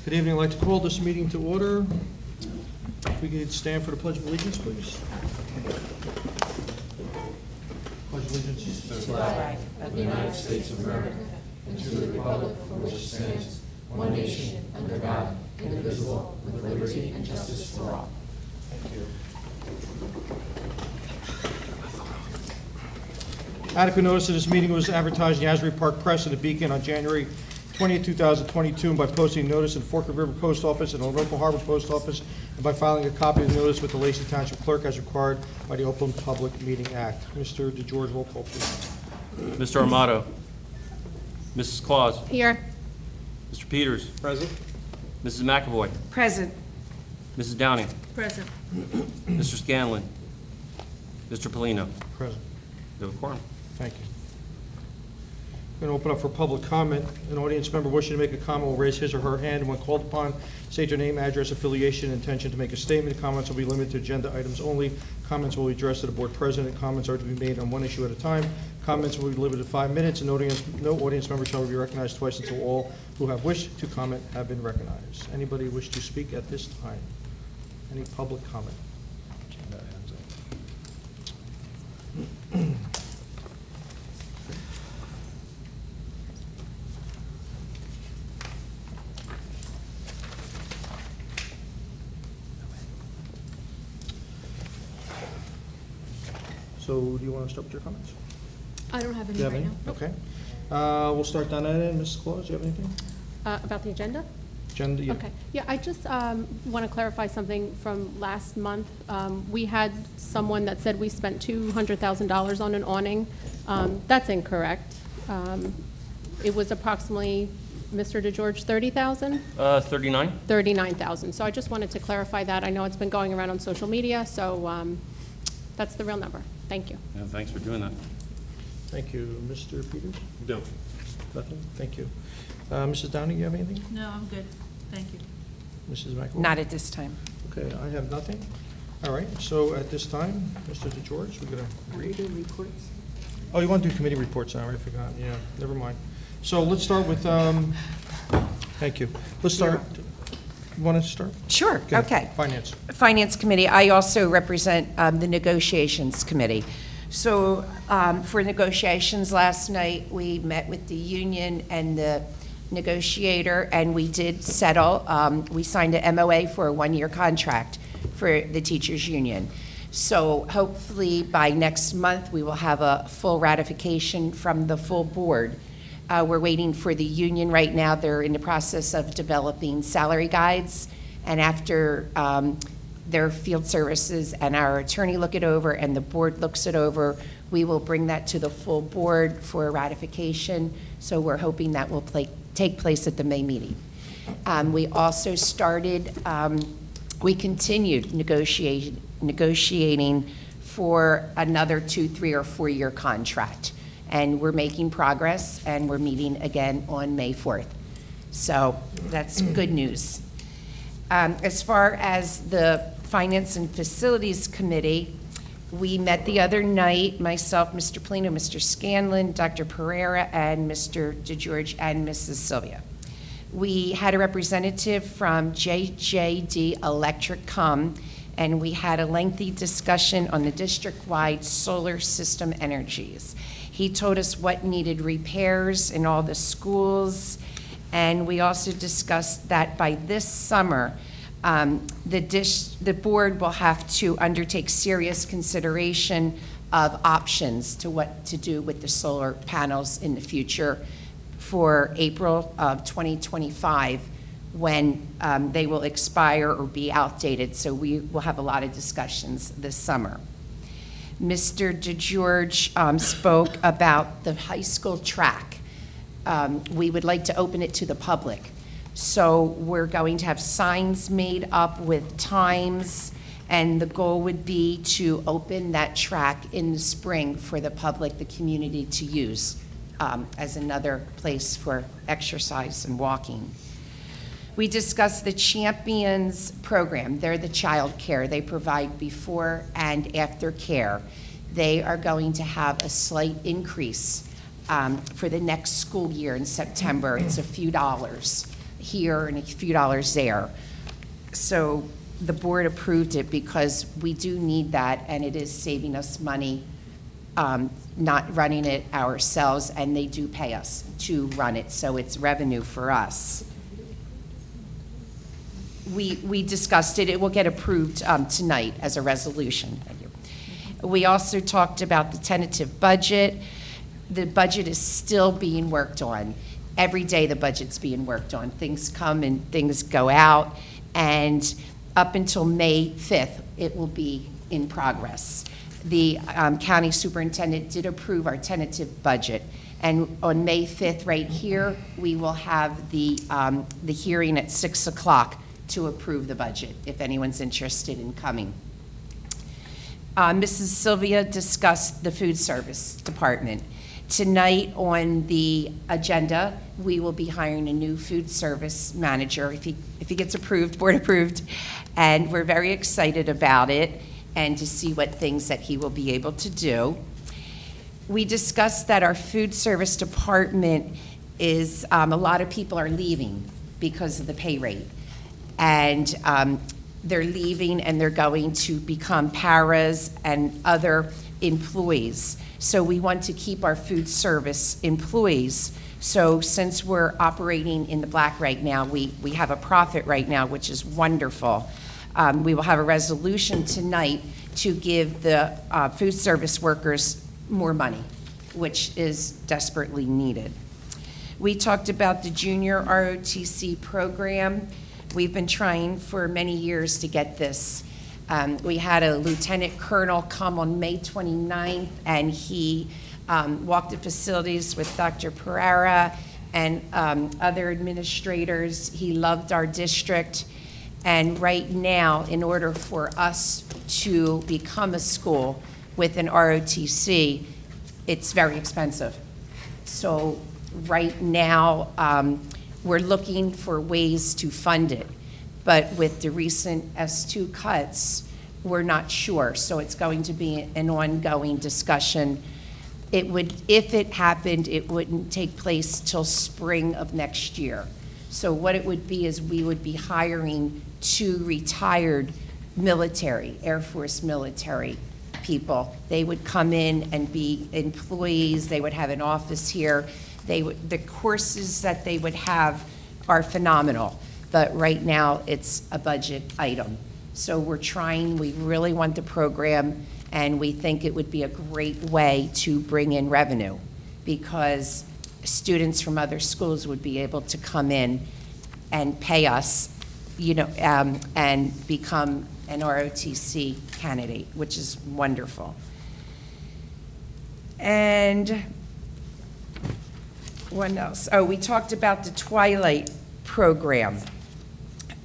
Good evening. I'd like to call this meeting to order. If we could stand for the Pledge of Allegiance, please. Pledge of Allegiance. To the flag of the United States of America and to the republic for which it stands, one nation, under God, indivisible, with liberty and justice for all. Thank you. Adequate notice of this meeting was advertised in the Asbury Park Press and the Beacon on January 20th, 2022, and by posting notice in Forked River Post Office and the local Harbor Post Office, and by filing a copy of the notice with the Lacey Township Clerk as required by the Open Public Meeting Act. Mr. DeGeorge, roll call, please. Mr. Armato. Mrs. Claus. Here. Mr. Peters. Present. Mrs. McAvoy. Present. Mrs. Downing. Present. Mr. Scanlon. Mr. Polino. Present. You have a quorum. Thank you. I'm going to open up for public comment. An audience member wishing to make a comment will raise his or her hand, and when called upon, state their name, address, affiliation, and intention to make a statement. Comments will be limited to agenda items only. Comments will be addressed to the board president. Comments are to be made on one issue at a time. Comments will be limited to 5 minutes, and no audience member shall be recognized twice until all who have wished to comment have been recognized. Anybody wish to speak at this time? Any public comment? So, do you want to start with your comments? I don't have Do any you have right any? now. Okay. We'll start down that end. Mrs. Claus, do you have anything? About the agenda? Agenda, yeah. Okay. Yeah, I just want to clarify something from last month. We had someone that said we spent $200,000 on an awning. That's incorrect. It was approximately, Mr. DeGeorge, $30,000? 39. $39,000. So I just wanted to clarify that. I know it's been going around on social media, so that's the real number. Thank you. Yeah, thanks for doing that. Thank you. Mr. Peters? No. Nothing? Thank you. Mrs. Downing, you have anything? No, I'm good. Thank you. Mrs. McAvoy? Not at this time. Okay, I have nothing. All right, so at this time, Mr. DeGeorge, we're going to read. reports? Oh, you want to do committee reports now? I forgot. Yeah, never mind. So let's start with, thank you. Let's start, you want to start? Sure, Go ahead. okay. Finance. Finance Committee, I also represent the Negotiations Committee. So for negotiations last night, we met with the union and the negotiator, and we did settle. We signed an MOA for a one-year contract for the teachers' union. So hopefully by next month, we will have a full ratification from the full board. We're waiting for the union right now. They're in the process of developing salary guides, and after their field services and our attorney look it over and the board looks it over, we will bring that to the full board for ratification. So we're hoping that will take place at the May meeting. We also started, we continued negotiating for another 2, 3, or 4-year contract. And we're making progress, and we're meeting again on May 4th. So that's good news. As far as the Finance and Facilities Committee, we met the other night, myself, Mr. Polino, Mr. Scanlon, Dr. Pereira, and Mr. DeGeorge, and Mrs. Sylvia. We had a representative from JJD Electric come, and we had a lengthy discussion on the district-wide solar system energies. He told us what needed repairs in all the schools, and we also discussed that by this summer, the board will have to undertake serious consideration of options to what to do with the solar panels in the future for April of 2025, when they will expire or be outdated. So we will have a lot of discussions this summer. Mr. DeGeorge spoke about the high school track. We would like to open it to the public. So we're going to have signs made up with times, and the goal would be to open that track in the spring for the public, the community, to use as another place for exercise and walking. We discussed the Champions program. They're the child care. They provide before and after care. They are going to have a slight increase for the next school year in September. It's a few dollars. here and a few dollars there. So the board approved it because we do need that, and it is saving us money, not running it ourselves, and they do pay us to run it, so it's revenue for us. We discussed it. It will get approved tonight as a resolution. Thank you. We also talked about the tentative budget. The budget is still being worked on. Every day the budget's being worked on. Things come and things go out, and up until May 5th, it will be in progress. The county superintendent did approve our tentative budget, and on May 5th, right here, we will have the hearing at 6 o'clock to approve the budget, if anyone's interested in coming. Mrs. Sylvia discussed the food service department. Tonight on the agenda, we will be hiring a new food service manager if he gets approved, board approved, and we're very excited about it and to see what things that he will be able to do. We discussed that our food service department is, a lot of people are leaving because of the pay rate. And they're leaving and they're going to become paras and other employees. So we want to keep our food service employees. So since we're operating in the black right now, we have a profit right now, which is wonderful. We will have a resolution tonight to give the food service workers more money, which is desperately needed. We talked about the junior ROTC program. We've been trying for many years to get this. We had a lieutenant colonel come on May 29th, and he walked the facilities with Dr. Pereira and other administrators. He loved our district. And right now, in order for us to become a school with an ROTC, it's very expensive. So right now, we're looking for ways to fund it. But with the recent S2 cuts, we're not sure. So it's going to be an ongoing discussion. It would, if it happened, it wouldn't take place till spring of next year. So what it would be is we would be hiring 2 retired military, Air Force military people. They would come in and be employees. They would have an office here. The courses that they would have are phenomenal, but right now it's a budget item. So we're trying, we really want the program, and we think it would be a great way to bring in revenue because students from other schools would be able to come in and pay us, and become an ROTC candidate, which is wonderful. And what else? Oh, we talked about the Twilight program.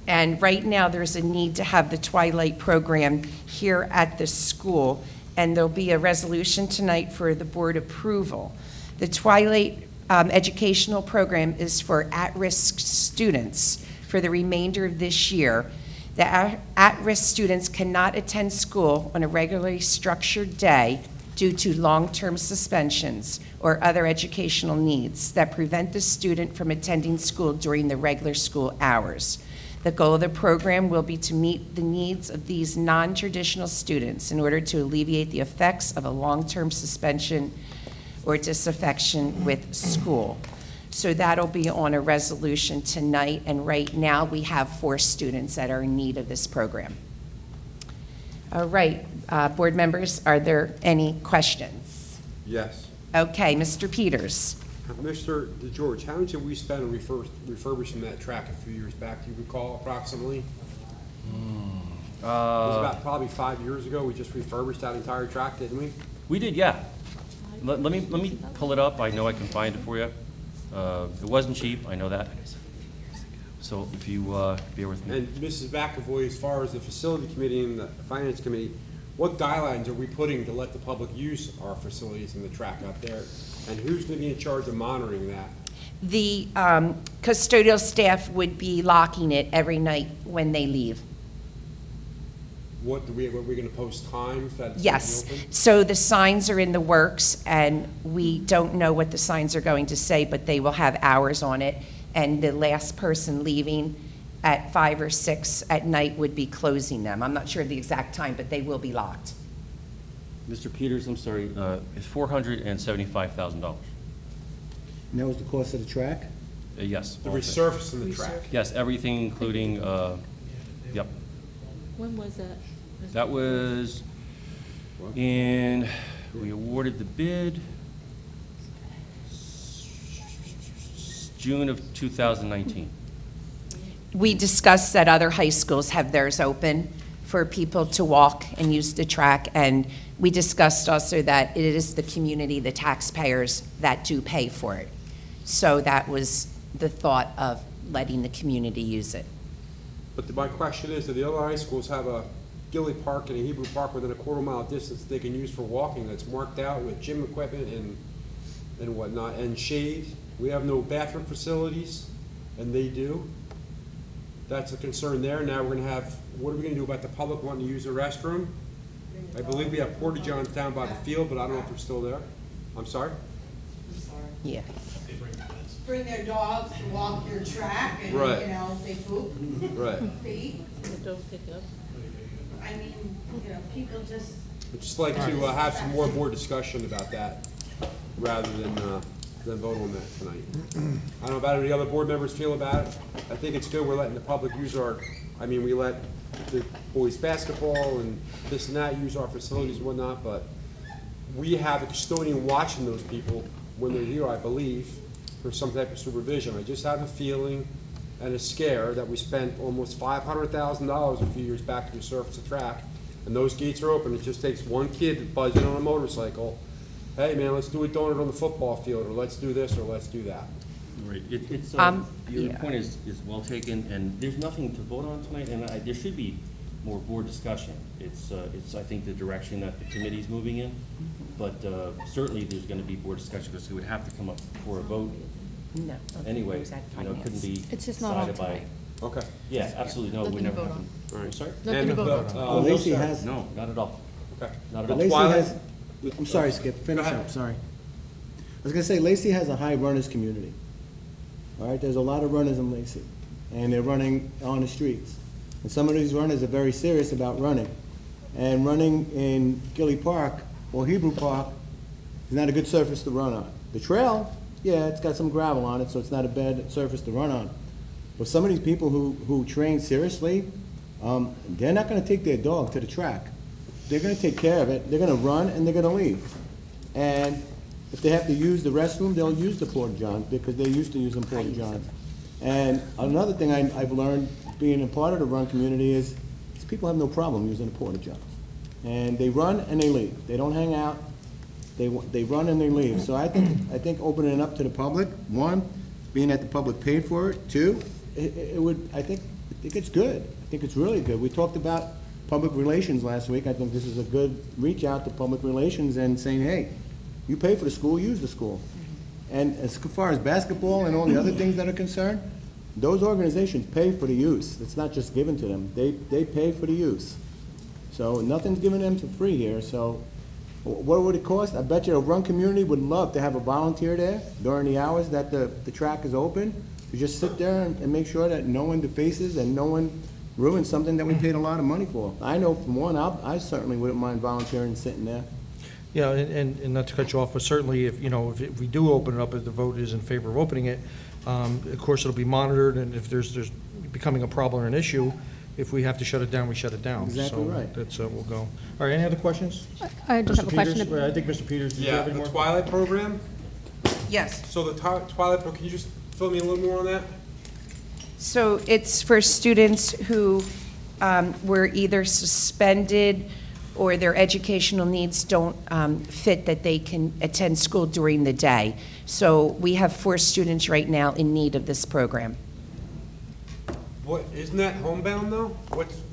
And right now, there's a need to have the Twilight program here at the school, and there'll be a resolution tonight for the board approval. The Twilight educational program is for at-risk students for the remainder of this year. The at-risk students cannot attend school on a regularly structured day due to long-term suspensions or other educational needs that prevent the student from attending school during the regular school hours. The goal of the program will be to meet the needs of these non-traditional students in order to alleviate the effects of a long-term suspension or disaffection with school. So that'll be on a resolution tonight, and right now we have 4 students that are in need of this program. All right, board members, are there any questions? Yes. Okay, Mr. Peters. Mr. DeGeorge, how much did we spend on refurbishing that track a few years back? Do you recall approximately? It was about probably 5 years ago. We just refurbished that entire track, didn't we? We did, yeah. Let me pull it up. I know I can find it for you. It wasn't cheap, I know that. So if you bear with me. And Mrs. McAvoy, as far as the facility committee and the finance committee, what guidelines are we putting to let the public use our facilities and the track out there? And who's going to be in charge of monitoring that? The custodial staff would be locking it every night when they leave. What are we going to post times that it's Yes. going to be open? So the signs are in the works, and we don't know what the signs are going to say, but they will have hours on it. and the last person leaving at 5 or 6 at night would be closing them. I'm not sure the exact time, but they will be locked. Mr. Peters, I'm sorry, it's $475,000. And that was the cost of the track? Yes. The all of it. resurfacing the track. Yes, everything, including, yep. When was that? That was we awarded the bid June of 2019. We discussed that other high schools have theirs open for people to walk and use the track, and we discussed also that it is the community, the taxpayers, that do pay for it. So that was the thought of letting the community use it. But my question is, do the other high schools have a Gilly Park and a Hebrew Park within a quarter-mile distance they can use for walking that's marked out with gym equipment and whatnot, and shade? We have no bathroom facilities, and they do. That's a concern there. Now we're gonna have, what are we gonna do about the public wanting to use the restroom? I believe we have porta johns down by the field, but I don't know if they're still there. I'm sorry? Yeah. Bring their dogs to walk your track and, Right. you know, if they poop, Right. they eat. Don't pick up. I mean, you know, people just, I'd just like to have some more discussion about that, rather than vote on that tonight. I don't know about how the other board members feel about it. I think it's good we're letting the public use we let the boys' basketball and this and that use our facilities and whatnot, but we have a custodian watching those people when they're here, I believe, for some type of supervision. I just have a feeling and a scare that we spent almost $500,000 a few years back to resurface the track, and those gates are open. It just takes one kid to buzz in on a motorcycle. Hey, man, let's do a donut on the football field, or let's do this, or let's do that. Right, it's, your Yeah. point is well taken, and there's nothing to vote on tonight, and there should be more board discussion. It's, I think, the direction that the committee's moving in, but certainly there's gonna be board discussion, because it would have to come up for a vote No. anyway. It You know, it couldn't be It's just not on decided by. tonight. Okay. Yeah, absolutely, no, we Nothing to never vote happened. All right. I'm sorry? Nothing to vote on. Lacey has, No, not at all, Okay. not at But all. Lacey Twilight? has, I'm sorry, Skip, finish Go ahead. up, sorry. I was gonna say, Lacey has a high runners community. All right, there's a lot of runners in Lacey, and they're running on the streets. And some of these runners are very serious about running. And running in Gilly Park or Hebrew Park is not a good surface to run on. The trail, yeah, it's got some gravel on it, so it's not a bad surface to run on. But some of these people who train seriously, they're not gonna take their dog to the track. They're gonna take care of it, they're gonna run, and they're gonna leave. And if they have to use the restroom, they'll use the porta johns, because they're used to using porta johns. And another thing I've learned, being a part of the run community, is people have no problem using the porta johns. And they run and they leave. They don't hang out, they run and they leave. So I think opening it up to the public, one, being that the public paid for it, two, I think it's good. I think it's really good. We talked about public relations last week. I think this is a good reach out to public relations and saying, hey, you pay for the school, use the school. And as far as basketball and all the other things that are concerned, those organizations pay for the use. It's not just given to them. They pay for the use. So nothing's given them for free here. So what would it cost? I bet you a run community would love to have a volunteer there during the hours that the track is open, to just sit there and make sure that no one defaces and no one ruins something that we paid a lot of money for. I know from one, I certainly wouldn't mind volunteering and sitting there. Yeah, and not to cut you off, but certainly if we do open it up, if the vote is in favor of opening it, of course, it'll be monitored, and if there's becoming a problem or an issue, if we have to shut it down, we shut it down. Exactly right. So that's, we'll go. All right, any other questions? I just have Mr. a question. Peters? I think Mr. Peters, did you Yeah, have any the more? Twilight program? Yes. So the Twilight, can you just fill me a little more on that? So it's for students who were either suspended or their educational needs don't fit that they can attend school during the day. So we have 4 students right now in need of this program. What, isn't that homebound though?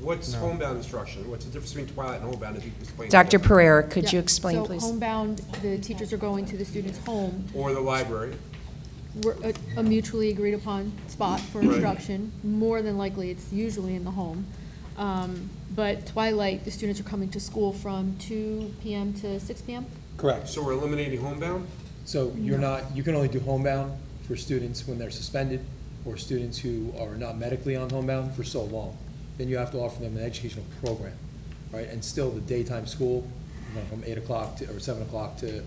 What's homebound instruction? What's the difference between Twilight and homebound, if you could explain? Dr. that? Pereira, could you Yeah. explain, please? So homebound, the teachers are going to the student's home. Or the library? We're a mutually agreed upon spot for Right. instruction. More than likely, it's usually in the home. But Twilight, the students are coming to school from 2 PM to 6 PM? Correct. So we're eliminating homebound? So you can only do homebound for students when they're suspended or students who are not medically on homebound for so long. Then you have to offer them an educational program, right? And still the daytime school, from 8 o'clock or 7 o'clock to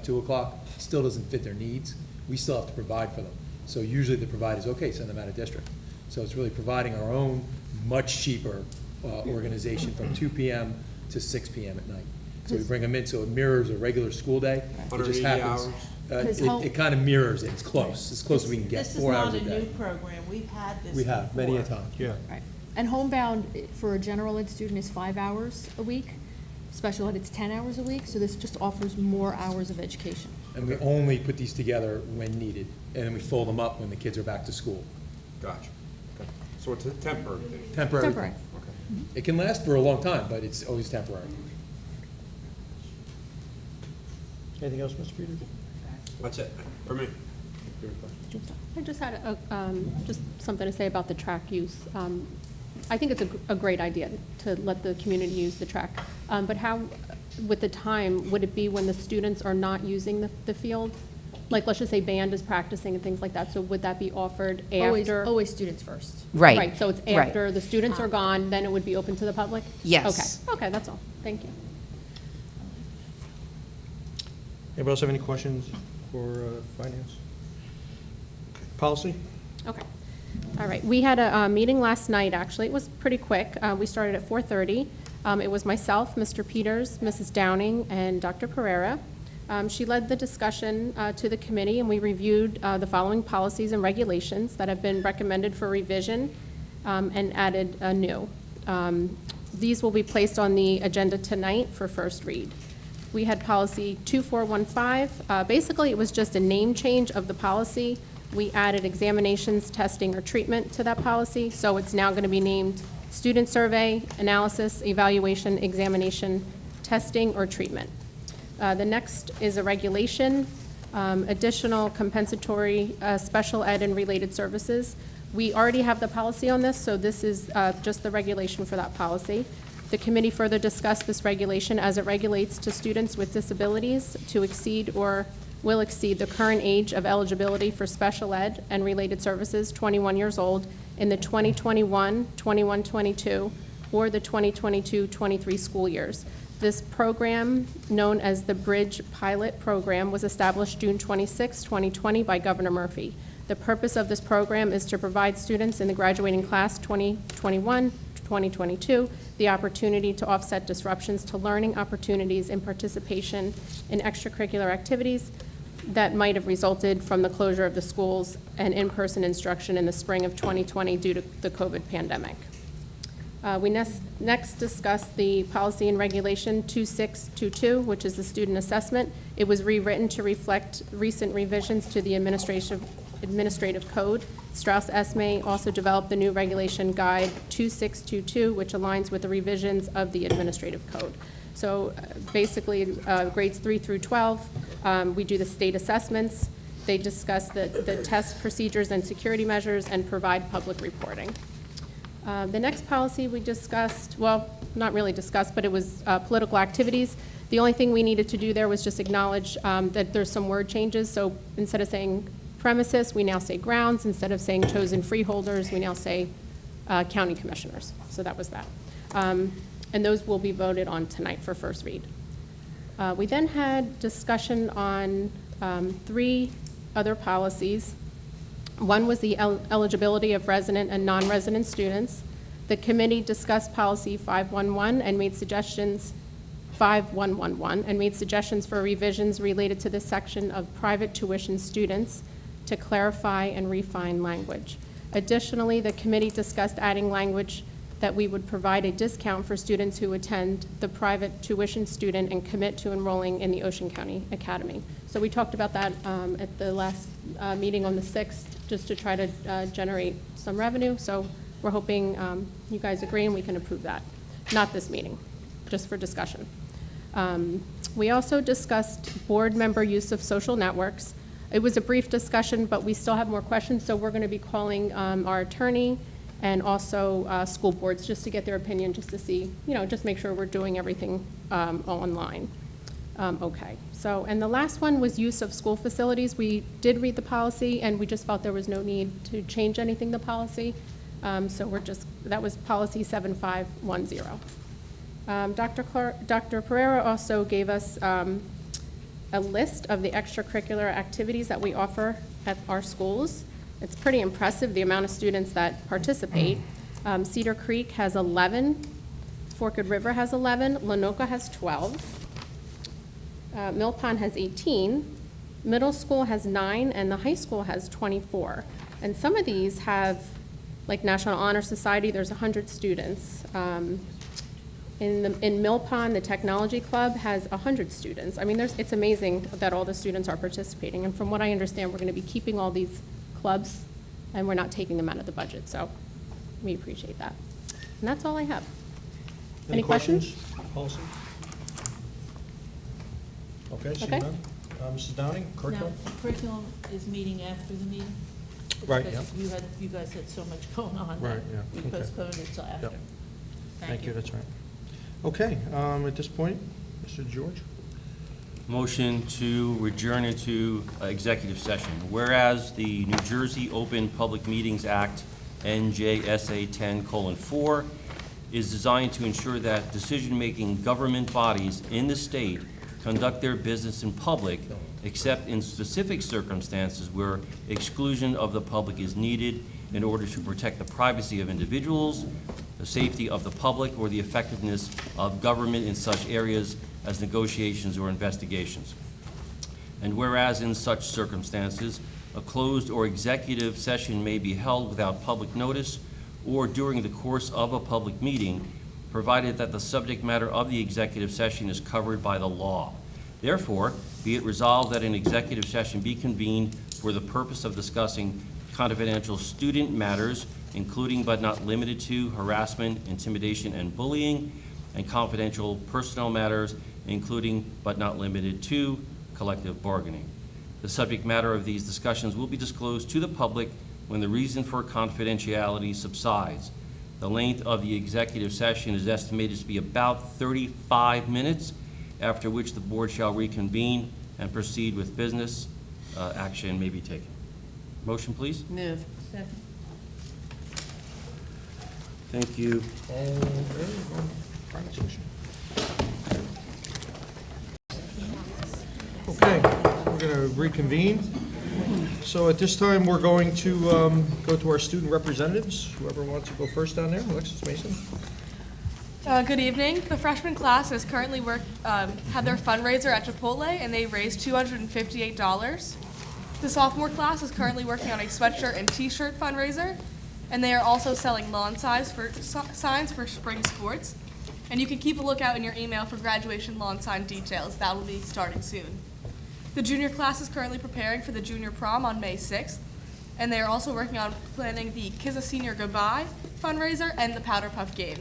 2 o'clock, still doesn't fit their needs. We still have to provide for them. So usually the provider is, okay, send them out of district. So it's really providing our own much cheaper organization from 2 p.m. to 6 p.m. at night. So we bring them in, so it mirrors a regular school day. It just 180 happens. hours? It kind of mirrors it. It's close. As close as we can get, This is 4 hours not a a new day. program, we've had this We have, many a before. time. Yeah. Right. And homebound for a general ed student is 5 hours a week. Special ed, it's 10 hours a week, so this just offers more hours of education. And we only put these together when needed, and then we fold them up when the kids are back to school. Gotcha. Okay. So it's a temporary thing? Temporary. Temporary. Okay. It can last for a long time, but it's always temporary. Anything else, Mr. Peters? That's it, for me. I just had just something to say about the track use. I think it's a great idea to let the community use the track. But how, with the time, would it be when the students are not using the field? Like, let's just say band is practicing and things like that, so would that be offered after? Always students first. Right. Right, so it's right. after the students are gone, then it would be open to the public? Yes. Okay, that's all. Thank you. Anybody else have any questions for finance? Policy? Okay. All right. We had a meeting last night, actually. It was pretty quick. We started at 4:30. It was myself, Mr. Peters, Mrs. Downing, and Dr. Pereira. She led the discussion to the committee, and we reviewed the following policies and regulations that have been recommended for revision and added anew. These will be placed on the agenda tonight for first read. We had policy 2415. Basically, it was just a name change of the policy. We added examinations, testing, or treatment to that policy, so it's now going to be named student survey, analysis, evaluation, examination, testing, or treatment. The next is a regulation, additional compensatory special ed and related services. We already have the policy on this, so this is just the regulation for that policy. The committee further discussed this regulation as it regulates to students with disabilities to exceed or will exceed the current age of eligibility for special ed and related services, 21 years old, in the 2021, 21-22, or the 2022-23 school years. This program, known as the Bridge Pilot Program, was established June 26, 2020 by Governor Murphy. The purpose of this program is to provide students in the graduating class 2021-2022 the opportunity to offset disruptions to learning opportunities and participation in extracurricular activities that might have resulted from the closure of the schools and in-person instruction in the spring of 2020 due to the COVID pandemic. We next discussed the policy and regulation 2622, which is the student assessment. It was rewritten to reflect recent revisions to the administrative code. Strauss Esme also developed the new regulation guide 2622, which aligns with the revisions of the administrative code. So basically, grades 3 through 12, we do the state assessments. They discuss the test procedures and security measures and provide public reporting. The next policy we discussed, well, not really discussed, but it was political activities. The only thing we needed to do there was just acknowledge that there's some word changes. So instead of saying premises, we now say grounds. Instead of saying chosen freeholders, we now say county commissioners. So that was that. And those will be voted on tonight for first read. We then had discussion on 3 other policies. One was the eligibility of resident and non-resident students. The committee discussed policy 511 and made suggestions, 5111, and made suggestions for revisions related to this section of private tuition students to clarify and refine language. Additionally, the committee discussed adding language that we would provide a discount for students who attend the private tuition student and commit to enrolling in the Ocean County Academy. So we talked about that at the last meeting on the 6th, just to try to generate some revenue. So we're hoping you guys agree and we can approve that. Not this meeting, just for discussion. We also discussed board member use of social networks. It was a brief discussion, but we still have more questions, so we're going to be calling our attorney and also school boards just to get their opinion, just to see, just make sure we're doing everything online. Okay, so, and the last one was use of school facilities. We did read the policy, and we just felt there was no need to change anything in the policy. So we're just, that was policy 7510. Dr. Pereira also gave us a list of the extracurricular activities that we offer at our schools. It's pretty impressive, the amount of students that participate. Cedar Creek has 11, Forked River has 11, Lenoka has 12. Mill Pond has 18, middle school has 9, and the high school has 24. And some of these have, like National Honor Society, there's 100 students. In Mill Pond, the Technology Club has 100 students. I mean, it's amazing that all the students are participating. And from what I understand, we're going to be keeping all these clubs, and we're not taking them out of the budget. So we appreciate that. And that's all I have. Any questions? Policy? Okay, seeing Okay. none. Mrs. Downing, Now, curriculum? the curriculum is meeting after the meeting? Right, Because yeah. you guys had so much going on. Right, that yeah, We okay. postponed it till after. Yep. Thank you, that's right. Okay, at this point, Mr. George? Motion to adjourn into executive session. Whereas the New Jersey Open Public Meetings Act, NJSA 10:4, is designed to ensure that decision-making government bodies in the state conduct their business in public, except in specific circumstances where exclusion of the public is needed in order to protect the privacy of individuals, the safety of the public, or the effectiveness of government in such areas as negotiations or investigations. And whereas in such circumstances, a closed or executive session may be held without public notice or during the course of a public meeting, provided that the subject matter of the executive session is covered by the law. Therefore, be it resolved that an executive session be convened for the purpose of discussing confidential student matters, including but not limited to harassment, intimidation, and bullying, and confidential personnel matters, including but not limited to collective bargaining. The subject matter of these discussions will be disclosed to the public when the reason for confidentiality subsides. The length of the executive session is estimated to be about 35 minutes, after which the board shall reconvene and proceed with business. Action may be taken. Motion, please. Move. Second. Thank you. Okay, we're going to reconvene. So at this time, we're going to go to our student representatives. Whoever wants to go first down there. Alexis Mason. Good evening. The freshman class is currently had their fundraiser at Chipotle, and they raised $258. The sophomore class is currently working on a sweatshirt and t-shirt fundraiser, and they are also selling lawn signs for spring sports. And you can keep a lookout in your email for graduation lawn sign details. That will be starting soon. The junior class is currently preparing for the junior prom on May 6th, and they are also working on planning the Kiss a Senior Goodbye fundraiser and the Powder Puff game.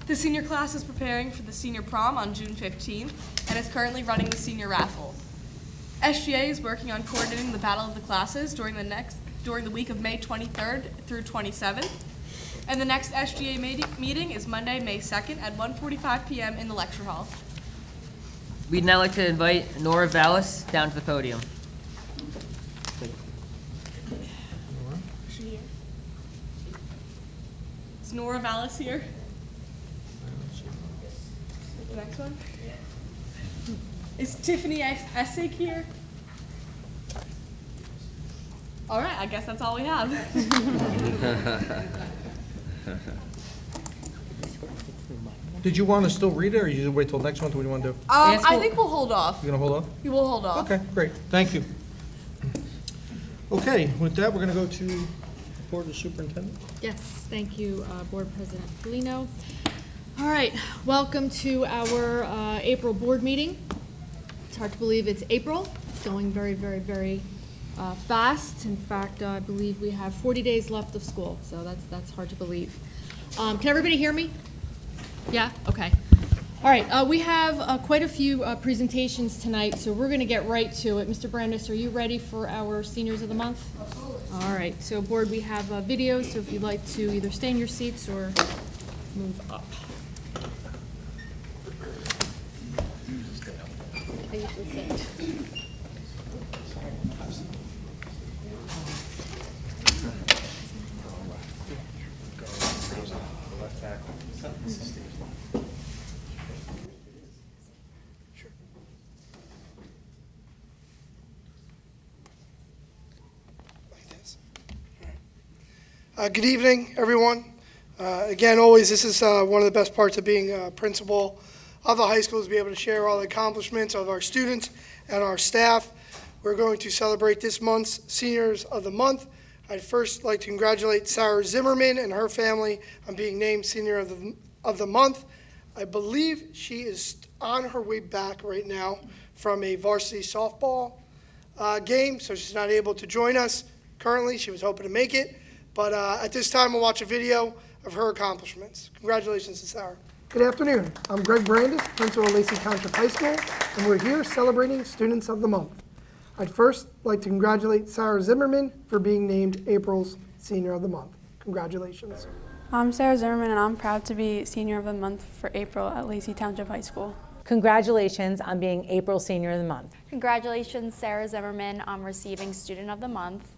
The senior class is preparing for the senior prom on June 15th and is currently running the senior raffle. SGA is working on coordinating the Battle of the Classes during the week of May 23rd through 27th. And the next SGA meeting is Monday, May 2nd at 1:45 p.m. in the lecture hall. We'd now like to invite Nora Vallis down to the podium. Is Nora Vallis here? The next one? Is Tiffany Essig here? All right, I guess that's all we have. Did you want to still read it, or you wait till next month? What do you want to do? I think we'll hold off. You going to hold off? We will hold off. Okay, great. Thank you. Okay, with that, we're going to go to report of the superintendent. Yes, thank you, Board President Polino. All right, welcome to our April board meeting. It's hard to believe it's April. It's going very, very, very fast. In fact, I believe we have 40 days left of school, so that's hard to believe. Can everybody hear me? Yeah? Okay. All right, we have quite a few presentations tonight, so we're going to get right to it. Mr. Brandis, are you ready for our Seniors of the Month? Absolutely. All right, so board, we have videos, so if you'd like to either stay in your seats or move up. you can sit. Good evening, everyone. Again, always, this is one of the best parts of being a principal of the high school is to be able to share all the accomplishments of our students and our staff. We're going to celebrate this month's Seniors of the Month. I'd first like to congratulate Sarah Zimmerman and her family on being named Senior of the Month. I believe she is on her way back right now from a varsity softball game, so she's not able to join us currently. She was hoping to make it. But at this time, we'll watch a video of her accomplishments. Congratulations to Sarah. Good afternoon. I'm Greg Brandis, principal of Lacey Township High School, and we're here celebrating Students of the Month. I'd first like to congratulate Sarah Zimmerman for being named April's Senior of the Month. Congratulations. I'm Sarah Zimmerman, and I'm proud to be Senior of the Month for April at Lacey Township High School. Congratulations on being April Senior of the Month. Congratulations, Sarah Zimmerman, on receiving Student of the Month.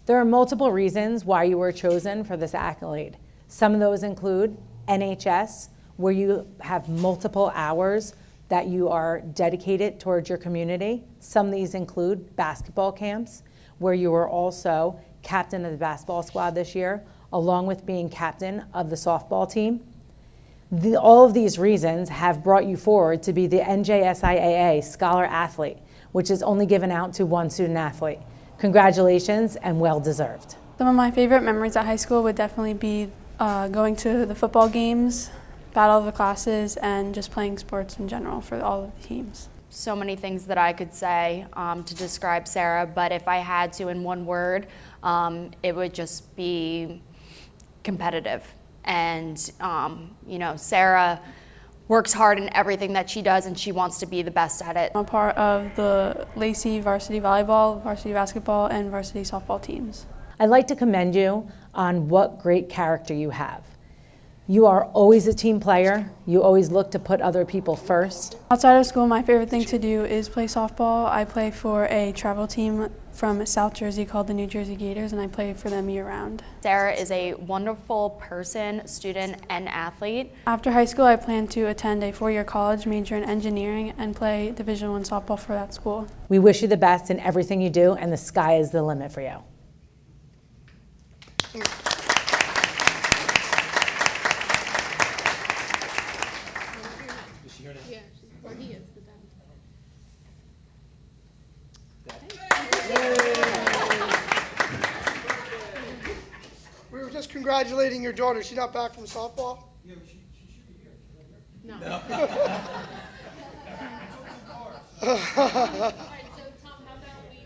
There are multiple reasons why you were chosen for this accolade. Some of those include NHS, where you have multiple hours that you are dedicated towards your community. Some of these include basketball camps, where you were also captain of the basketball squad this year, along with being captain of the softball team. All of these reasons have brought you forward to be the NJSIAA Scholar Athlete, which is only given out to one student athlete. Congratulations and well deserved. Some of my favorite memories at high school would definitely be going to the football games, battle of the classes, and just playing sports in general for all of the teams. So many things that I could say to describe Sarah, but if I had to in one word, it would just be competitive. And, Sarah works hard in everything that she does, and she wants to be the best at it. I'm a part of the Lacey varsity volleyball, varsity basketball, and varsity softball teams. I'd like to commend you on what great character you have. You are always a team player. You always look to put other people first. Outside of school, my favorite thing to do is play softball. I play for a travel team from South Jersey called the New Jersey Gators, and I play for them year-round. Sarah is a wonderful person, student, and athlete. After high school, I plan to attend a 4-year college, major in engineering, and play Division I softball for that school. We wish you the best in everything you do, and the sky is the limit for you. We were just congratulating your daughter. She's not back from softball? Yeah, she should be here. No. No. All right, so Tom, how about we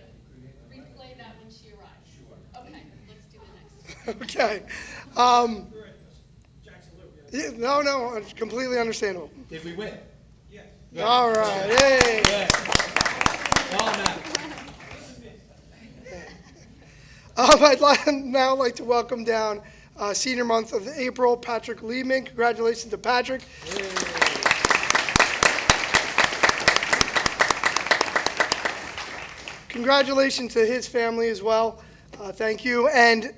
replay that when she arrives? Sure. Okay, let's do the next. Okay. No, it's completely understandable. Did we win? Yes. All right, hey. I'd now like to welcome down Senior Month of April, Patrick Liebman. Congratulations to Patrick. Congratulations to his family as well. Thank you. And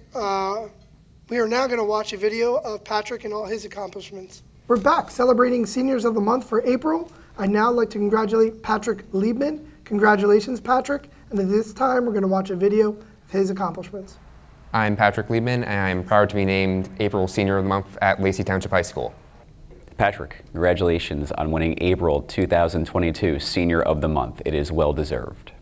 we are now going to watch a video of Patrick and all his accomplishments. We're back celebrating Seniors of the Month for April. I'd now like to congratulate Patrick Liebman. Congratulations, Patrick. And at this time, we're going to watch a video of his accomplishments. I'm Patrick Liebman, and I'm proud to be named April Senior of the Month at Lacey Township High School. Patrick, congratulations on winning April 2022 Senior of the Month. It is well deserved.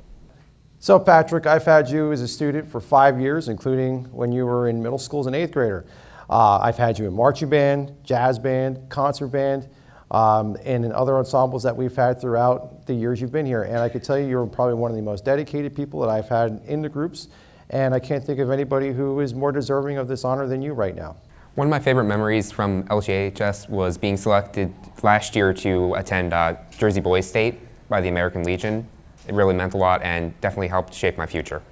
So Patrick, I've had you as a student for 5 years, including when you were in middle school as an 8th grader. I've had you in marching band, jazz band, concert band, and in other ensembles that we've had throughout the years you've been here. And I could tell you, you're probably one of the most dedicated people that I've had in the groups. And I can't think of anybody who is more deserving of this honor than you right now. One of my favorite memories from LGHS was being selected last year to attend Jersey Boys State by the American Legion. It really meant a lot and definitely helped shape my future.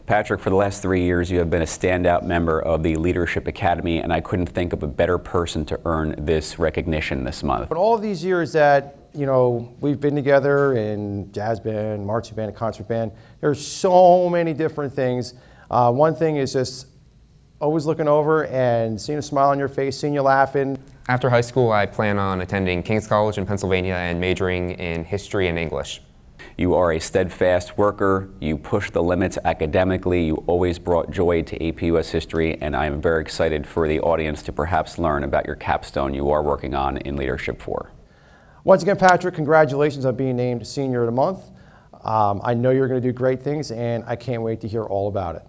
Patrick, for the last 3 years, you have been a standout member of the Leadership Academy, and I couldn't think of a better person to earn this recognition this month. But all of these years that you know, we've been together in jazz band, marching band, and concert band. There's so many different things. One thing is just always looking over and seeing a smile on your face, seeing you laughing. After high school, I plan on attending King's College in Pennsylvania and majoring in history and English. You are a steadfast worker. You push the limits academically. You always brought joy to AP US History, and I am very excited for the audience to perhaps learn about your capstone you are working on in Leadership 4. Once again, Patrick, congratulations on being named Senior of the Month. I know you're going to do great things, and I can't wait to hear all about it.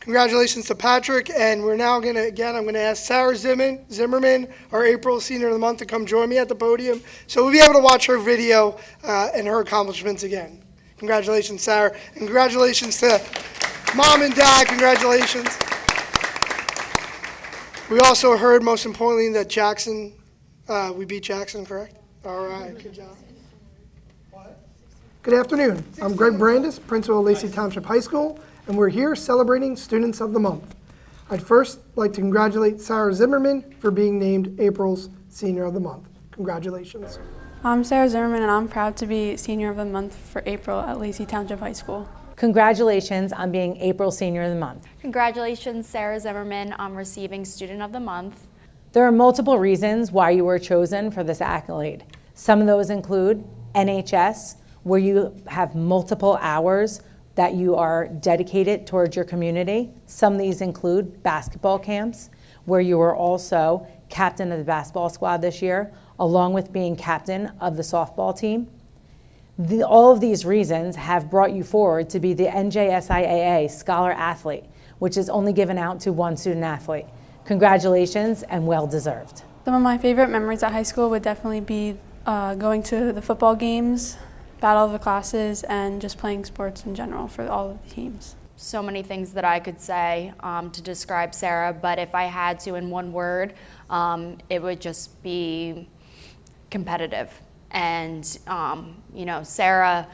Congratulations to Patrick, and we're now I'm going to ask Sarah Zimmerman, our April Senior of the Month, to come join me at the podium, so we'll be able to watch her video and her accomplishments again. Congratulations, Sarah, and congratulations to Mom and Dad. Congratulations. We also heard, most importantly, that Jackson, we beat Jackson, correct? All right, good job. Good afternoon. I'm Greg Brandis, principal of Lacey Township High School, and we're here celebrating Students of the Month. I'd first like to congratulate Sarah Zimmerman for being named April's Senior of the Month. Congratulations. I'm Sarah Zimmerman, and I'm proud to be Senior of the Month for April at Lacey Township High School. Congratulations on being April Senior of the Month. Congratulations, Sarah Zimmerman, on receiving Student of the Month. There are multiple reasons why you were chosen for this accolade. Some of those include NHS, where you have multiple hours that you are dedicated towards your community. Some of these include basketball camps, where you were also captain of the basketball squad this year, along with being captain of the softball team. All of these reasons have brought you forward to be the NJSIAA Scholar Athlete, which is only given out to one student athlete. Congratulations and well deserved. Some of my favorite memories at high school would definitely be going to the football games, battle of the classes, and just playing sports in general for all of the teams. So many things that I could say to describe Sarah, but if I had to in one word, it would just be competitive. And you know, Sarah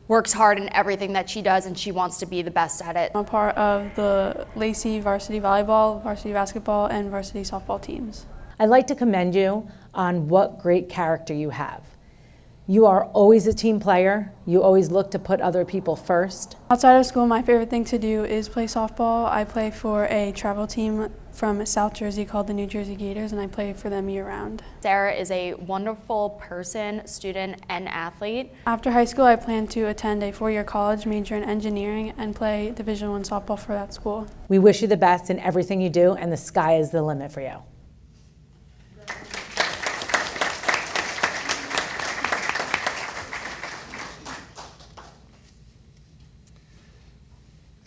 works hard in everything that she does, and she wants to be the best at it. I'm a part of the Lacey varsity volleyball, varsity basketball, and varsity softball teams. I'd like to commend you on what great character you have. You are always a team player. You always look to put other people first. Outside of school, my favorite thing to do is play softball. I play for a travel team from South Jersey called the New Jersey Gators, and I play for them year-round. Sarah is a wonderful person, student, and athlete. After high school, I plan to attend a four-year college, major in engineering, and play Division I softball for that school. We wish you the best in everything you do, and the sky is the limit for you.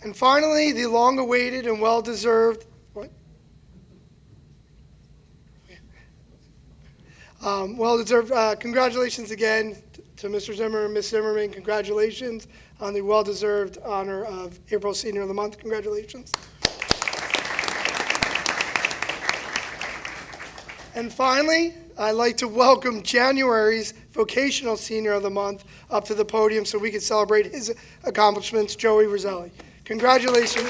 And finally, the long-awaited and well-deserved, congratulations again to Mr. Zimmerman and Ms. Zimmerman. Congratulations on the well-deserved honor of April Senior of the Month. Congratulations. And finally, I'd like to welcome January's Vocational Senior of the Month up to the podium so we can celebrate his accomplishments, Joey Roselli. Congratulations.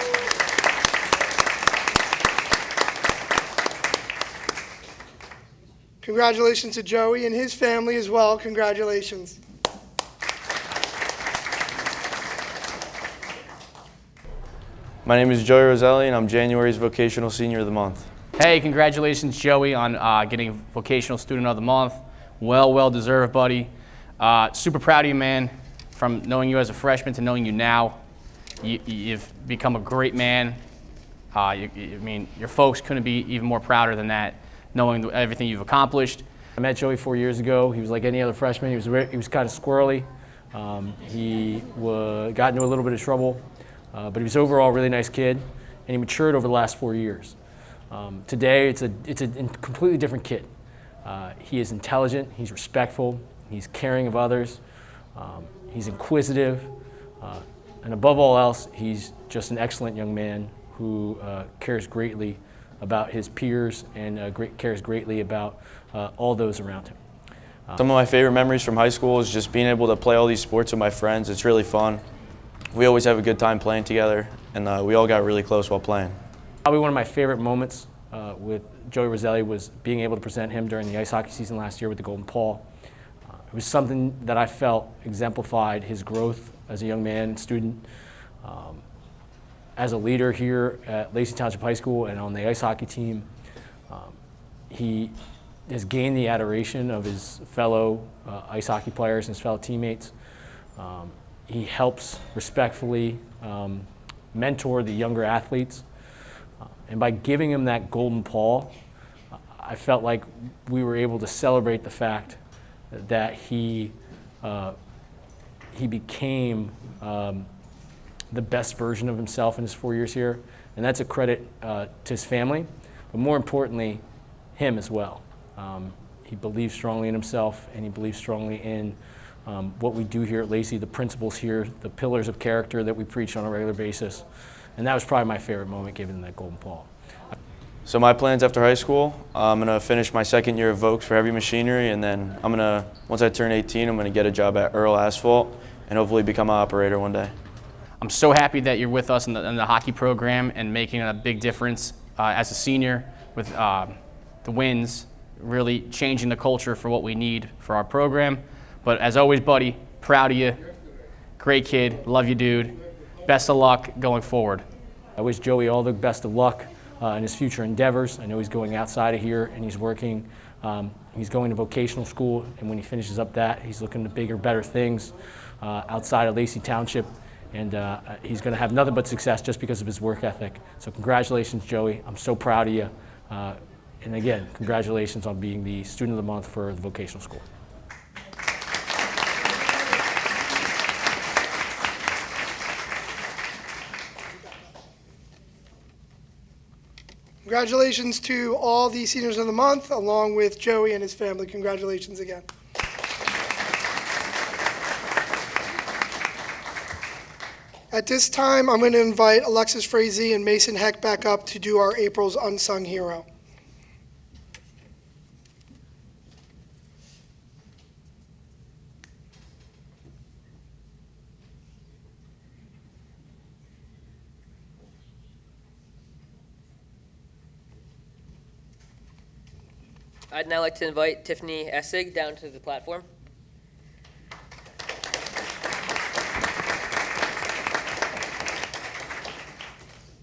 Congratulations to Joey and his family as well. Congratulations. My name is Joey Roselli, and I'm January's Vocational Senior of the Month. Hey, congratulations, Joey, on getting Vocational Student of the Month. Well deserved, buddy. Super proud of you, man. From knowing you as a freshman to knowing you now, you've become a great man. I mean, your folks couldn't be even more prouder than that, knowing everything you've accomplished. I met Joey 4 years ago. He was like any other freshman. He was kind of squirrely. He got into a little bit of trouble, but he was overall a really nice kid, and he matured over the last 4 years. Today, it's a completely different kid. He is intelligent. He's respectful. He's caring of others. He's inquisitive. And above all else, he's just an excellent young man who cares greatly about his peers and cares greatly about all those around him. Some of my favorite memories from high school is just being able to play all these sports with my friends. It's really fun. we always have a good time playing together, and we all got really close while playing. Probably one of my favorite moments with Joey Roselli was being able to present him during the ice hockey season last year with the Golden Paul. It was something that I felt exemplified his growth as a young man and student, as a leader here at Lacey Township High School and on the ice hockey team. He has gained the adoration of his fellow ice hockey players and his fellow teammates. He helps respectfully mentor the younger athletes. And by giving him that Golden Paul, I felt like we were able to celebrate the fact that he became the best version of himself in his 4 years here. And that's a credit to his family, but more importantly, him as well. He believes strongly in himself, and he believes strongly in what we do here at Lacey, the principles here, the pillars of character that we preach on a regular basis. And that was probably my favorite moment, giving him that Golden Paul. So my plans after high school, I'm going to finish my second year of Vokes for heavy machinery, and then once I turn 18, I'm going to get a job at Earl Asphalt and hopefully become an operator one day. I'm so happy that you're with us in the hockey program and making a big difference as a senior with the wins, really changing the culture for what we need for our program. But as always, buddy, proud of you. Great kid. Love you, dude. Best of luck going forward. I wish Joey all the best of luck in his future endeavors. I know he's going outside of here and he's working. He's going to vocational school, and when he finishes up that, he's looking to bigger, better things outside of Lacey Township. And he's going to have nothing but success just because of his work ethic. So congratulations, Joey. I'm so proud of you. And again, congratulations on being the Student of the Month for the vocational school. Congratulations to all the seniors of the month, along with Joey and his family. Congratulations again. At this time, I'm going to invite Alexis Frazee and Mason Heck back up to do our April's Unsung Hero. I'd now like to invite Tiffany Essig down to the platform.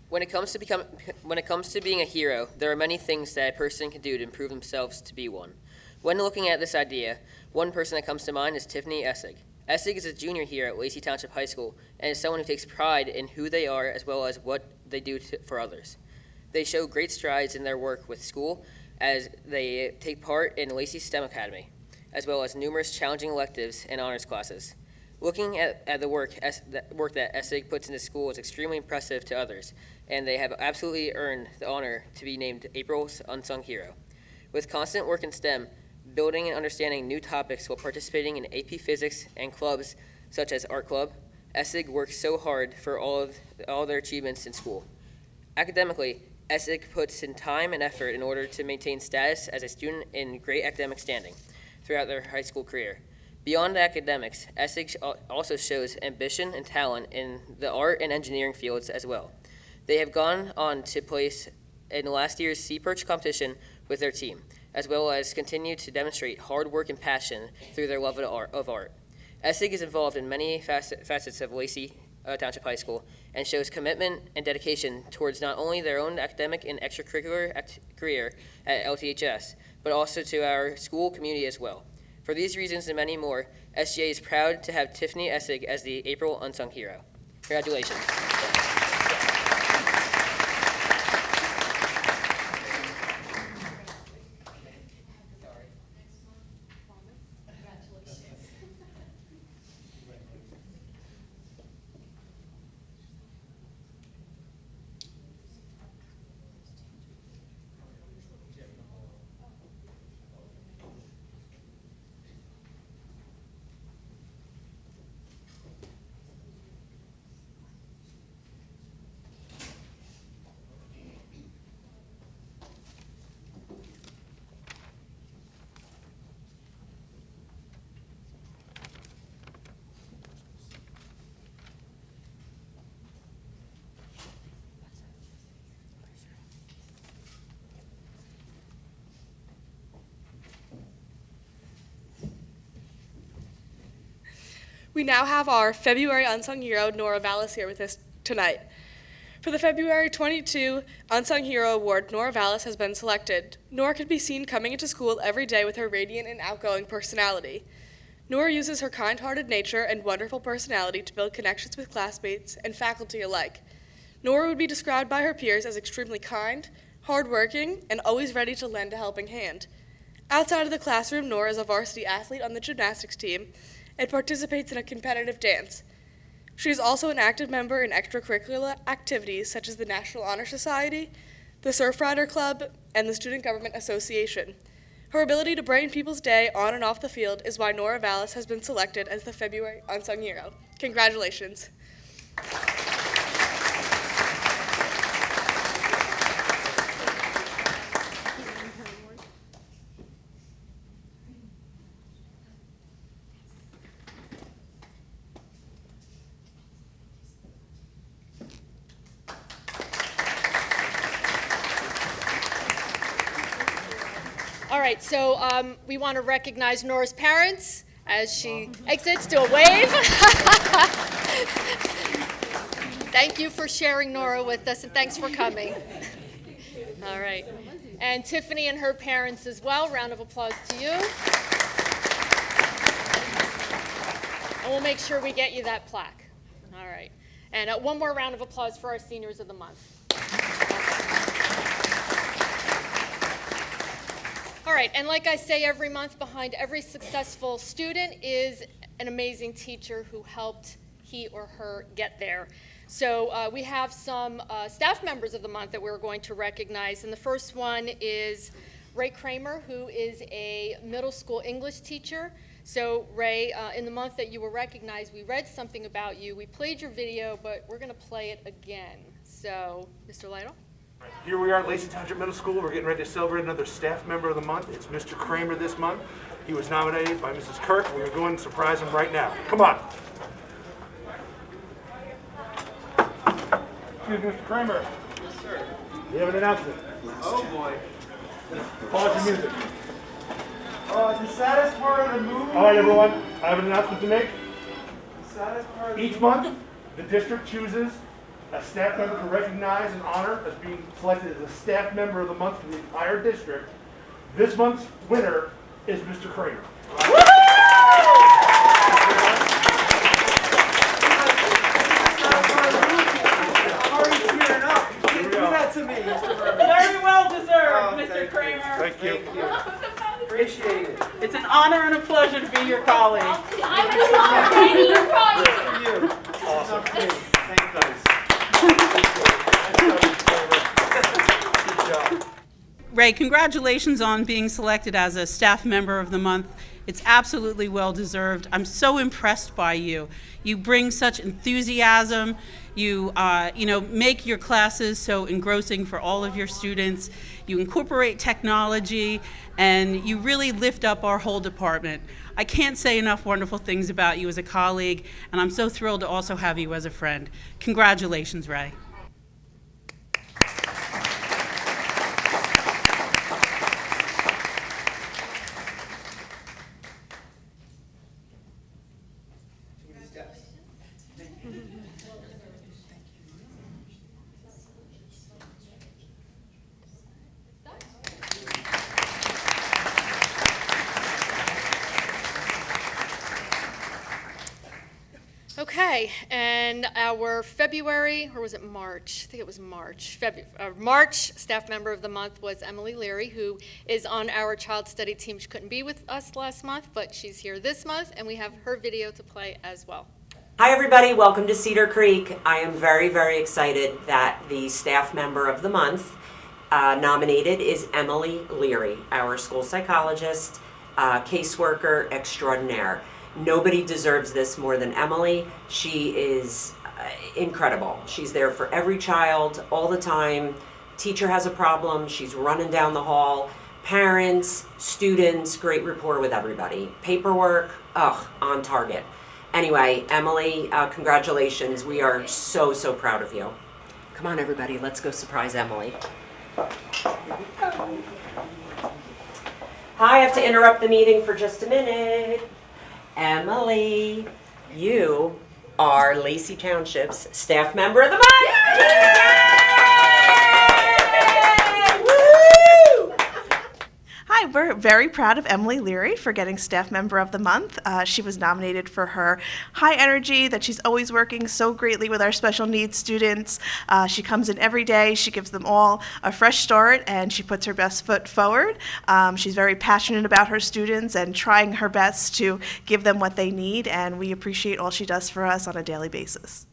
When it comes to being a hero, there are many things that a person can do to improve themselves to be one. When looking at this idea, one person that comes to mind is Tiffany Essig. Essig is a junior here at Lacey Township High School and is someone who takes pride in who they are as well as what they do for others. They show great strides in their work with school as they take part in Lacey STEM Academy, as well as numerous challenging electives and honors classes. Looking at the work that Essig puts into school is extremely impressive to others, and they have absolutely earned the honor to be named April's Unsung Hero. With constant work in STEM, building and understanding new topics while participating in AP Physics and clubs such as Art Club, Essig works so hard for all their achievements in school. Academically, Essig puts in time and effort in order to maintain status as a student in great academic standing throughout their high school career. Beyond academics, Essig also shows ambition and talent in the art and engineering fields as well. They have gone on to place in last year's Sea Perch competition with their team, as well as continue to demonstrate hard work and passion through their love of art. Essig is involved in many facets of Lacey Township High School and shows commitment and dedication towards not only their own academic and extracurricular career at LTHS, but also to our school community as well. For these reasons and many more, SGA is proud to have Tiffany Essig as the April Unsung Hero. Congratulations. We now have our February Unsung Hero, Nora Vallis, here with us tonight. For the February 22 Unsung Hero Award, Nora Vallis has been selected. Nora can be seen coming into school every day with her radiant and outgoing personality. Nora uses her kind-hearted nature and wonderful personality to build connections with classmates and faculty alike. Nora would be described by her peers as extremely kind, hardworking, and always ready to lend a helping hand. Outside of the classroom, Nora is a varsity athlete on the gymnastics team and participates in a competitive dance. She is also an active member in extracurricular activities such as the National Honor Society, the Surfrider Club, and the Student Government Association. Her ability to brighten people's day on and off the field is why Nora Vallis has been selected as the February Unsung Hero. Congratulations. All right, so we want to recognize Nora's parents as she exits. Do a wave. Thank you for sharing Nora with us, and thanks for coming. All right. And Tiffany and her parents as well. Round of applause to you. And we'll make sure we get you that plaque. All right. And one more round of applause for our seniors of the month. All right, and like I say every month, behind every successful student is an amazing teacher who helped he or her get there. So we have some staff members of the month that we're going to recognize, and the first one is Ray Kramer, who is a middle school English teacher. So Ray, in the month that you were recognized, we read something about you. We played your video, but we're going to play it again. So, Mr. Lytle? Here we are at Lacey Township Middle School. We're getting ready to celebrate another staff member of the month. It's Mr. Kramer this month. He was nominated by Mrs. Kirk. We're going to go and surprise him right now. Come on. Excuse me, Mr. Kramer. Yes, sir. You have an announcement. Oh, boy. Pause the music. The saddest part of the movie. All right, everyone. I have an announcement to make. The saddest part of the Each month, the district chooses a staff member to recognize and honor as being selected as a staff member of the month for the entire district. This month's winner is Mr. Kramer. Very well deserved, Mr. Kramer. Thank you. Appreciate it. It's an honor and a pleasure to be your colleague. Awesome. Thank you. Ray, congratulations on being selected as a staff member of the month. It's absolutely well deserved. I'm so impressed by you. You bring such enthusiasm. You make your classes so engrossing for all of your students. You incorporate technology, and you really lift up our whole department. I can't say enough wonderful things about you as a colleague, and I'm so thrilled to also have you as a friend. Congratulations, Ray. Okay, and our February, or was it March? I think it was March. March staff member of the month was Emily Leary, who is on our child study team. She couldn't be with us last month, but she's here this month, and we have her video to play as well. Hi everybody, welcome to Cedar Creek. I am very, very excited that the staff member of the month nominated is Emily Leary, our school psychologist, caseworker extraordinaire. Nobody deserves this more than Emily. She is incredible. She's there for every child all the time. Teacher has a problem, she's running down the hall. Parents, students, great rapport with everybody. Paperwork, on target. Anyway, Emily, congratulations. We are so, so proud of you. Come on, everybody, let's go surprise Emily. Hi, I have to interrupt the meeting for just a minute. Emily, You are Lacey Township's Staff Member of the Month. Hi, we're very proud of Emily Leary for getting Staff Member of the Month. She was nominated for her high energy, that she's always working so greatly with our special needs students. She comes in every day, she gives them all a fresh start, and she puts her best foot forward. She's very passionate about her students and trying her best to give them what they need, and we appreciate all she does for us on a daily basis.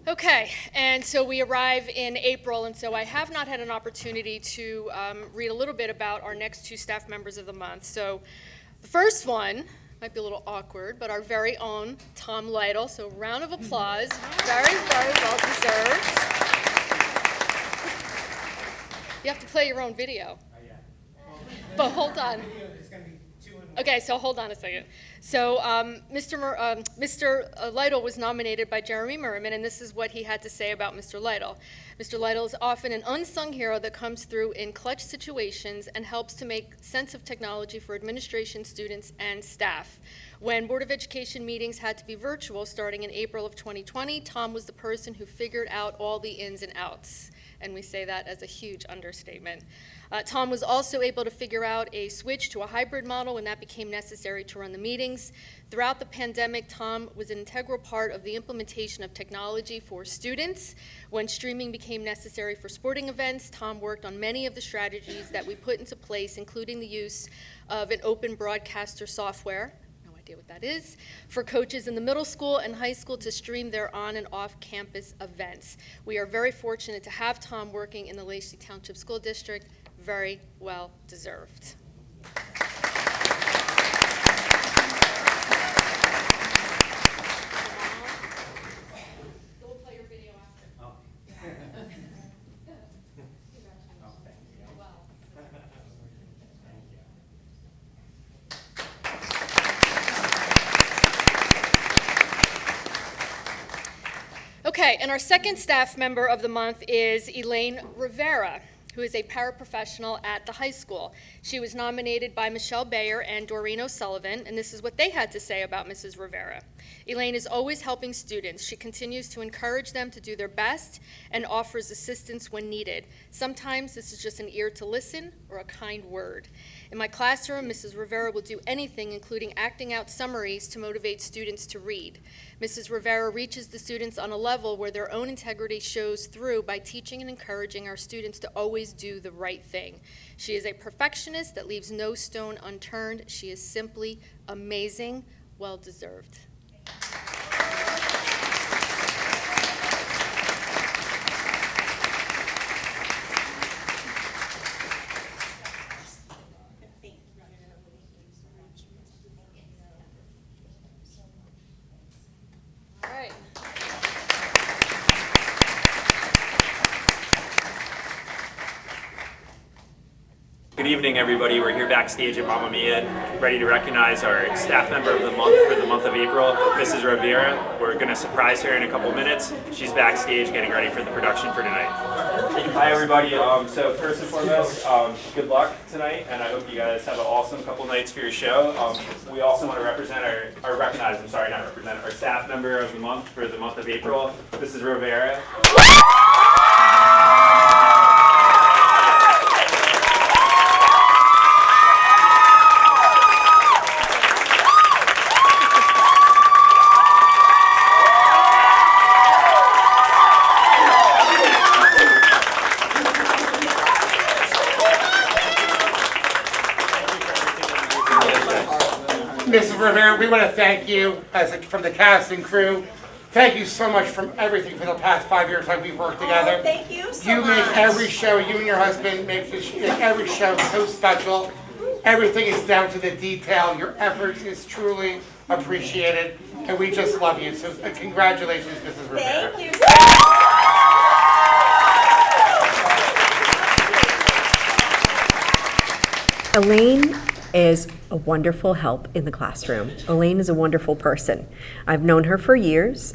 Okay, and so we arrive in April, and so I have not had an opportunity to read a little bit about our next two staff members of the month. So the first one might be a little awkward, but our very own Tom Lytle. So round of applause, very, very well deserved. You have to play your own video. But hold on. Okay, so hold on a second. So Mr. Lytle was nominated by Jeremy Merriman, and this is what he had to say about Mr. Lytle. Mr. Lytle is often an unsung hero that comes through in clutch situations and helps to make sense of technology for administration, students, and staff. When Board of Education meetings had to be virtual starting in April of 2020, Tom was the person who figured out all the ins and outs. And we say that as a huge understatement. Tom was also able to figure out a switch to a hybrid model when that became necessary to run the meetings. Throughout the pandemic, Tom was an integral part of the implementation of technology for students. When streaming became necessary for sporting events, Tom worked on many of the strategies that we put into place, including the use of an open broadcaster software, what that is, for coaches in the middle school and high school to stream their on and off campus events. We are very fortunate to have Tom working in the Lacey Township School District. Very well deserved. Okay, and our second staff member of the month is Elaine Rivera, who is a paraprofessional at the high school. She was nominated by Michelle Bayer and Doreen O'Sullivan, and this is what they had to say about Mrs. Rivera. Elaine is always helping students. She continues to encourage them to do their best and offers assistance when needed. Sometimes this is just an ear to listen or a kind word. In my classroom, Mrs. Rivera will do anything, including acting out summaries to motivate students to read. Mrs. Rivera reaches the students on a level where their own integrity shows through by teaching and encouraging our students to always do the right thing. She is a perfectionist that leaves no stone unturned. She is simply amazing, well deserved. All right. Good evening, everybody. We're here backstage at Mamma Mia, ready to recognize our staff member of the month for the month of April, Mrs. Rivera. We're going to surprise her in a couple minutes. She's backstage getting ready for the production for tonight. Hi, everybody. So first and foremost, good luck tonight, and I hope you guys have an awesome couple nights for your show. We also want to recognize our staff member of the month for the month of April, Mrs. Rivera. Mrs. Rivera, we want to thank you from the cast and crew. Thank you so much for everything for the past 5 years that we've worked together. Thank you so You much. make every show, you and your husband make every show so special. Everything is down to the detail. Your efforts is truly appreciated, and we just love you. So congratulations, Mrs. Rivera. Thank you so much. Elaine is a wonderful help in the classroom. Elaine is a wonderful person. I've known her for years.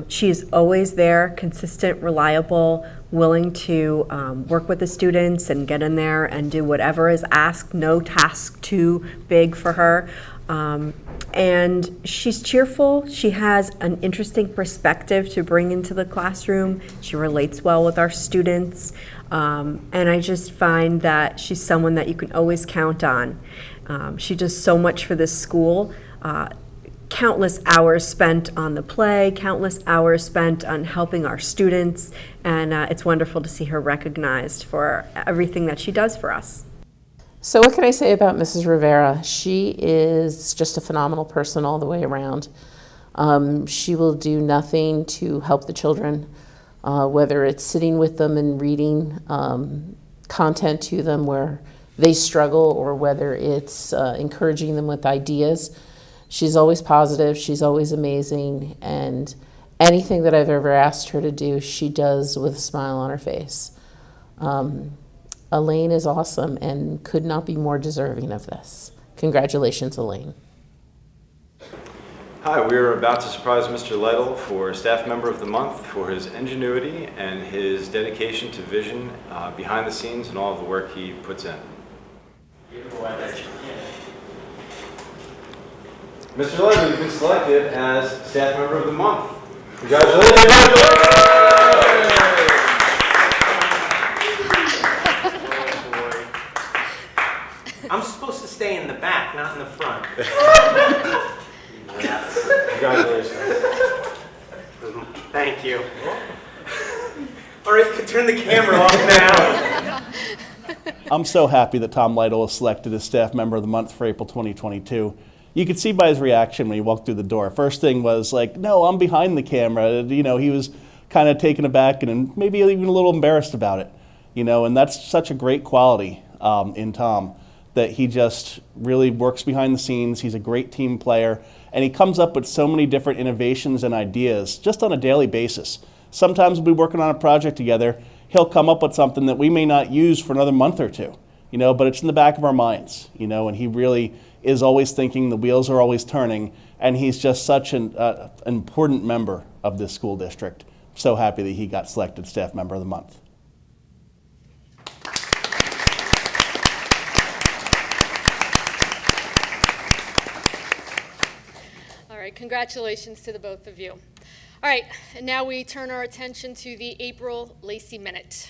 She is always there, consistent, reliable, willing to work with the students and get in there and do whatever is asked. No task too big for her. And she's cheerful. She has an interesting perspective to bring into the classroom. She relates well with our students. And I just find that she's someone that you can always count on. She does so much for this school. Countless hours spent on the play, countless hours spent on helping our students, and it's wonderful to see her recognized for everything that she does for us. So what can I say about Mrs. Rivera? She is just a phenomenal person all the way around. She will do nothing to help the children, whether it's sitting with them and reading content to them where they struggle, or whether it's encouraging them with ideas. She's always positive, she's always amazing, and anything that I've ever asked her to do, she does with a smile on her face. Elaine is awesome and could not be more deserving of this. Congratulations, Elaine. Hi, we are about to surprise Mr. Lytle for Staff Member of the Month for his ingenuity and his dedication to vision behind the scenes and all of the work he puts in. Mr. Lytle, you've been selected as Staff Member of the Month. Congratulations! I'm supposed to stay in the back, not in the front. Congratulations. Thank you. All right, you can turn the camera off now. I'm so happy that Tom Lytle was selected as Staff Member of the Month for April 2022. You could see by his reaction when he walked through the door. First thing was like, no, I'm behind the camera. You know, he was kind of taken aback and maybe even a little embarrassed about it. You know, and that's such a great quality in Tom, that he just really works behind the scenes. He's a great team player, and he comes up with so many different innovations and ideas just on a daily basis. Sometimes we'll be working on a project together. He'll come up with something that we may not use for another month or two, you know, but it's in the back of our minds, you know, and he really is always thinking, the wheels are always turning, and he's just such an important member of this school district. So happy that he got selected Staff Member of the Month. All right, congratulations to the both of you. All right, and now we turn our attention to the April Lacey Minute.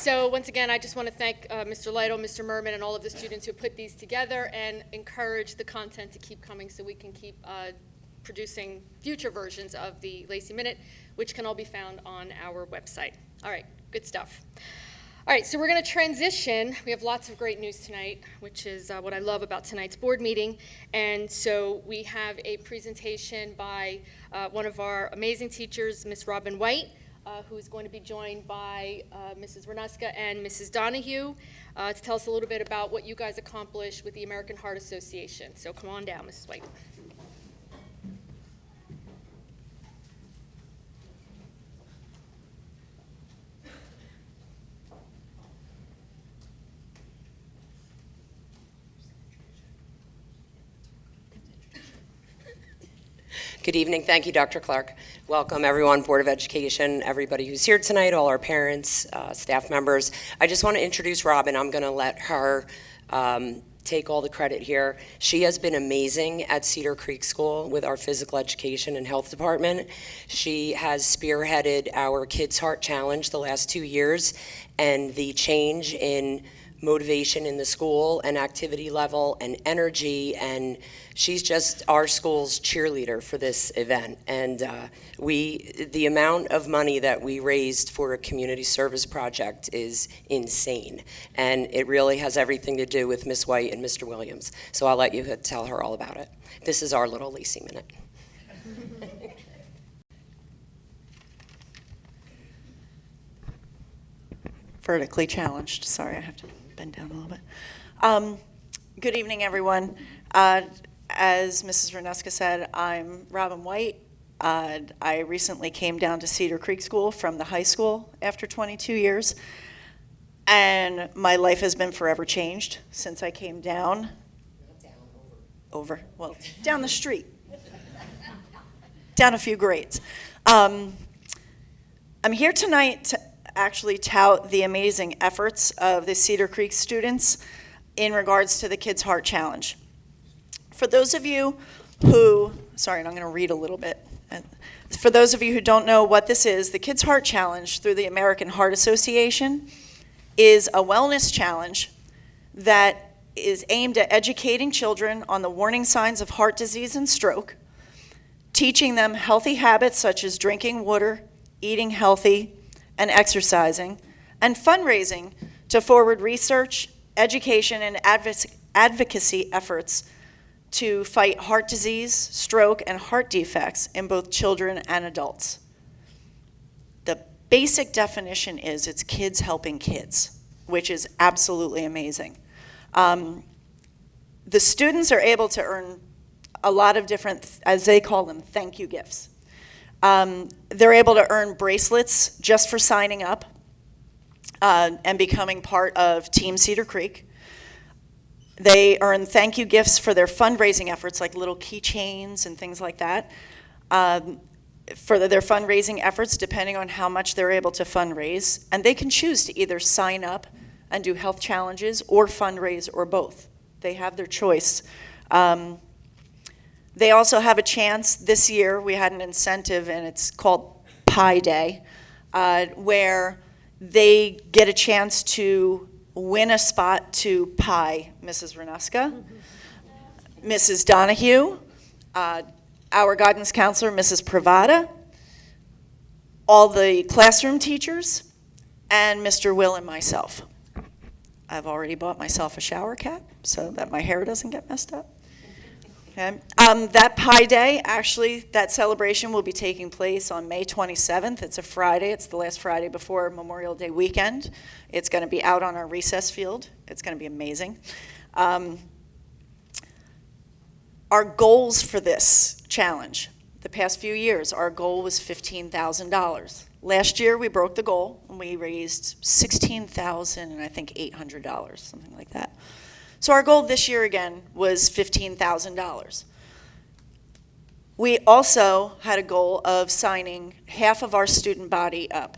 So once again, I just want to thank Mr. Lytle, Mr. Merman, and all of the students who put these together, and encourage the content to keep coming so we can keep producing future versions of the Lacey Minute, which can all be found on our website. All right, good stuff. All right, so we're going to transition. We have lots of great news tonight, which is what I love about tonight's board meeting. And so we have a presentation by one of our amazing teachers, Miss Robin White, who is going to be joined by Mrs. Renuska and Mrs. Donahue to tell us a little bit about what you guys accomplished with the American Heart Association. So come on down, Mrs. White. Good evening. Thank you, Dr. Clark. Welcome, everyone, Board of Education, everybody who's here tonight, all our parents, staff members. I just want to introduce Robin. I'm going to let her take all the credit here. She has been amazing at Cedar Creek School with our physical education and health department. She has spearheaded our Kids Heart Challenge the last 2 years, and the change in motivation in the school and activity level and energy, and she's just our school's cheerleader for this event. And the amount of money that we raised for a community service project is insane, and it really has everything to do with Miss White and Mr. Williams. So I'll let you tell her all about it. This is our little Lacey Minute. Vertically challenged. Sorry, I have to bend down a little bit. Good evening, everyone. As Mrs. Renuska said, I'm Robin White. I recently came down to Cedar Creek School from the high school after 22 years, and my life has been forever changed since I came down. Down the street. Down a few grades. I'm here tonight to actually tout the amazing efforts of the Cedar Creek students in regards to the Kids Heart Challenge. For those of you who, sorry, and I'm going to read a little bit. For those of you who don't know what this is, the Kids Heart Challenge through the American Heart Association is a wellness challenge that is aimed at educating children on the warning signs of heart disease and stroke, teaching them healthy habits such as drinking water, eating healthy, and exercising, and fundraising to forward research, education, and advocacy efforts to fight heart disease, stroke, and heart defects in both children and adults. The basic definition is it's kids helping kids, which is absolutely amazing. The students are able to earn a lot of different, as they call them, thank you gifts. They're able to earn bracelets just for signing up and becoming part of Team Cedar Creek. They earn thank you gifts for their fundraising efforts, like little keychains and things like that, for their fundraising efforts, depending on how much they're able to fundraise. And they can choose to either sign up and do health challenges or fundraise or both. They have their choice. They also have a chance. This year we had an incentive, and it's called Pie Day, where they get a chance to win a spot to pie Mrs. Renuska, Mrs. Donahue, our guidance counselor, Mrs. Pravada, all the classroom teachers, and Mr. Will and myself. I've already bought myself a shower cap so that my hair doesn't get messed up. Okay. That Pie Day, actually, that celebration will be taking place on May 27th. It's a Friday. It's the last Friday before Memorial Day weekend. It's going to be out on our recess field. It's going to be amazing. Our goals for this challenge, the past few years, our goal was $15,000. Last year, we broke the goal, and we raised $16,000 and I think $800, something like that. So our goal this year, again, was $15,000. We also had a goal of signing half of our student body up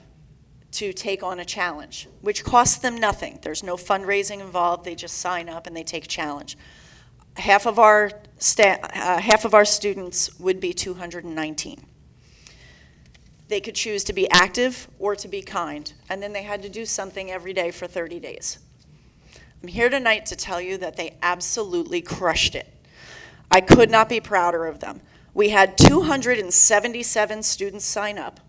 to take on a challenge, which costs them nothing. There's no fundraising involved. They just sign up and they take a challenge. Half of our students would be 219. They could choose to be active or to be kind, and then they had to do something every day for 30 days. I'm here tonight to tell you that they absolutely crushed it. I could not be prouder of them. We had 277 students sign up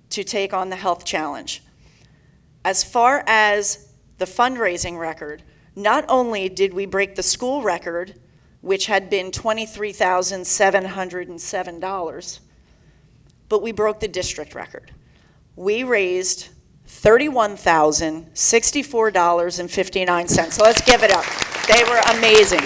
to take on the health challenge. As far as the fundraising record, not only did we break the school record, which had been $23,707, but we broke the district record. We raised $31,064.59. So let's give it up. They were amazing.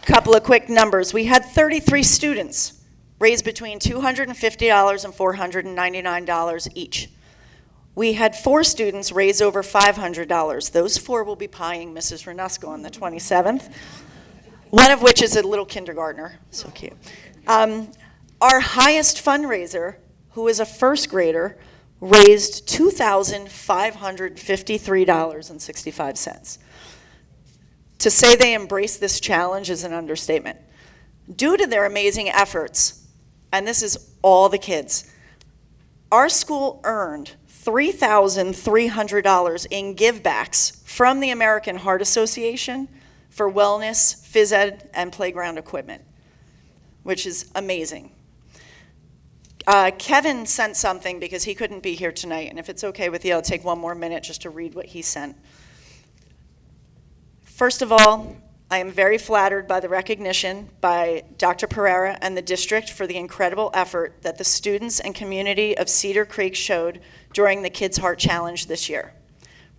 Couple of quick numbers. We had 33 students raise between $250 and $499 each. We had 4 students raise over $500. Those 4 will be pieing Mrs. Renusco on the 27th, one of which is a little kindergartner. So cute. Our highest fundraiser, who is a first grader, raised $2,553.65. To say they embraced this challenge is an understatement. Due to their amazing efforts, and this is all the kids, our school earned $3,300 in givebacks from the American Heart Association for wellness, phys ed, and playground equipment, which is amazing. Kevin sent something because he couldn't be here tonight, and if it's okay with you, I'll take one more minute just to read what he sent. First of all, I am very flattered by the recognition by Dr. Pereira and the district for the incredible effort that the students and community of Cedar Creek showed during the Kids Heart Challenge this year.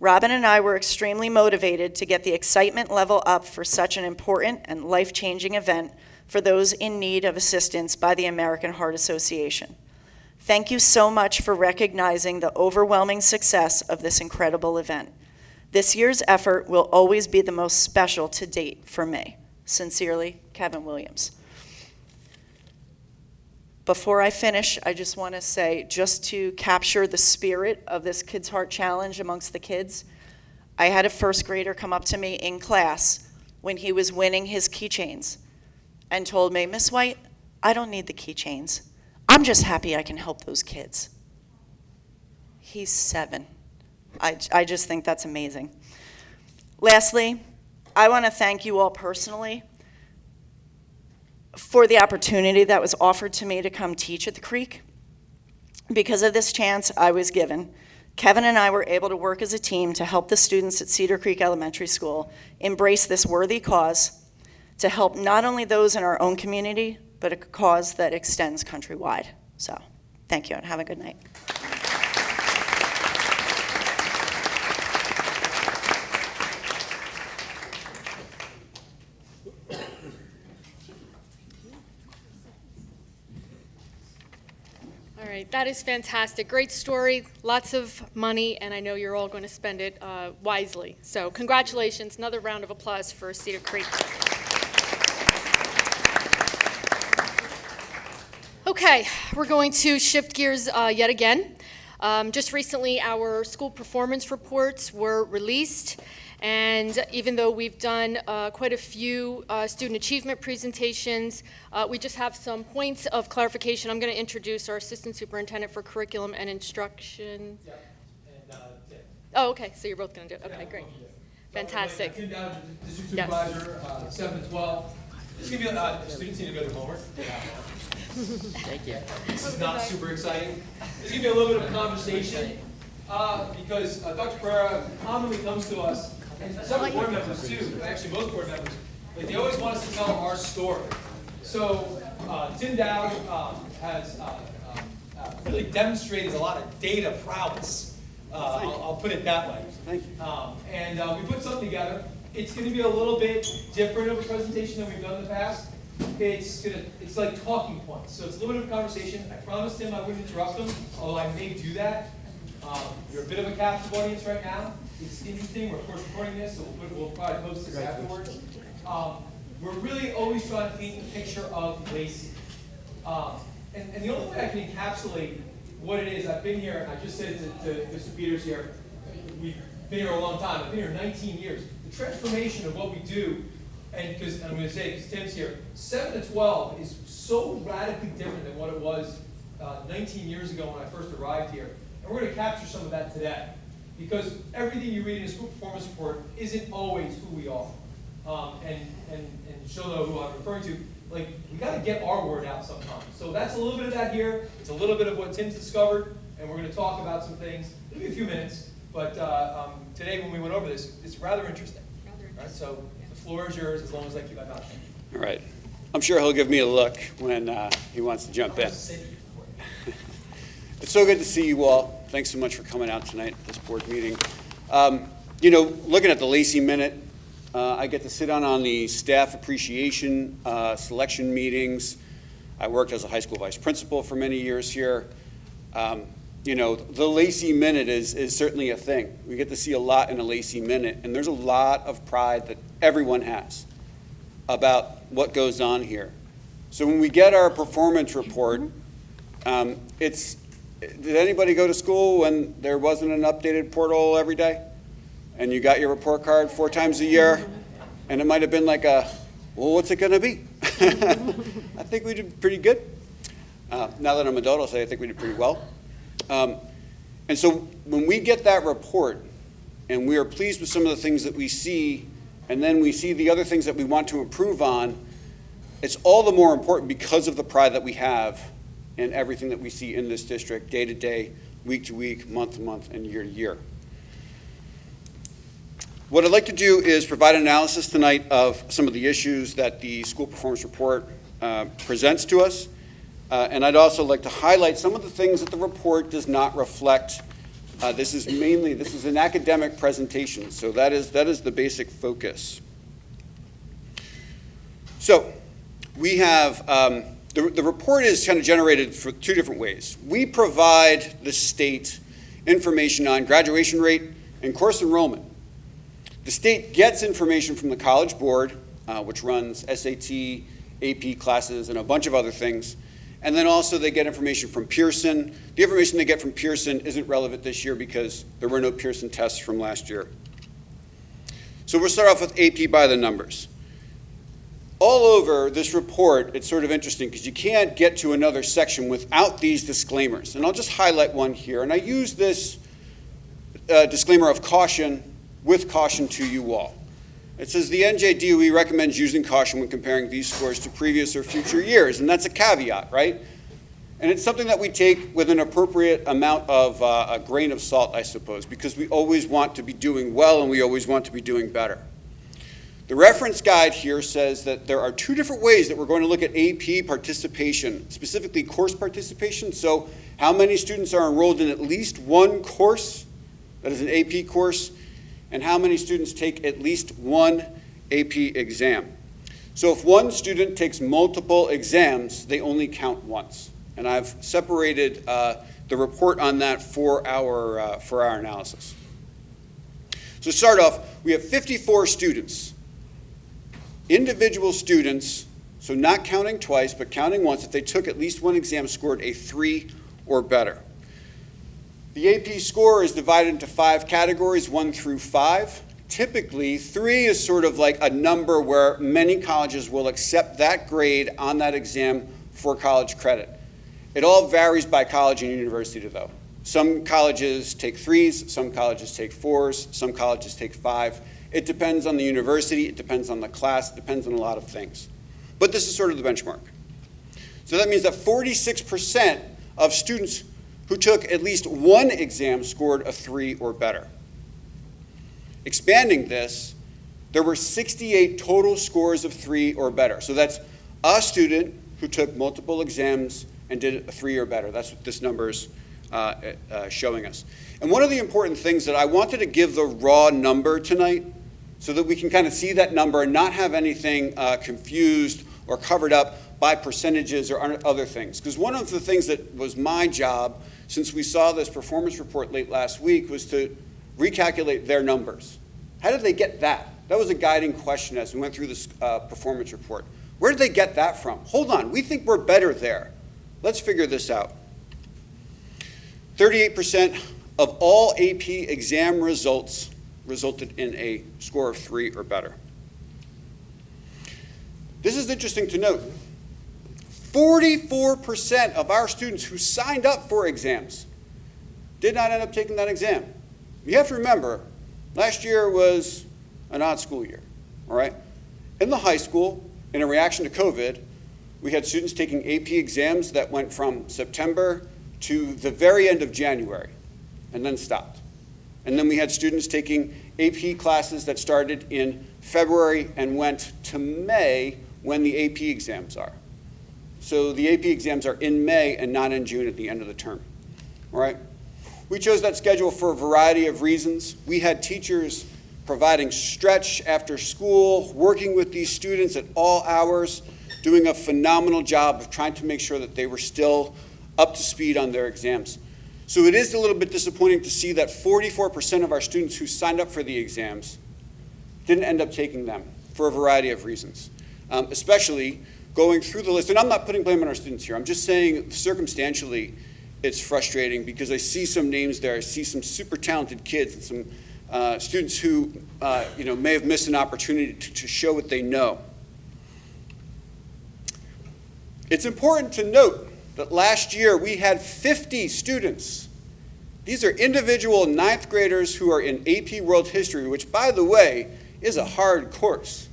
Robin and I were extremely motivated to get the excitement level up for such an important and life-changing event for those in need of assistance by the American Heart Association. Thank you so much for recognizing the overwhelming success of this incredible event. This year's effort will always be the most special to date for me. Sincerely, Kevin Williams. Before I finish, I just want to say, just to capture the spirit of this Kids Heart Challenge amongst the kids, I had a first grader come up to me in class when he was winning his keychains and told me, "Miss White, I don't need the keychains. I'm just happy I can help those kids." He's 7. I just think that's amazing. Lastly, I want to thank you all personally for the opportunity that was offered to me to come teach at the Creek. Because of this chance I was given, Kevin and I were able to work as a team to help the students at Cedar Creek Elementary School embrace this worthy cause to help not only those in our own community, but a cause that extends countrywide. So, thank you and have a good night. All right, that is fantastic. Great story, lots of money, and I know you're all going to spend it wisely. So congratulations. Another round of applause for Cedar Creek. Okay, we're going to shift gears yet again. Just recently, our school performance reports were released, and even though we've done quite a few student achievement presentations, we just have some points of clarification. I'm going to introduce our Assistant Superintendent for Curriculum and Instruction. Oh, okay, so you're both going to do it. Okay, great. Fantastic. Tim Dowd, District Supervisor, 7 to 12. Just give you students need to go to homework. Thank you. This is not super exciting. Just give you a little bit of a conversation because Dr. Pereira commonly comes to us, and some board members too, actually most board members, like they always want us to tell our story. So Tim Dowd has really demonstrated a lot of data prowess. I'll put it that way. Thank you. And we put something together. It's going to be a little bit different of a presentation than we've done in the past. It's like talking points. So it's a little bit of a conversation. I promised him I wouldn't interrupt him, although I may do that. You're a bit of a captive audience right now. It's interesting. We're of course recording this, so we'll probably post this afterwards. We're really always trying to paint a picture of Lacey. And the only way I can encapsulate what it is, I've been here, and I just said to Mr. Peters here, we've been here a long time. I've been here 19 years. The transformation of what we do and because I'm going to say, because Tim's here, 7 to 12 is so radically different than what it was 19 years ago when I first arrived here. And we're going to capture some of that today. Because everything you read in a school performance report isn't always who we are. And she'll know who I'm referring to. Like, we got to get our word out sometimes. So that's a little bit of that here. It's a little bit of what Tim's discovered. And we're going to talk about some things. It'll be a few minutes. But today when we went over this, it's rather interesting. All right, so the floor is yours as long as I keep my mouth shut. All right. I'm sure he'll give me a look when he wants to jump in. It's so good to see you all. Thanks so much for coming out tonight at this board meeting. You know, looking at the Lacey Minute, I get to sit on the staff appreciation selection meetings. I worked as a high school vice principal for many years here. You know, the Lacey Minute is certainly a thing. We get to see a lot in a Lacey Minute, and there's a lot of pride that everyone has about what goes on here. So when we get our performance report, did anybody go to school when there wasn't an updated portal every day? And you got your report card 4 times a year? And it might have been like well, what's it going to be? I think we did pretty good. Now that I'm an adult, I'll say I think we did pretty well. And so when we get that report and we are pleased with some of the things that we see, and then we see the other things that we want to improve on, it's all the more important because of the pride that we have in everything that we see in this district, day to day, week to week, month to month, and year to year. What I'd like to do is provide an analysis tonight of some of the issues that the school performance report presents to us. And I'd also like to highlight some of the things that the report does not reflect. This is an academic presentation, so that is the basic focus. So we have, the report is kind of generated for 2 different ways. We provide the state information on graduation rate and course enrollment. The state gets information from the College Board, which runs SAT, AP classes, and a bunch of other things. And then also they get information from Pearson. The information they get from Pearson isn't relevant this year because there were no Pearson tests from last year. So we'll start off with AP by the numbers. All over this report, it's sort of interesting because you can't get to another section without these disclaimers. And I'll just highlight one here. And I use this disclaimer of caution with caution to you all. It says the NJDOE recommends using caution when comparing these scores to previous or future years. And that's a caveat, right? And it's something that we take with an appropriate amount of a grain of salt, I suppose, because we always want to be doing well and we always want to be doing better. The reference guide here says that there are 2 different ways that we're going to look at AP participation, specifically course participation. So how many students are enrolled in at least one course, that is an AP course, and how many students take at least one AP exam. So if one student takes multiple exams, they only count once. And I've separated the report on that for our analysis. So to start off, we have 54 students. Individual students, so not counting twice, but counting once, if they took at least one exam, scored a 3 or better. The AP score is divided into 5 categories, 1 through 5. Typically, 3 is sort of like a number where many colleges will accept that grade on that exam for college credit. It all varies by college and university, though. Some colleges take 3s, some colleges take 4s, some colleges take 5. It depends on the university, it depends on the class, it depends on a lot of things. But this is sort of the benchmark. So that means that 46% of students who took at least one exam scored a 3 or better. Expanding this, there were 68 total scores of 3 or better. So that's a student who took multiple exams and did a 3 or better. That's what this number's showing us. And one of the important things that I wanted to give the raw number tonight so that we can kind of see that number and not have anything confused or covered up by percentages or other things. Because one of the things that was my job since we saw this performance report late last week was to recalculate their numbers. How did they get that? That was a guiding question as we went through this performance report. Where did they get that from? Hold on, we think we're better there. Let's figure this out. 38% of all AP exam results resulted in a score of 3 or better. This is interesting to note. 44% of our students who signed up for exams did not end up taking that exam. You have to remember, last year was an odd school year, all right? In the high school, in a reaction to COVID, we had students taking AP exams that went from September to the very end of January and then stopped. And then we had students taking AP classes that started in February and went to May when the AP exams are. So the AP exams are in May and not in June at the end of the term, all right? We chose that schedule for a variety of reasons. We had teachers providing stretch after school, working with these students at all hours, doing a phenomenal job of trying to make sure that they were still up to speed on their exams. So it is a little bit disappointing to see that 44% of our students who signed up for the exams didn't end up taking them for a variety of reasons, especially going through the list. And I'm not putting blame on our students here. I'm just saying circumstantially it's frustrating because I see some names there. I see some super talented kids and some students who may have missed an opportunity to show what they know. It's important to note that last year we had 50 students. These are individual 9th graders who are in AP World History, which, by the way, is a hard course.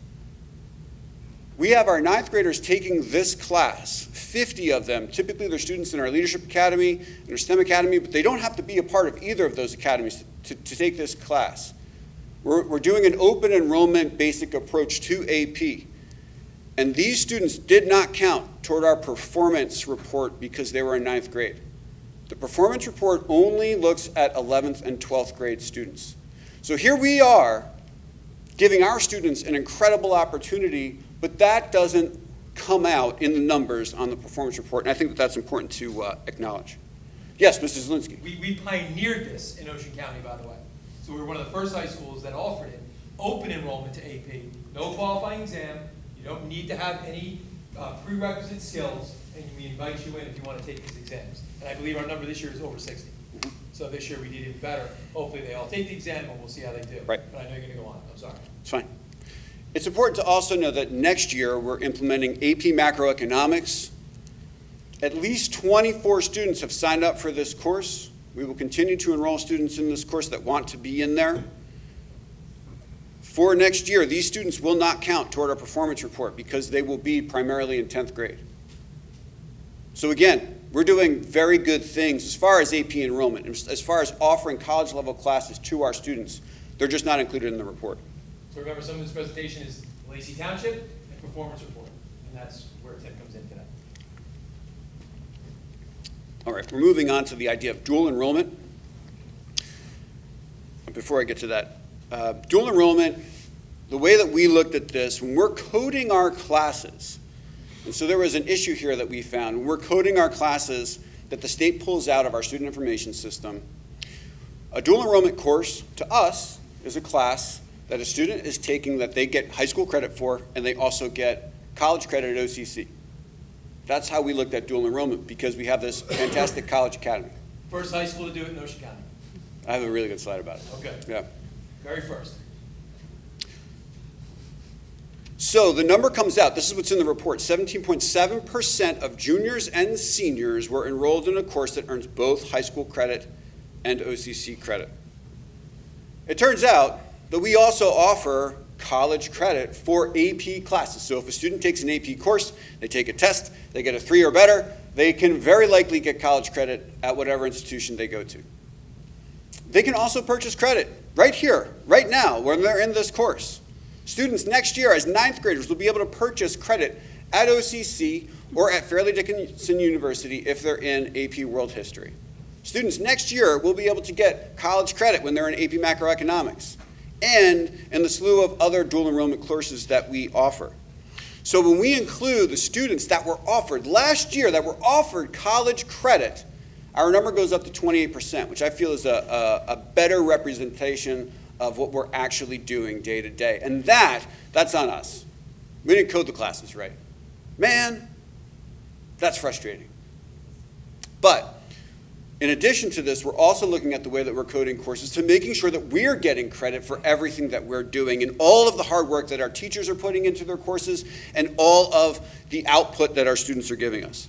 We have our 9th graders taking this class, 50 of them. Typically, they're students in our Leadership Academy and our STEM Academy, but they don't have to be a part of either of those academies to take this class. We're doing an open enrollment basic approach to AP. And these students did not count toward our performance report because they were in 9th grade. The performance report only looks at 11th and 12th grade students. So here we are giving our students an incredible opportunity, but that doesn't come out in the numbers on the performance report, and I think that that's important to acknowledge. Yes, Mrs. Zielinski. We pioneered this in Ocean County, by the way. So we were one of the first high schools that offered it. Open enrollment to AP, no qualifying exam. You don't need to have any prerequisite skills, and we invite you in if you want to take these exams. And I believe our number this year is over 60. So this year we did even better. Hopefully they all take the exam and we'll see how they do. Right. But I know you're going to go on. I'm sorry. It's fine. It's important to also know that next year we're implementing AP Macroeconomics. At least 24 students have signed up for this course. We will continue to enroll students in this course that want to be in there. For next year, these students will not count toward our performance report because they will be primarily in 10th grade. So again, we're doing very good things as far as AP enrollment, as far as offering college-level classes to our students. They're just not included in the report. So remember, some of this presentation is Lacey Township and performance report, and that's where Tim comes in today. All right, we're moving on to the idea of dual enrollment. Before I get to that, dual enrollment, the way that we looked at this, when we're coding our classes, and so there was an issue here that we found, when we're coding our classes that the state pulls out of our student information system, a dual enrollment course to us is a class that a student is taking that they get high school credit for, and they also get college credit at OCC. That's how we looked at dual enrollment, because we have this fantastic college academy. First high school to do it in Ocean County. I have a really good slide about it. Okay. Yeah. Very first. So the number comes out. This is what's in the report. 17.7% of juniors and seniors were enrolled in a course that earns both high school credit and OCC credit. It turns out that we also offer college credit for AP classes. So if a student takes an AP course, they take a test, they get a 3 or better, they can very likely get college credit at whatever institution they go to. They can also purchase credit right here, right now, when they're in this course. Students next year as 9th graders will be able to purchase credit at OCC or at Fairleigh Dickinson University if they're in AP World History. Students next year will be able to get college credit when they're in AP Macroeconomics and in the slew of other dual enrollment courses that we offer. So when we include the students that were offered last year, that were offered college credit, our number goes up to 28%, which I feel is a better representation of what we're actually doing day to day. And that's on us. We didn't code the classes right. Man, that's frustrating. But In addition to this, we're also looking at the way that we're coding courses to making sure that we're getting credit for everything that we're doing and all of the hard work that our teachers are putting into their courses and all of the output that our students are giving us.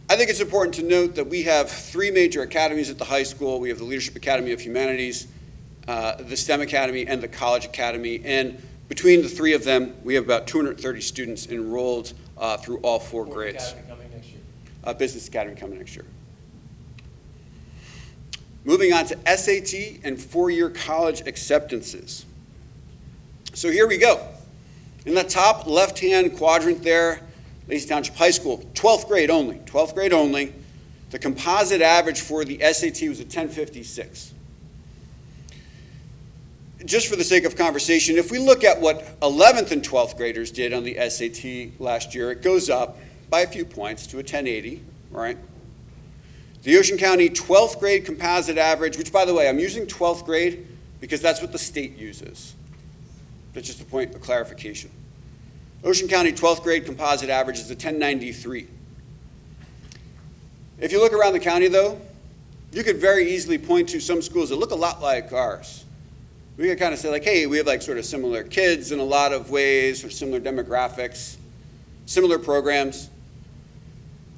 I think it's important to note that we have 3 major academies at the high school. We have the Leadership Academy of Humanities, the STEM Academy, and the College Academy. And between the 3 of them, we have about 230 students enrolled through all 4 grades. Academy coming next year. Business Academy coming next year. Moving on to SAT and 4-year college acceptances. So here we go. In the top left-hand quadrant there, Lacey Township High School, 12th grade only. 12th grade only. The composite average for the SAT was a 1056. Just for the sake of conversation, if we look at what 11th and 12th graders did on the SAT last year, it goes up by a few points to a 1080, right? The Ocean County 12th grade composite average, which by the way, I'm using 12th grade because that's what the state uses. That's just a point of clarification. Ocean County 12th grade composite average is a 1093. If you look around the county though, you could very easily point to some schools that look a lot like ours. We could kind of say like, hey, we have like sort of similar kids in a lot of ways or similar demographics, similar programs.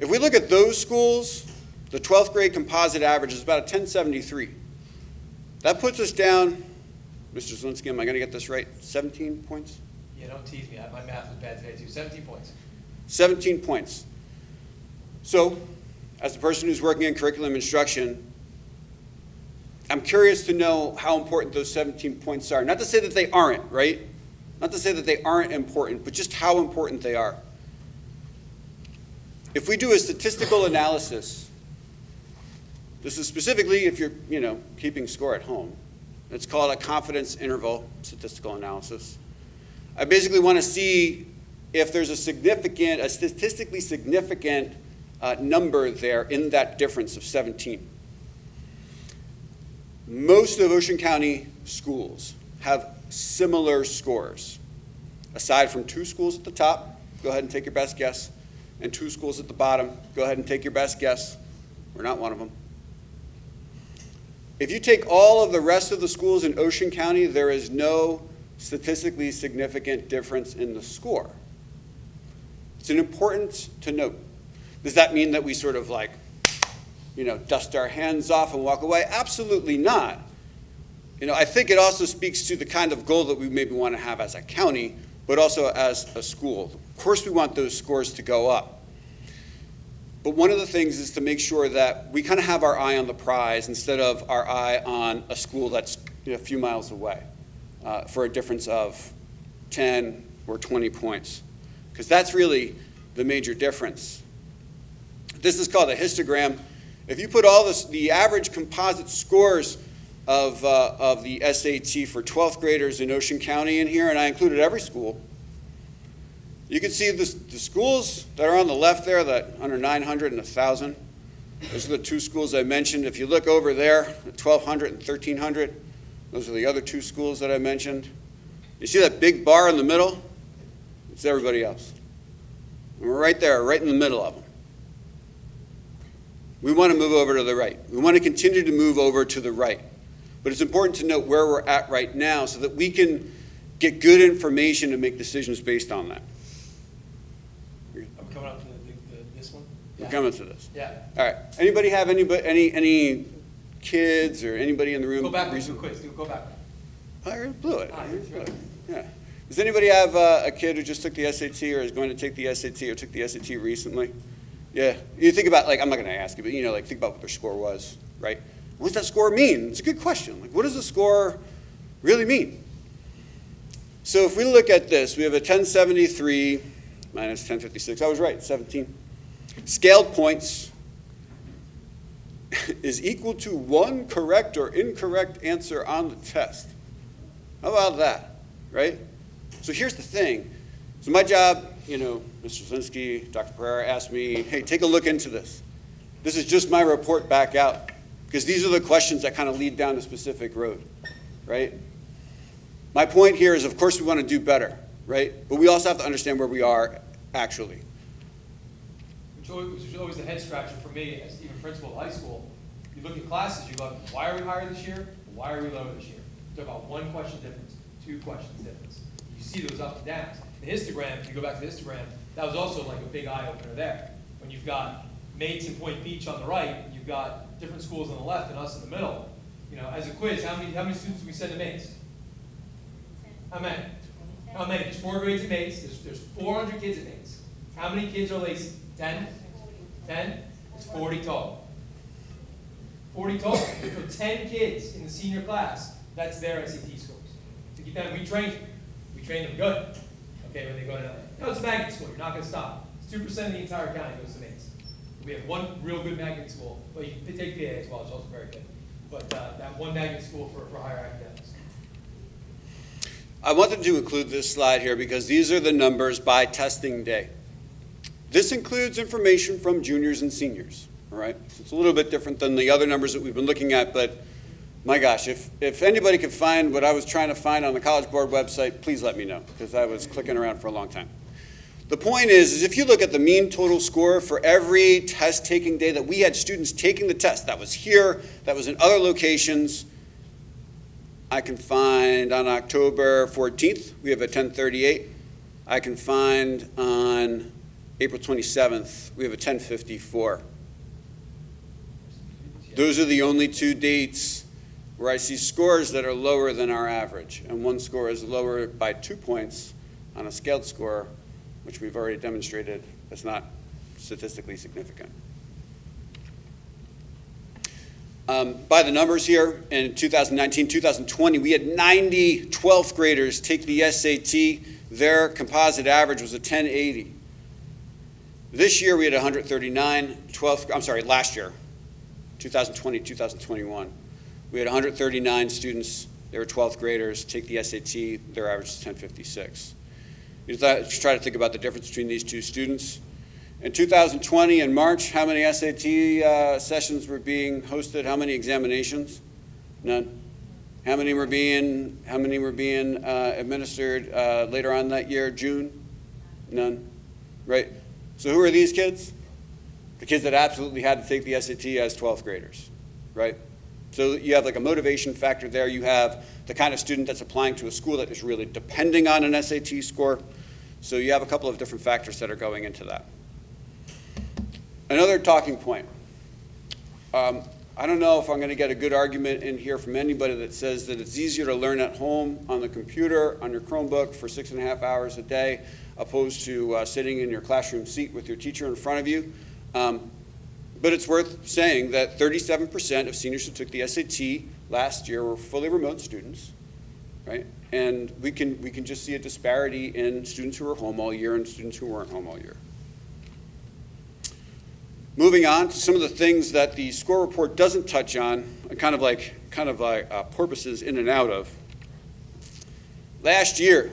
If we look at those schools, the 12th grade composite average is about a 1073. That puts us down, Mr. Zielinski, am I going to get this right? 17 points? Yeah, don't tease me. My math was bad today too. 17 points. 17 points. So, as a person who's working in curriculum instruction, I'm curious to know how important those 17 points are. Not to say that they aren't, right? Not to say that they aren't important, but just how important they are. If we do a statistical analysis, this is specifically if you're, keeping score at home. It's called a confidence interval statistical analysis. I basically want to see if there's a statistically significant number there in that difference of 17. Most of Ocean County schools have similar scores. Aside from 2 schools at the top, go ahead and take your best guess, and 2 schools at the bottom, go ahead and take your best guess. We're not one of them. If you take all of the rest of the schools in Ocean County, there is no statistically significant difference in the score. It's important to note. Does that mean that we sort of like, dust our hands off and walk away? Absolutely not. I think it also speaks to the kind of goal that we maybe want to have as a county, but also as a school. Of course we want those scores to go up. But one of the things is to make sure that we kind of have our eye on the prize instead of our eye on a school that's a few miles away for a difference of 10 or 20 points. Because that's really the major difference. This is called a histogram. If you put all the average composite scores of the SAT for 12th graders in Ocean County in here, and I included every school, you can see the schools that are on the left there, that under 900 and 1,000. Those are the 2 schools I mentioned. If you look over there, at 1,200 and 1,300, those are the other 2 schools that I mentioned. You see that big bar in the middle? It's everybody else. And we're right there, right in the middle of them. We want to move over to the right. We want to continue to move over to the right. But it's important to note where we're at right now so that we can get good information and make decisions based on that. I'm coming up to this one. We're coming to this. Yeah. All right. Anybody have any kids or anybody in the room? Go back real quick. Go back. I already blew it. Yeah. Does anybody have a kid who just took the SAT or is going to take the SAT or took the SAT recently? Yeah. You think about, I'm not going to ask you, but think about what their score was, right? What does that score mean? It's a good question. What does the score really mean? So if we look at this, we have a 1073 minus 1056. I was right, 17. Scaled points is equal to 1 correct or incorrect answer on the test. How about that, right? So here's the thing. So my job, Mr. Zielinski, Dr. Pereira asked me, hey, take a look into this. This is just my report back out, because these are the questions that kind of lead down a specific road, right? My point here is, of course, we want to do better, right? But we also have to understand where we are actually. which was always the head scratcher for me as even principal of high school. You look at classes, you go, why are we higher this year? Why are we lower this year? Talk about 1 question difference, 2 questions difference. You see those ups and downs. In histogram, if you go back to the histogram, that was also like a big eye opener there. When you've got Mates and Point Beach on the right, you've got different schools on the left and us in the middle. You know, as a quiz, how many students do we send to Mates? How many? How many? There's 4 grades at Mates. There's 400 kids at Mates. How many kids are Lacey? 10? 10? It's 40 total. 40 total. We put 10 kids in the senior class. That's their SAT scores. To keep them, we train them good. Okay, when they go to no, it's a magnet school. You're not going to stop. It's 2% of the entire county goes to Mates. We have 1 real good magnet school. Well, you can take PA as well. It's also very good. But that 1 magnet school for higher academics. I wanted to include this slide here because these are the numbers by testing day. This includes information from juniors and seniors, all right? So it's a little bit different than the other numbers that we've been looking at, but my gosh, if anybody could find what I was trying to find on the College Board website, please let me know, because I was clicking around for a long time. The point is if you look at the mean total score for every test taking day that we had students taking the test, that was here, that was in other locations, I can find on October 14th, we have a 1038. I can find on April 27th, we have a 1054. Those are the only 2 dates where I see scores that are lower than our average. And 1 score is lower by 2 points on a scaled score, which we've already demonstrated is not statistically significant. By the numbers here, in 2019, 2020, we had 90 12th graders take the SAT. Their composite average was a 1080. This year we had 139 last year, 2020, 2021. We had 139 students, they were 12th graders, take the SAT, their average is 1056. You try to think about the difference between these 2 students. In 2020, in March, how many SAT sessions were being hosted? How many examinations? None. How many were being administered later on that year, June? None. Right? So who are these kids? The kids that absolutely had to take the SAT as 12th graders, right? So you have like a motivation factor there. You have the kind of student that's applying to a school that is really depending on an SAT score. So you have a couple of different factors that are going into that. Another talking point. I don't know if I'm going to get a good argument in here from anybody that says that it's easier to learn at home on the computer, on your Chromebook for 6.5 hours a day, opposed to sitting in your classroom seat with your teacher in front of you. But it's worth saying that 37% of seniors who took the SAT last year were fully remote students, right? And we can just see a disparity in students who were home all year and students who weren't home all year. Moving on to some of the things that the score report doesn't touch on, kind of like porpoises in and out of. Last year,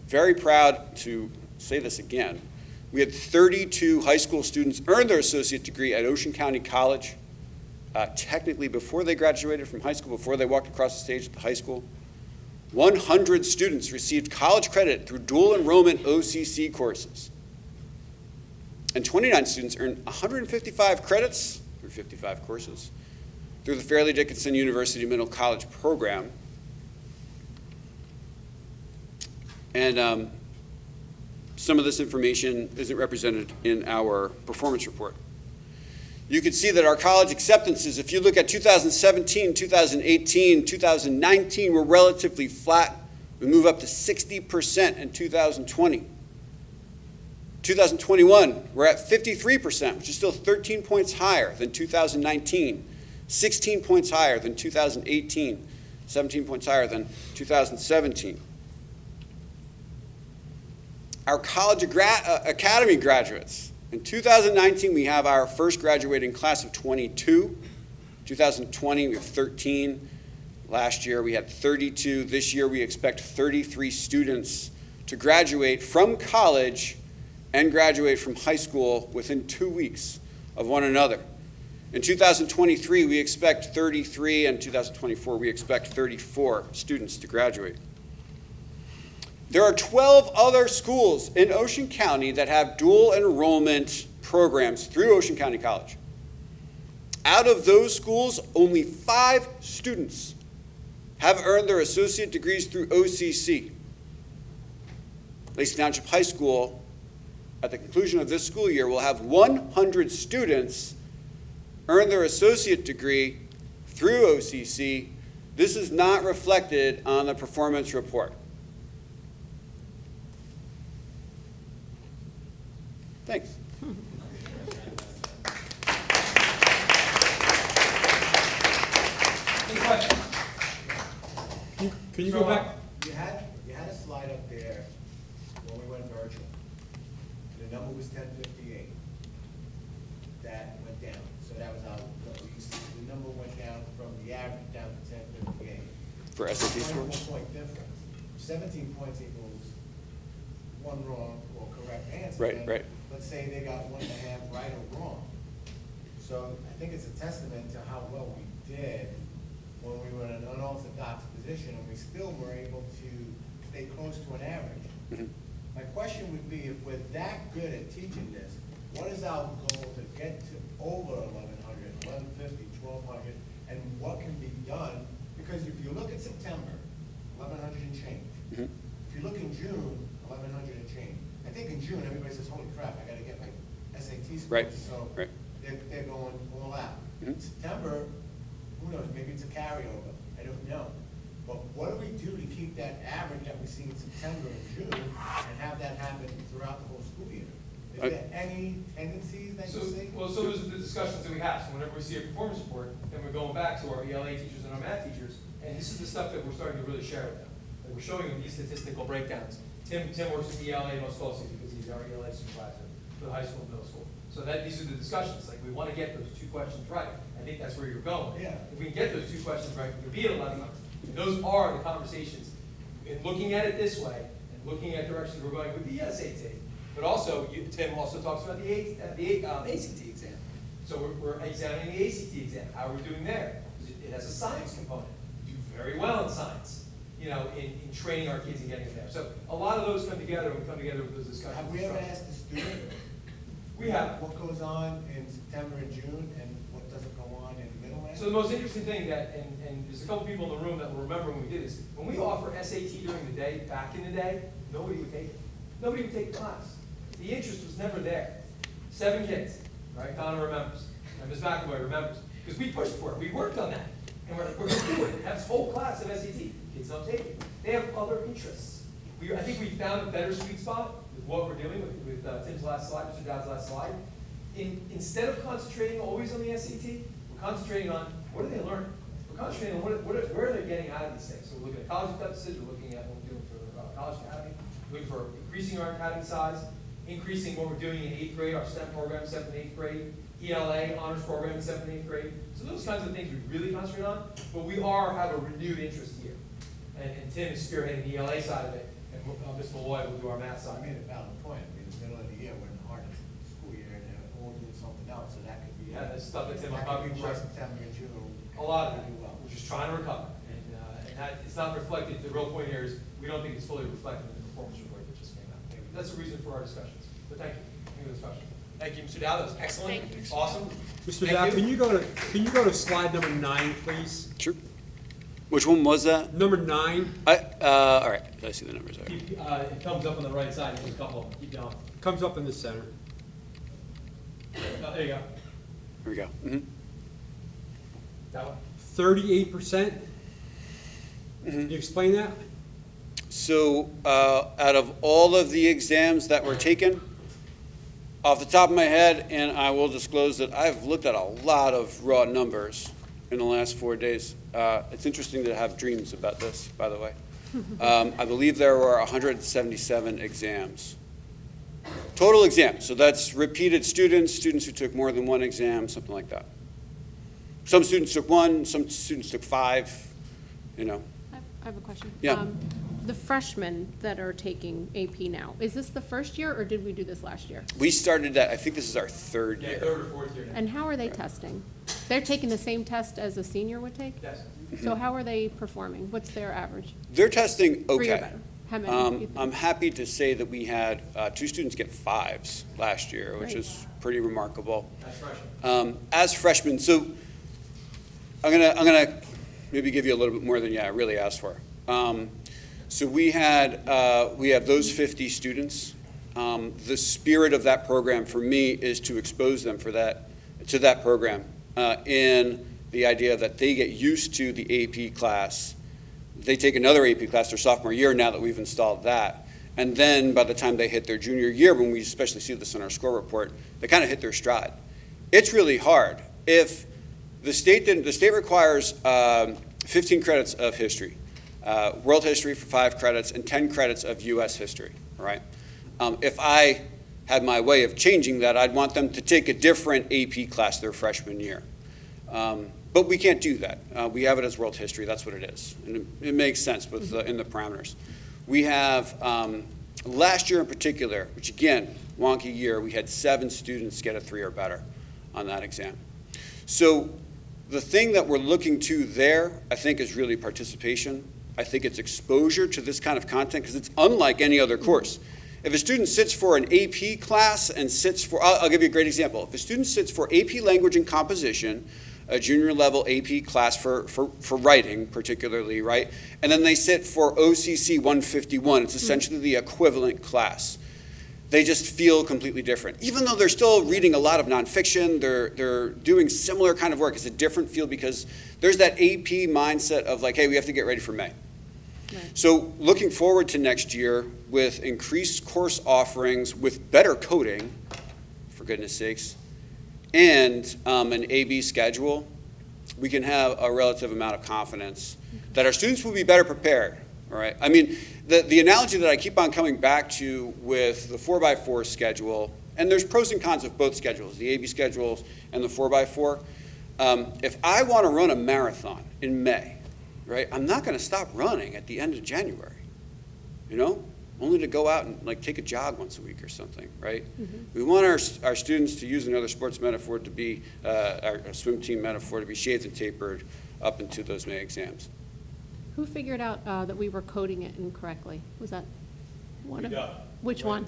very proud to say this again, we had 32 high school students earn their associate degree at Ocean County College, technically before they graduated from high school, before they walked across the stage at the high school. 100 students received college credit through dual enrollment OCC courses. And 29 students earned 155 credits through 55 courses through the Fairleigh Dickinson University Middle College program. And some of this information isn't represented in our performance report. You can see that our college acceptances, if you look at 2017, 2018, 2019, were relatively flat. We move up to 60% in 2020. 2021, we're at 53%, which is still 13 points higher than 2019, 16 points higher than 2018, 17 points higher than 2017. Our college academy graduates. In 2019, we have our first graduating class of 22. 2020, we have 13. Last year, we had 32. This year, we expect 33 students to graduate from college and graduate from high school within 2 weeks of one another. In 2023, we expect 33, and 2024, we expect 34 students to graduate. There are 12 other schools in Ocean County that have dual enrollment programs through Ocean County College. Out of those schools, only 5 students have earned their associate degrees through OCC. Lacey Township High School, at the conclusion of this school year, will have 100 students earn their associate degree through OCC. This is not reflected on the performance report. Thanks. Any questions? Can you So, go back? You had a slide up there when we went virtual. The number was 1058. That went down. So that was our, the number went down from the average down to 1058. For SAT scores? 24-point difference. 17 points equals one wrong or correct answer. Right, And right. Let's say they got 1.5 right or wrong. So I think it's a testament to how well we did when we were in an unorthodox position, and we still were able to stay close to an average. Mhm. My question would be, if we're that good at teaching this, what is our goal to get to over 1,100, 1,150, 1,200, and what can be done? Because if you look at September, 1,100 and change. Mhm. If you look in June, 1,100 and change. I think in June, everybody says, holy crap, I gotta get my SAT scores. Right, So right. they're going all out. Mhm. September, who knows, maybe it's a carryover, I don't know. But what do we do to keep that average that we see in September and June and have that happen throughout the whole school year? Is there any tendencies that you see? Well, so those are the discussions that we have. So whenever we see a performance report, then we're going back to our ELA teachers and our math teachers, and this is the stuff that we're starting to really share with them. And we're showing them these statistical breakdowns. Tim works with ELA most closely because he's our ELA supervisor for the high school and middle school. So these are the discussions. Like, we want to get those 2 questions right. I think that's where you're going. Yeah. If we can get those 2 questions right, we can be at 1,100. And those are the conversations. In looking at it this way, and looking at directions we're going with the SAT, but also, Tim also talks about the ACT exam. So we're examining the ACT exam. How are we doing there? It has a science component. We do very well in science, you know, in training our kids and getting them there. So a lot of those come together, and we come together with those discussions. Have we ever asked the student? We have. What goes on in September and June, and what doesn't go on in the middle? So the most interesting thing that, and there's a couple people in the room that will remember when we did this, when we offer SAT during the day, back in the day, nobody would take it. Nobody would take the class. The interest was never there. 7 kids, right? Donna remembers, and Ms. McAvoy remembers, because we pushed for it. We worked on that. And we're like, we're going to do it. Have this whole class of SAT. Kids don't take it. They have other interests. I think we found a better sweet spot with what we're doing with Tim's last slide, Mr. Dowd's last slide. Instead of concentrating always on the SAT, we're concentrating on what are they learning. We're concentrating on where are they getting out of these things. So we're looking at college deficits, we're looking at what we're doing for college academy, we're looking for increasing our academy size, increasing what we're doing in 8th grade, our STEM program, 7th and 8th grade, ELA honors program in 7th and 8th grade. So those kinds of things we really concentrate on, but we have a renewed interest here. And Tim is spearheading the ELA side of it, and Ms. Malloy will do our math side. I made a valid point. I mean, the middle of the year, we're in the hardest school year, and they're all doing something else, so that could be. Yeah, that's stuff that Tim, I'm that could talking be why about. September and June. A lot of it, we're just trying to recover. And that, it's not reflected, the real point here is, we don't think it's fully reflected in the performance report that just came out. That's the reason for our discussions. But thank you. Thank you for this question. Thank you, Mr. Dow, that was excellent, awesome. Mr. Thank Dow, you. can you go to slide number 9, please? Sure. Which one was that? Number 9. All right, I see the numbers. All right. It comes up on the right side, you can couple of them, keep going. Comes up in the center. There you go. Here we go. Mm-hmm. That one. 38%? Can you explain that? So out of all of the exams that were taken, off the top of my head, and I will disclose that I've looked at a lot of raw numbers in the last 4 days. It's interesting to have dreams about this, by the way. I believe there were 177 exams. Total exams, so that's repeated students who took more than one exam, something like that. Some students took 1, some students took 5, you know. I have a question. Yeah. The freshmen that are taking AP now, is this the first year or did we do this last year? We started that, I think this is our 3rd year. Yeah, 3rd or 4th year now. And how are they testing? They're taking the same test as a senior would take? Yes. So how are they performing? What's their average? They're testing 3 or okay. better? How many? do you think? I'm happy to say that we had 2 students get 5s last year, which Great. is pretty remarkable. As freshmen. As freshmen, so I'm gonna maybe give you a little bit more than I really asked for. So we have those 50 students. The spirit of that program for me is to expose them to that program in the idea that they get used to the AP class. They take another AP class their sophomore year now that we've installed that. And then by the time they hit their junior year, when we especially see this in our score report, they kind of hit their stride. It's really hard. If the state requires 15 credits of history, world history for 5 credits, and 10 credits of US history, right? If I had my way of changing that, I'd want them to take a different AP class their freshman year. But we can't do that. We have it as world history, that's what it is. And it makes sense with in the parameters. We have, last year in particular, which again, wonky year, we had 7 students get a 3 or better on that exam. So the thing that we're looking to there, I think, is really participation. I think it's exposure to this kind of content because it's unlike any other course. If a student sits for an AP class and sits for, I'll give you a great example. If a student sits for AP Language and Composition, a junior level AP class for writing particularly, right? And then they sit for OCC 151, it's essentially the equivalent class. They just feel completely different. Even though they're still reading a lot of nonfiction, they're doing similar kind of work. It's a different feel because there's that AP mindset of like, hey, we have to get ready for May. Right. So looking forward to next year with increased course offerings, with better coding, for goodness sakes, and an AB schedule, we can have a relative amount of confidence that our students will be better prepared, all right? I mean, the analogy that I keep on coming back to with the 4x4 schedule, and there's pros and cons of both schedules, the AB schedules and the 4x4. If I want to run a marathon in May, right, I'm not going to stop running at the end of January, you know? Only to go out and like take a jog once a week or something, right? We want our students, to use another sports metaphor, to be, our swim team metaphor, to be shaved and tapered up into those May exams. Who figured out that we were coding it incorrectly? Was that one of, which one?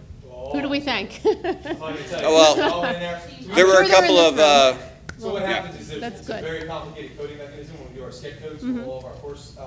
Who do we thank? Well, there were a couple of, so what happens is That's it's good. a very complicated coding mechanism when we do our sked codes for all of our course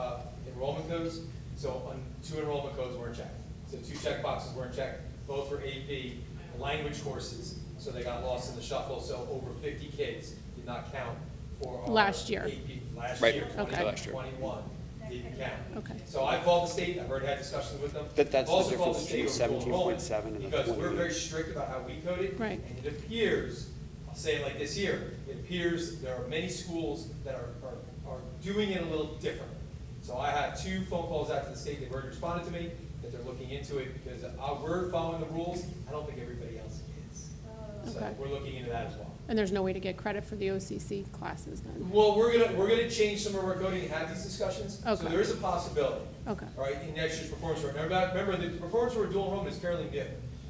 enrollment codes. So 2 enrollment codes weren't checked. So 2 check boxes weren't checked, both for AP language courses. So they got lost in the shuffle. So over 50 kids did not count for our Last year. AP last Right. year. Okay. Last year. 21 didn't count. Okay. So I called the state. I've already had discussions with them. But that's I've also the called difference state between over dual enrollment 17.7 and the because we're 28. very strict about how we code it. Right. And it appears, I'll say it like this here, it appears there are many schools that are doing it a little differently. So I had 2 phone calls out to the state. They've already responded to me that they're looking into it because we're following the rules. I don't think everybody else is. So Okay. we're looking into that as well. And there's no way to get credit for the OCC classes then? Well, we're gonna change some of our coding and have these discussions. So Okay. there is a possibility. Okay. All right, in next year's performance report. Remember, the performance report dual enrollment is fairly new.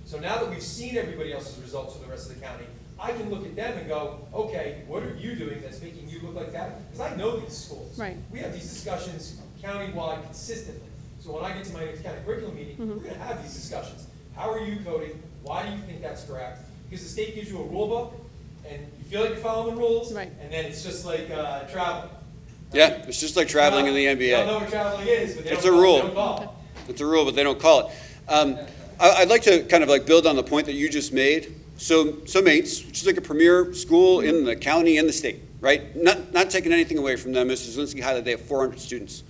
So now that we've seen everybody else's results for the rest of the county, I can look at them and go, okay, what are you doing that's making you look like that? Because I know these schools. Right. We have these discussions countywide consistently. So when I get to my next county curriculum meeting, we're gonna have these discussions. How are you coding? Why do you think that's correct? Because the state gives you a rule book, and you feel like you're following the rules, Right. and then it's just like traveling. Yeah, it's just like traveling in the They don't know NBA. what traveling is, but they It's don't a call it. rule. They don't call it. It's a rule, but they don't call it. I'd like to kind of like build on the point that you just made. So Mates, which is like a premier school in the county and the state, right? Not taking anything away from them. Mrs. Zielinski highlighted they have 400 students.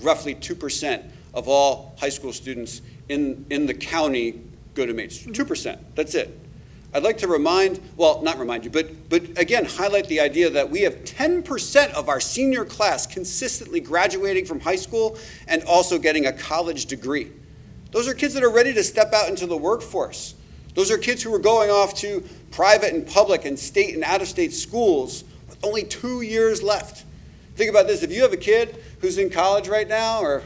Roughly 2% of all high school students in the county go to Mates. 2%, that's it. I'd like to not remind you, but again, highlight the idea that we have 10% of our senior class consistently graduating from high school and also getting a college degree. Those are kids that are ready to step out into the workforce. Those are kids who are going off to private and public and state and out-of-state schools with only 2 years left. Think about this, if you have a kid who's in college right now, or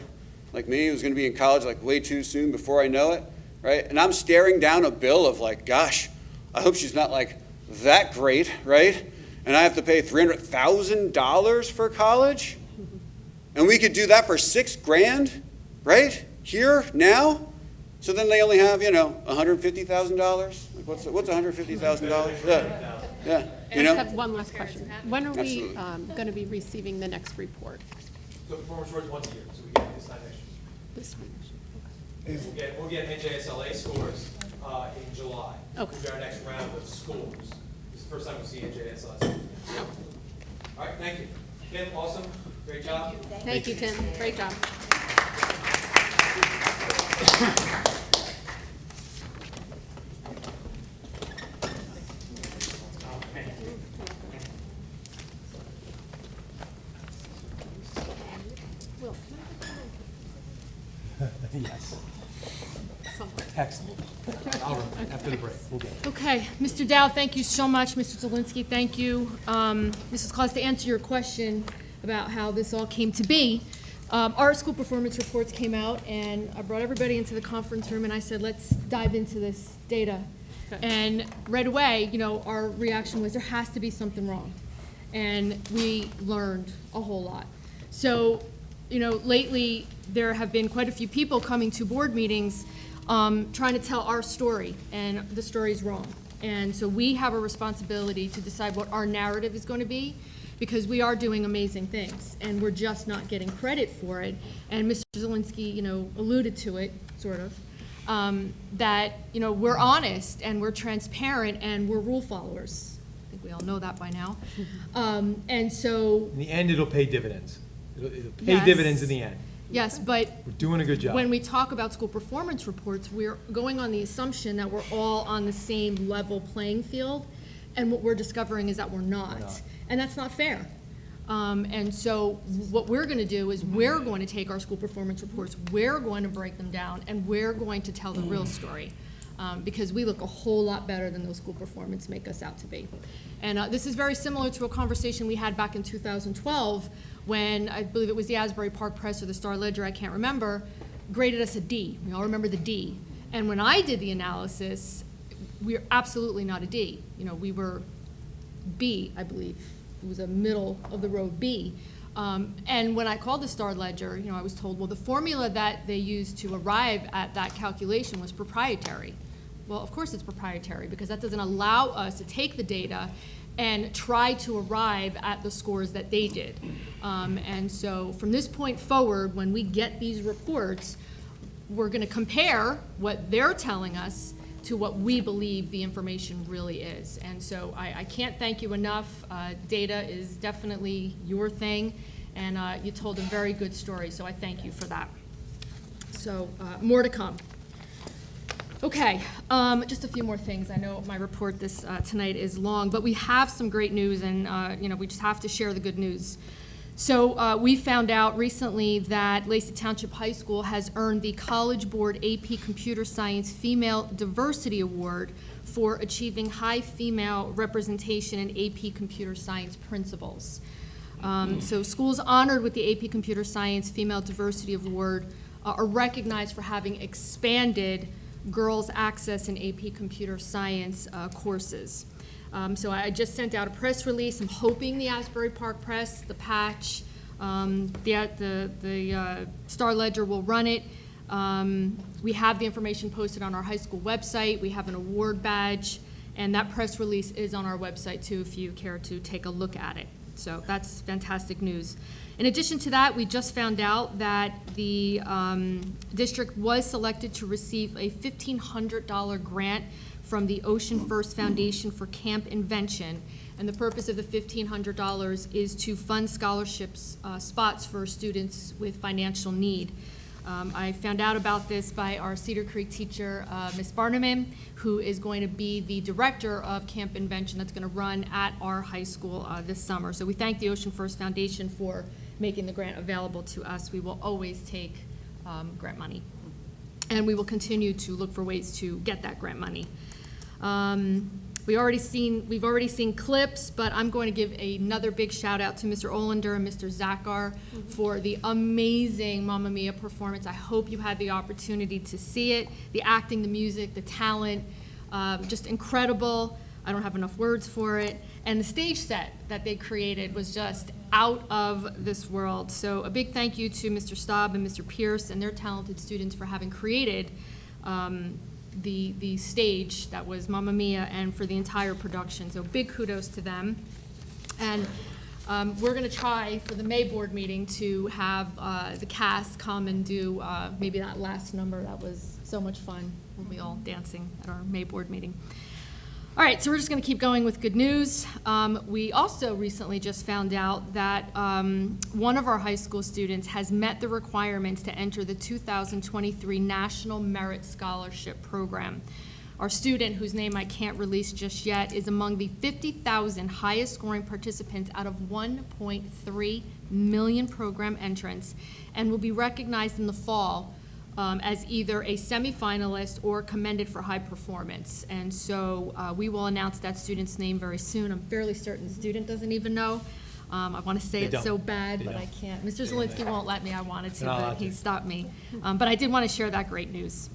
like me, who's gonna be in college like way too soon before I know it, right? And I'm staring down a bill of like, gosh, I hope she's not like that great, right? And I have to pay $300,000 for college? And we could do that for $6,000, right? here now. So then they only have, $150,000. Like what's $150,000? Yeah. I just have one last question. When are we Absolutely. going to be receiving the next report? The performance reports once a year, so we get it this time next year. This week. We'll get NJSLA scores in July. Okay. Will be our next round of scores. This is the first time we see NJSLA scores. All right, thank you. Kim, awesome. Great job. Thank you, Tim. Great job. Yes. Excellent. After the break, we'll get it. Okay, Mr. Dow, thank you so much. Mr. Zielinski, thank you. Mrs. Claus, to answer your question about how this all came to be, our school performance reports came out, and I brought everybody into the conference room, and I said, let's dive into this data. And right away, our reaction was there has to be something wrong. And we learned a whole lot. So, lately, there have been quite a few people coming to board meetings trying to tell our story, and the story's wrong. And so we have a responsibility to decide what our narrative is going to be, because we are doing amazing things, and we're just not getting credit for it. And Mr. Zielinski, alluded to it, sort of, that, we're honest, and we're transparent, and we're rule followers. I think we all know that by now. And so... In the end, it'll pay dividends. It'll pay Yes. dividends in the end. Yes, but We're doing a good job. when we talk about school performance reports, we're going on the assumption that we're all on the same level playing field, and what we're discovering is that we're not. And that's not fair. And so what we're going to do is we're going to take our school performance reports, we're going to break them down, and we're going to tell the real story. Because we look a whole lot better than those school performance make us out to be. And this is very similar to a conversation we had back in 2012 when I believe it was the Asbury Park Press or the Star Ledger, I can't remember, graded us a D. We all remember the D. And when I did the analysis, we're absolutely not a D. We were B, I believe. It was a middle of the road B. And when I called the Star Ledger, I was told, well, the formula that they used to arrive at that calculation was proprietary. Well, of course it's proprietary, because that doesn't allow us to take the data and try to arrive at the scores that they did. And so from this point forward, when we get these reports, we're going to compare what they're telling us to what we believe the information really is. And so I can't thank you enough. Data is definitely your thing, and you told a very good story, so I thank you for that. So more to come. Okay, just a few more things. I know my report tonight is long, but we have some great news, and we just have to share the good news. So we found out recently that Lacey Township High School has earned the College Board AP Computer Science Female Diversity Award for achieving high female representation in AP Computer Science principles. So schools honored with the AP Computer Science Female Diversity Award are recognized for having expanded girls' access in AP Computer Science courses. So I just sent out a press release. I'm hoping the Asbury Park Press, the Patch, the Star Ledger will run it. We have the information posted on our high school website. We have an award badge, and that press release is on our website too if you care to take a look at it. So that's fantastic news. In addition to that, we just found out that the district was selected to receive a $1,500 grant from the Ocean First Foundation for Camp Invention. And the purpose of the $1,500 is to fund scholarships spots for students with financial need. I found out about this by our Cedar Creek teacher, Ms. Barneman, who is going to be the director of Camp Invention that's going to run at our high school this summer. So we thank the Ocean First Foundation for making the grant available to us. We will always take grant money. And we will continue to look for ways to get that grant money. We've already seen clips, but I'm going to give another big shout out to Mr. Olander and Mr. Zachar for the amazing Mamma Mia performance. I hope you had the opportunity to see it. The acting, the music, the talent, just incredible. I don't have enough words for it. And the stage set that they created was just out of this world. So a big thank you to Mr. Staub and Mr. Pierce and their talented students for having created the stage that was Mamma Mia, and for the entire production. So big kudos to them. And we're going to try for the May board meeting to have the cast come and do maybe that last number. That was so much fun. We'll be all dancing at our May board meeting. All right, so we're just going to keep going with good news. We also recently just found out that one of our high school students has met the requirements to enter the 2023 National Merit Scholarship Program. Our student, whose name I can't release just yet, is among the 50,000 highest scoring participants out of 1.3 million program entrants, and will be recognized in the fall as either a semifinalist or commended for high performance. And so we will announce that student's name very soon. I'm fairly certain the student doesn't even know. I want to say it so bad, but I can't. Mr. Zielinski won't let me. I wanted to, but he stopped me. But I did want to share that great news.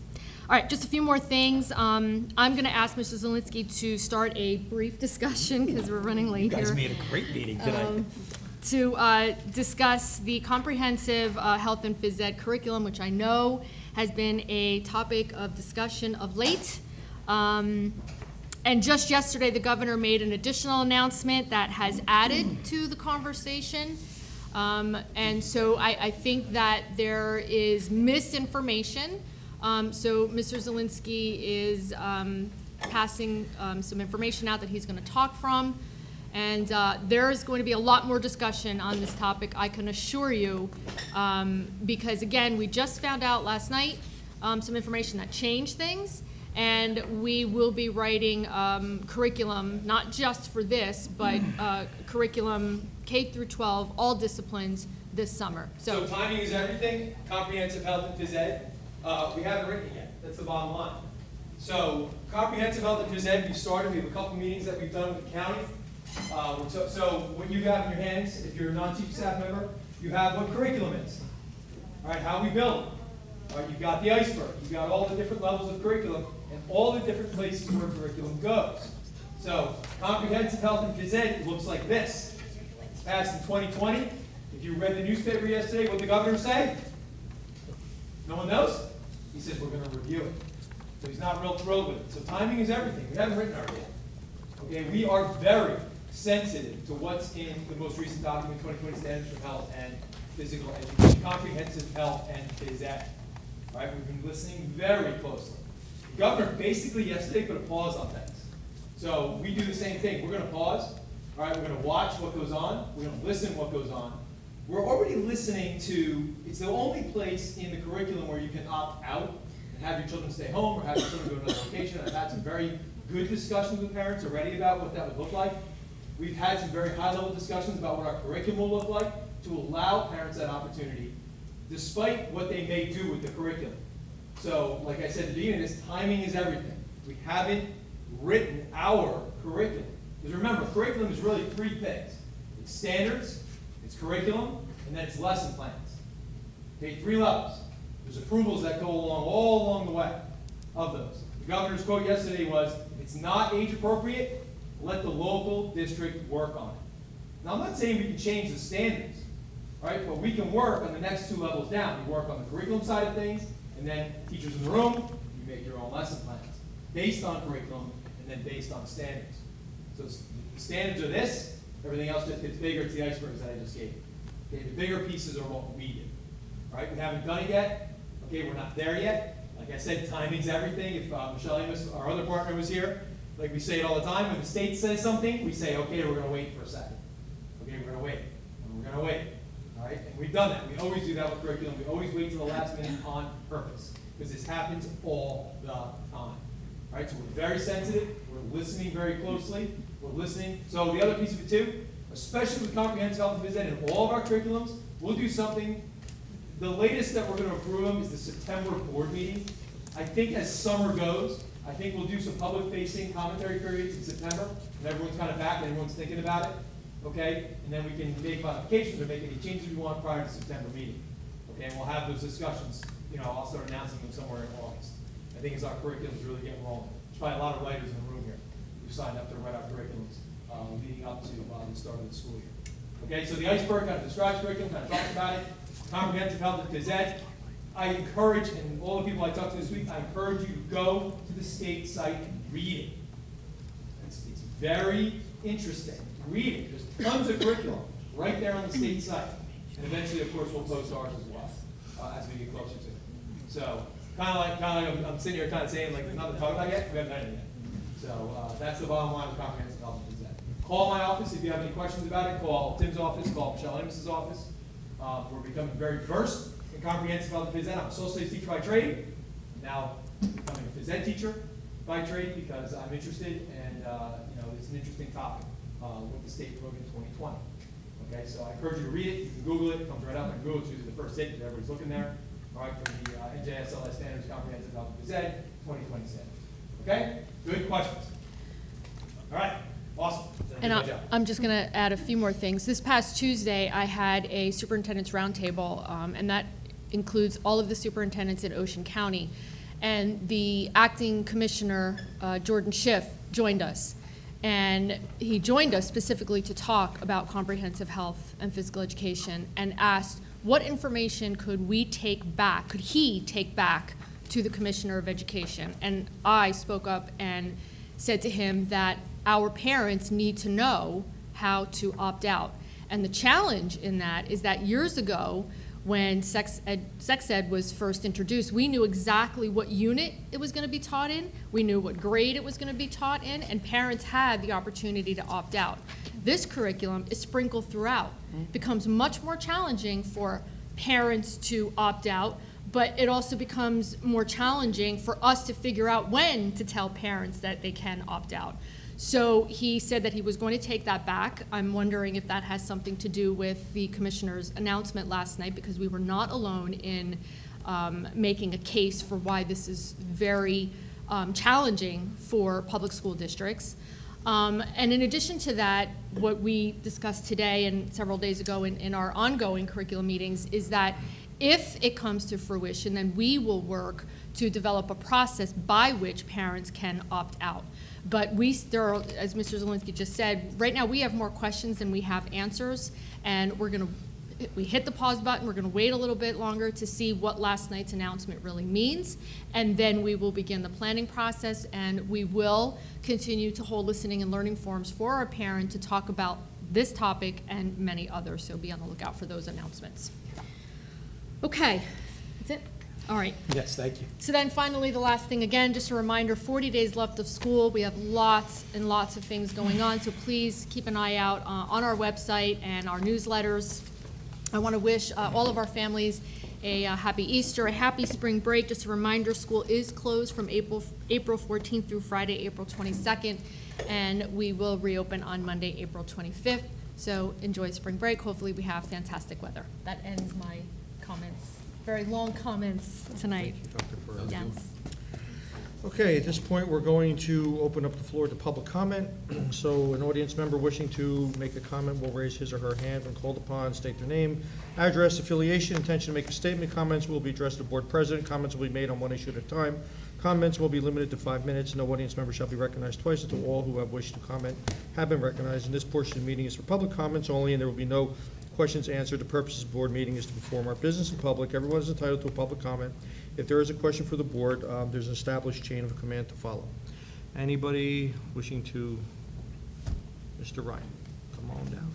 All right, just a few more things. I'm going to ask Mr. Zielinski to start a brief discussion because we're running late here. You guys made a great meeting tonight. To discuss the comprehensive health and phys ed curriculum, which I know has been a topic of discussion of late. And just yesterday, the governor made an additional announcement that has added to the conversation. And so I think that there is misinformation. So Mr. Zielinski is passing some information out that he's going to talk from. And there is going to be a lot more discussion on this topic, I can assure you, because again, we just found out last night some information that changed things, and we will be writing curriculum, not just for this, but curriculum K through 12, all disciplines this summer. So timing is everything, comprehensive health and phys ed. We haven't written it yet, that's the bottom line. So comprehensive health and phys ed, we started, we have a couple meetings that we've done with the county. So what you have in your hands, if you're a non-teaching staff member, you have what curriculum is. All right, how we build it. All right, you've got the iceberg. You've got all the different levels of curriculum and all the different places where curriculum goes. So comprehensive health and phys ed looks like this. It's passed in 2020. If you read the newspaper yesterday, what did the governor say? No one knows? He says we're going to review it. So he's not real thrilled with it. So timing is everything. We haven't written ours yet. Okay, we are very sensitive to what's in the most recent document, 2020 Standards for Health and Physical Education, Comprehensive Health and Phys Ed. All right, we've been listening very closely. The governor basically yesterday put a pause on things. So we do the same thing. We're going to pause. All right, we're going to watch what goes on. We're going to listen what goes on. We're already listening to, it's the only place in the curriculum where you can opt out and have your children stay home or have your children go to another location. I've had some very good discussions with parents already about what that would look like. We've had some very high-level discussions about what our curriculum will look like to allow parents that opportunity, despite what they may do with the curriculum. So, like I said at the beginning of this, timing is everything. We haven't written our curriculum. Because remember, curriculum is really three things. It's standards, it's curriculum, and then it's lesson plans. Okay, 3 levels. There's approvals that go along all along the way of those. The governor's quote yesterday was, if it's not age appropriate, let the local district work on it. Now, I'm not saying we can change the standards, all right, but we can work on the next 2 levels down. You work on the curriculum side of things, and then teachers in the room, you make your own lesson plans based on curriculum and then based on standards. So the standards are this, everything else just gets bigger. It's the icebergs that I just gave you. Okay, the bigger pieces are what we do. All right, we haven't done it yet. Okay, we're not there yet. Like I said, timing's everything. If Michelle Amos, our other partner, was here, like we say it all the time, when the state says something, we say, okay, we're going to wait for a second. Okay, we're going to wait. And we're going to wait. All right, and we've done that. We always do that with curriculum. We always wait till the last minute on purpose because this happens all the time. All right, so we're very sensitive. We're listening very closely. We're listening. So the other piece of it too, especially with comprehensive health and phys ed and all of our curriculums, we'll do something. The latest that we're going to approve them is the September board meeting. I think as summer goes, I think we'll do some public-facing commentary periods in September, and everyone's kind of back and everyone's thinking about it, okay? And then we can make modifications or make any changes we want prior to September meeting, okay? And we'll have those discussions. You know, I'll start announcing them somewhere in August. I think as our curriculums really get rolling. There's probably a lot of writers in the room here. who signed up to write our curriculums leading up to the start of the school year. Okay, so the iceberg kind of describes curriculum, kind of talks about it. Comprehensive health and phys ed. I encourage, and all the people I talked to this week, I encourage you to go to the state site and read it. It's very interesting. Read it. There's tons of curriculum right there on the state site. And eventually, of course, we'll post ours as well as we get closer to it. So, kind of like I'm sitting here kind of saying, like, there's nothing to talk about yet. We haven't done it yet. So that's the bottom line of comprehensive health and phys ed. Call my office if you have any questions about it. Call Tim's office. Call Michelle Amos' office. We're becoming very versed in comprehensive health and phys ed. I'm a social studies teacher by trade. Now becoming a phys ed teacher by trade because I'm interested, and it's an interesting topic with the state program 2020. Okay, so I encourage you to read it. You can Google it. It comes right up. And Google it's usually the first hit because everybody's looking there. All right, for the NJSLS Standards Comprehensive Health and Phys Ed 2020 standards. Okay, good questions. All right, awesome. And I'm just going to add a few more things. This past Tuesday, I had a superintendent's roundtable, and that includes all of the superintendents in Ocean County. And the acting commissioner, Jordan Schiff, joined us. And he joined us specifically to talk about comprehensive health and physical education and asked what information could he take back to the Commissioner of Education. And I spoke up and said to him that our parents need to know how to opt out. And the challenge in that is that years ago, when sex ed was first introduced, we knew exactly what unit it was going to be taught in, we knew what grade it was going to be taught in, and parents had the opportunity to opt out. This curriculum is sprinkled throughout. It becomes much more challenging for parents to opt out, but it also becomes more challenging for us to figure out when to tell parents that they can opt out. So he said that he was going to take that back. I'm wondering if that has something to do with the commissioner's announcement last night, because we were not alone in making a case for why this is very challenging for public school districts. And in addition to that, what we discussed today and several days ago in our ongoing curriculum meetings is that if it comes to fruition, then we will work to develop a process by which parents can opt out. But there are, as Mr. Zielinski just said, right now we have more questions than we have answers, and we hit the pause button. We're going to wait a little bit longer to see what last night's announcement really means, and then we will begin the planning process, and we will continue to hold listening and learning forums for our parents to talk about this topic and many others, so be on the lookout for those announcements. Okay, that's it. All right. Yes, thank you. So then finally, the last thing, again, just a reminder, 40 days left of school. We have lots and lots of things going on, so please keep an eye out on our website and our newsletters. I want to wish all of our families a happy Easter, a happy spring break. Just a reminder, school is closed from April 14th through Friday, April 22nd, and we will reopen on Monday, April 25th. So enjoy spring break. Hopefully we have fantastic weather. That ends my comments. Very long comments tonight. Yes. Okay, at this point, we're going to open up the floor to public comment. So an audience member wishing to make a comment will raise his or her hand when called upon, state their name, address, affiliation, intention to make a statement. Comments will be addressed to board president. Comments will be made on one issue at a time. Comments will be limited to 5 minutes. No audience member shall be recognized twice until all who have wished to comment have been recognized. And this portion of the meeting is for public comments only, and there will be no questions answered. The purpose of the board meeting is to perform our business in public. Everyone is entitled to a public comment. If there is a question for the board, there's an established chain of command to follow. Anybody wishing to? Mr. Ryan, come on down.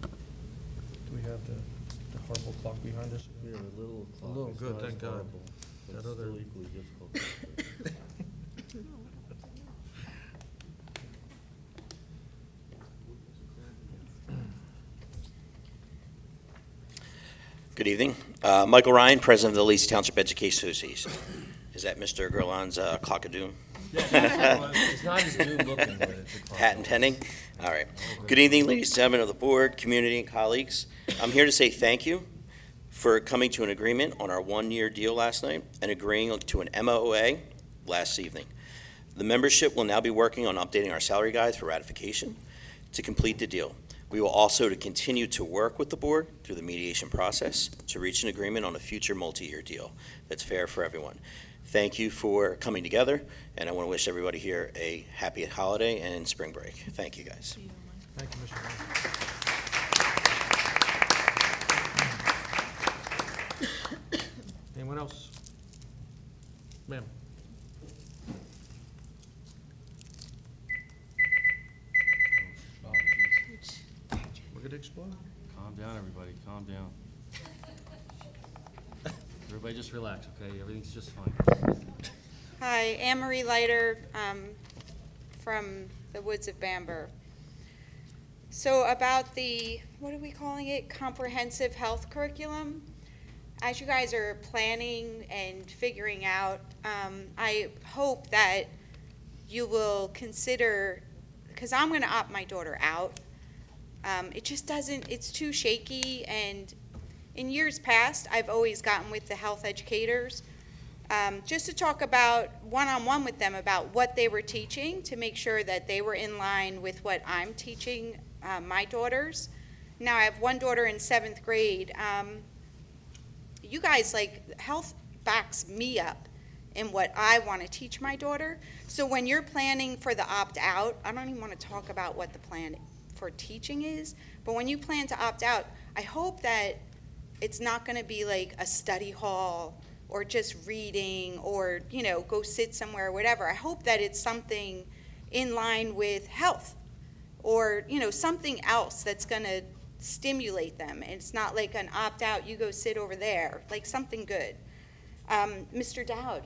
Do we have the horrible clock behind us? Yeah, the little clock. A little, It's good, not thank as God. horrible, but That it's other- still equally difficult. Good evening. Michael Ryan, President of the Lacey Township Education Association. Is that Mr. Gerlon's clock of doom? It's not as doom looking, but it's a clock. Hat and pending? All right. Good evening, ladies and gentlemen of the board, community, and colleagues. I'm here to say thank you for coming to an agreement on our one-year deal last night and agreeing to an MOA last evening. The membership will now be working on updating our salary guides for ratification to complete the deal. We will also to continue to work with the board through the mediation process to reach an agreement on a future multi-year deal that's fair for everyone. Thank you for coming together, and I want to wish everybody here a happy holiday and spring break. Thank you, guys. Thank you, Mr. Brown. Anyone else? Ma'am. We're going to explode. Calm down, everybody, calm down. Everybody just relax, okay? Everything's just fine. Hi, Anne-Marie Leiter from the Woods of Bamber. So about the, what are we calling it, comprehensive health curriculum? As you guys are planning and figuring out, I hope that you will consider, because I'm going to opt my daughter out. It just doesn't, it's too shaky, and in years past, I've always gotten with the health educators just to talk about one-on-one with them about what they were teaching to make sure that they were in line with what I'm teaching my daughters. Now I have one daughter in 7th grade. You guys, like, health backs me up in what I want to teach my daughter. So when you're planning for the opt-out, I don't even want to talk about what the plan for teaching is, but when you plan to opt out, I hope that it's not going to be like a study hall or just reading or, you know, go sit somewhere or whatever. I hope that it's something in line with health or, you know, something else that's going to stimulate them. And it's not like an opt-out, you go sit over there, like something good. Mr. Dowd,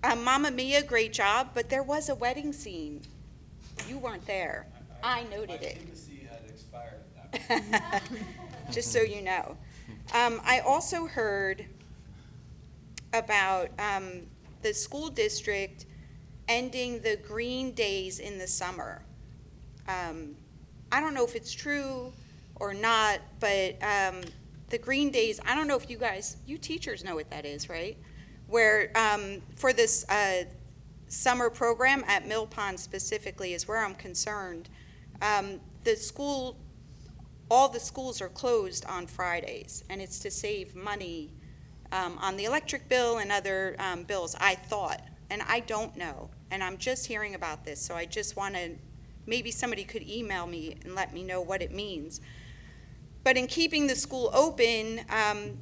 Mamma Mia, great job, but there was a wedding scene. You weren't there. I noted it. My secrecy had expired. Just so you know. I also heard about the school district ending the green days in the summer. I don't know if it's true or not, but the green days, I don't know if you guys, you teachers know what that is, right? Where for this summer program at Mill Pond specifically is where I'm concerned. The school, all the schools are closed on Fridays, and it's to save money on the electric bill and other bills, I thought. And I don't know, and I'm just hearing about this, so I just want to, maybe somebody could email me and let me know what it means. But in keeping the school open,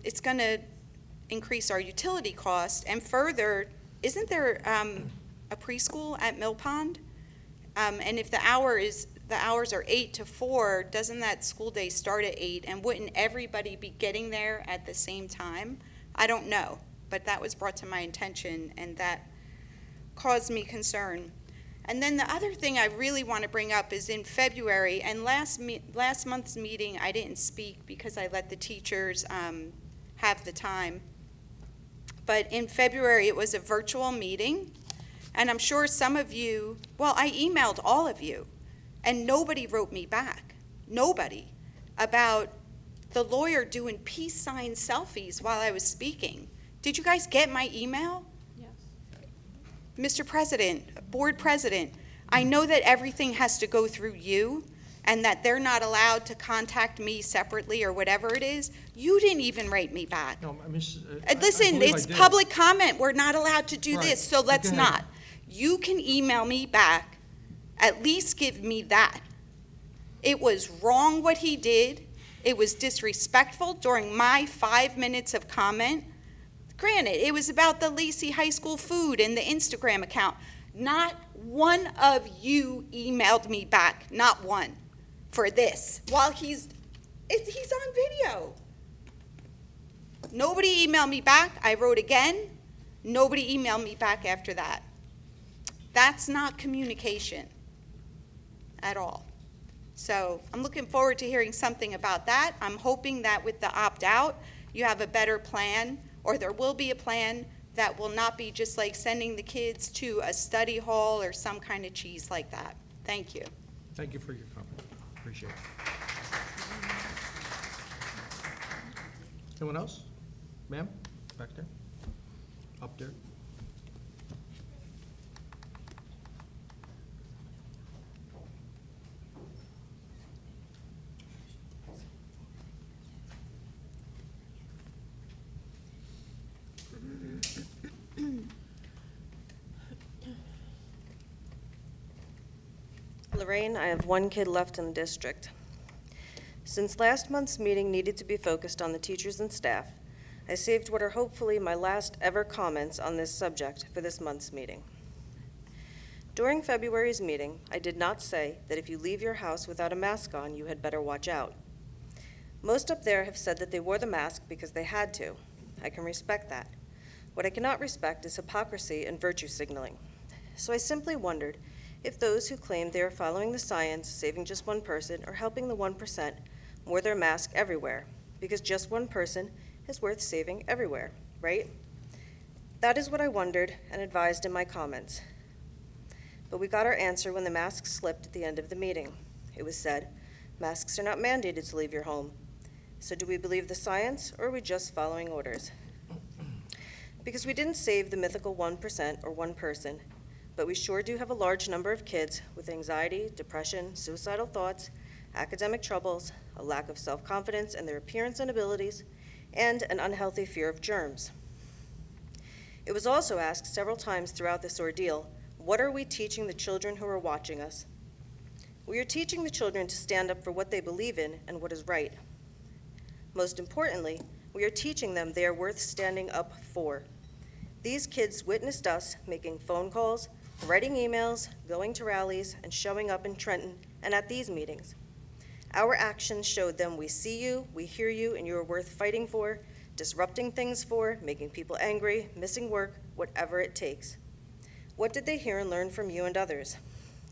it's going to increase our utility cost, and further, isn't there a preschool at Mill Pond? And if the hours are 8 to 4, doesn't that school day start at 8? And wouldn't everybody be getting there at the same time? I don't know, but that was brought to my attention, and that caused me concern. And then the other thing I really want to bring up is in February, and last month's meeting I didn't speak because I let the teachers have the time. But in February it was a virtual meeting, and I'm sure some of you, well, I emailed all of you, and nobody wrote me back. Nobody. About the lawyer doing peace sign selfies while I was speaking. Did you guys get my email? Yes. Mr. President, Board President, I know that everything has to go through you and that they're not allowed to contact me separately or whatever it is. You didn't even write me back. No, Listen, it's public comment. We're not allowed to do Right. this, so let's Go ahead. not. You can email me back. At least give me that. It was wrong what he did. It was disrespectful during my 5 minutes of comment. Granted, it was about the Lacey High School food and the Instagram account. Not one of you emailed me back, not one, for this. While he's on video. Nobody emailed me back. I wrote again. Nobody emailed me back after that. That's not communication at all. So I'm looking forward to hearing something about that. I'm hoping that with the opt-out, you have a better plan, or there will be a plan that will not be just like sending the kids to a study hall or some kind of cheese like that. Thank you. Thank you for your comment. Appreciate it. Anyone else? Ma'am, back there? Up there? Lorraine. I have one kid left in the district. Since last month's meeting needed to be focused on the teachers and staff, I saved what are hopefully my last ever comments on this subject for this month's meeting. During February's meeting, I did not say that if you leave your house without a mask on, you had better watch out. Most up there have said that they wore the mask because they had to. I can respect that. What I cannot respect is hypocrisy and virtue signaling. So I simply wondered if those who claim they are following the science, saving just one person, or helping the 1%, wore their mask everywhere, because just one person is worth saving everywhere, right? That is what I wondered and advised in my comments. But we got our answer when the masks slipped at the end of the meeting. It was said, masks are not mandated to leave your home. So do we believe the science, or are we just following orders? Because we didn't save the mythical 1% or one person, but we sure do have a large number of kids with anxiety, depression, suicidal thoughts, academic troubles, a lack of self-confidence in their appearance and abilities, and an unhealthy fear of germs. It was also asked several times throughout this ordeal, what are we teaching the children who are watching us? We are teaching the children to stand up for what they believe in and what is right. Most importantly, we are teaching them they are worth standing up for. These kids witnessed us making phone calls, writing emails, going to rallies, and showing up in Trenton and at these meetings. Our actions showed them we see you, we hear you, and you are worth fighting for, disrupting things for, making people angry, missing work, whatever it takes. What did they hear and learn from you and others?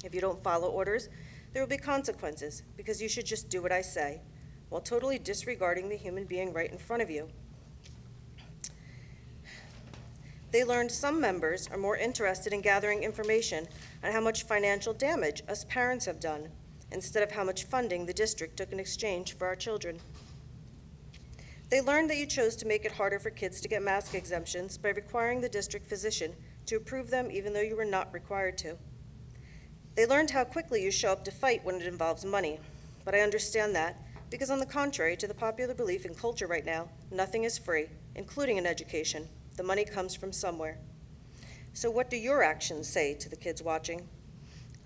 If you don't follow orders, there will be consequences because you should just do what I say, while totally disregarding the human being right in front of you. They learned some members are more interested in gathering information on how much financial damage us parents have done, instead of how much funding the district took in exchange for our children. They learned that you chose to make it harder for kids to get mask exemptions by requiring the district physician to approve them even though you were not required to. They learned how quickly you show up to fight when it involves money, but I understand that because on the contrary to the popular belief in culture right now, nothing is free, including an education. The money comes from somewhere. So what do your actions say to the kids watching?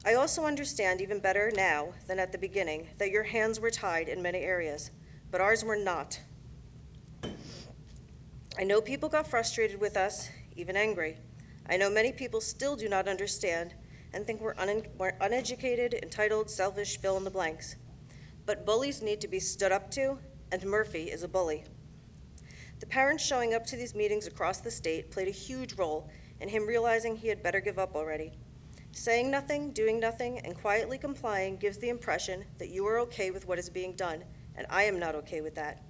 I also understand even better now than at the beginning that your hands were tied in many areas, but ours were not. I know people got frustrated with us, even angry. I know many people still do not understand and think we're uneducated, entitled, selfish, fill in the blanks. But bullies need to be stood up to, and Murphy is a bully. The parents showing up to these meetings across the state played a huge role in him realizing he had better give up already. Saying nothing, doing nothing, and quietly complying gives the impression that you are okay with what is being done, and I am not okay with that.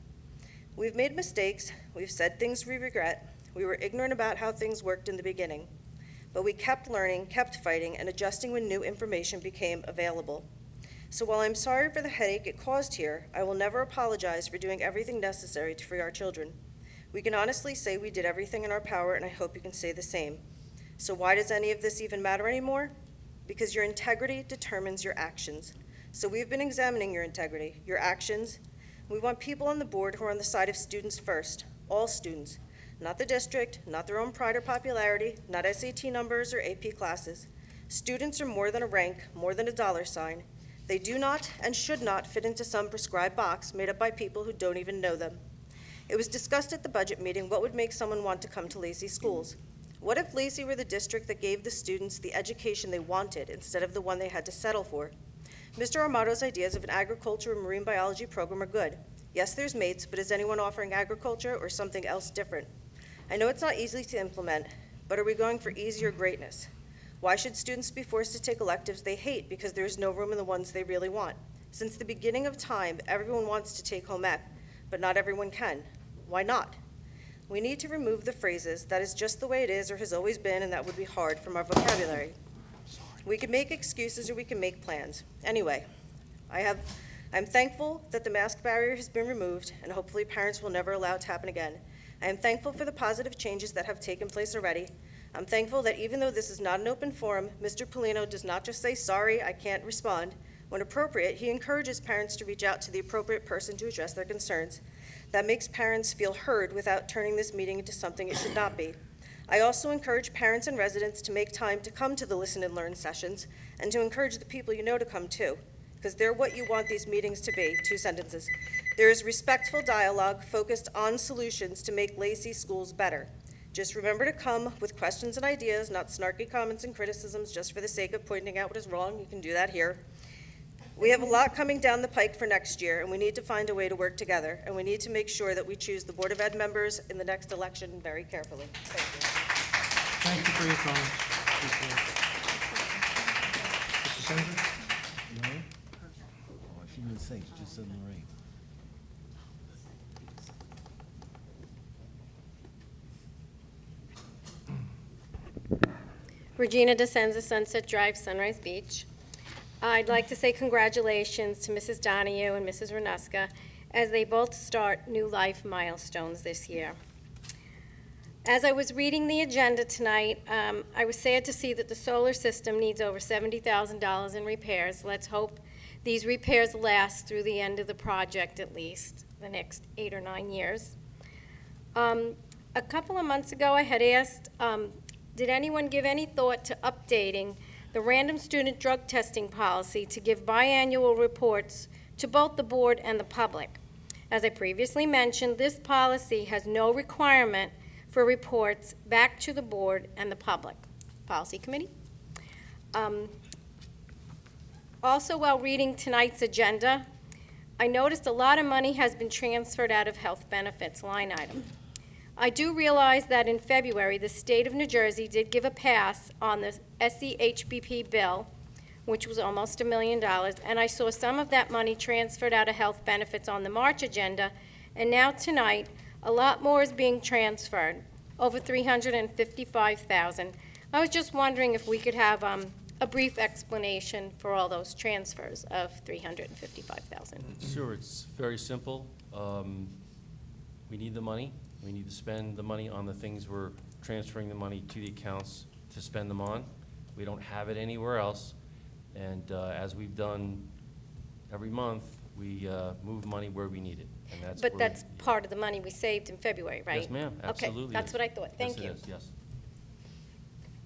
We've made mistakes, we've said things we regret, we were ignorant about how things worked in the beginning, but we kept learning, kept fighting, and adjusting when new information became available. So while I'm sorry for the headache it caused here, I will never apologize for doing everything necessary to free our children. We can honestly say we did everything in our power, and I hope you can say the same. So why does any of this even matter anymore? Because your integrity determines your actions. So we've been examining your integrity, your actions. We want people on the board who are on the side of students first, all students, not the district, not their own pride or popularity, not SAT numbers or AP classes. Students are more than a rank, more than a dollar sign. They do not and should not fit into some prescribed box made up by people who don't even know them. It was discussed at the budget meeting what would make someone want to come to Lacey Schools. What if Lacey were the district that gave the students the education they wanted instead of the one they had to settle for? Mr. Armato's ideas of an agriculture or marine biology program are good. Yes, there's mates, but is anyone offering agriculture or something else different? I know it's not easy to implement, but are we going for easy or greatness? Why should students be forced to take electives they hate because there's no room in the ones they really want? Since the beginning of time, everyone wants to take home ec, but not everyone can. Why not? We need to remove the phrases, that is just the way it is or has always been, and that would be hard, from our vocabulary. We can make excuses or we can make plans. Anyway, I'm thankful that the mask barrier has been removed, and hopefully parents will never allow it to happen again. I am thankful for the positive changes that have taken place already. I'm thankful that even though this is not an open forum, Mr. Polino does not just say, sorry, I can't respond. When appropriate, he encourages parents to reach out to the appropriate person to address their concerns. That makes parents feel heard without turning this meeting into something it should not be. I also encourage parents and residents to make time to come to the Listen and Learn sessions and to encourage the people you know to come too, because they're what you want these meetings to be. 2 sentences. There is respectful dialogue focused on solutions to make Lacey schools better. Just remember to come with questions and ideas, not snarky comments and criticisms just for the sake of pointing out what is wrong. You can do that here. We have a lot coming down the pike for next year, and we need to find a way to work together, and we need to make sure that we choose the Board of Ed members in the next election very carefully. Thank you. Thank you for your comments. Appreciate it. Mr. Senator? No? Oh, she didn't say, she just said Lorraine. Regina DeSenza, Sunset Drive, Sunrise Beach. I'd like to say congratulations to Mrs. Donahue and Mrs. Renuska as they both start new life milestones this year. As I was reading the agenda tonight, I was sad to see that the solar system needs over $70,000 in repairs. Let's hope these repairs last through the end of the project, at least the next 8 or 9 years. A couple of months ago, I had asked, did anyone give any thought to updating the random student drug testing policy to give biannual reports to both the board and the public? As I previously mentioned, this policy has no requirement for reports back to the board and the public. Policy Committee. Also, while reading tonight's agenda, I noticed a lot of money has been transferred out of health benefits line item. I do realize that in February, the state of New Jersey did give a pass on the SEHBP bill, which was almost $1 million, and I saw some of that money transferred out of health benefits on the March agenda, and now tonight, a lot more is being transferred, over $355,000. I was just wondering if we could have a brief explanation for all those transfers of $355,000. Sure, it's very simple. We need the money. We need to spend the money on the things we're transferring the money to the accounts to spend them on. We don't have it anywhere else. And as we've done every month, we move money where we need it. And that's But that's part of the money we saved in February, right? Yes, ma'am, absolutely. Okay, that's what I thought. Thank you. Yes, it is, yes.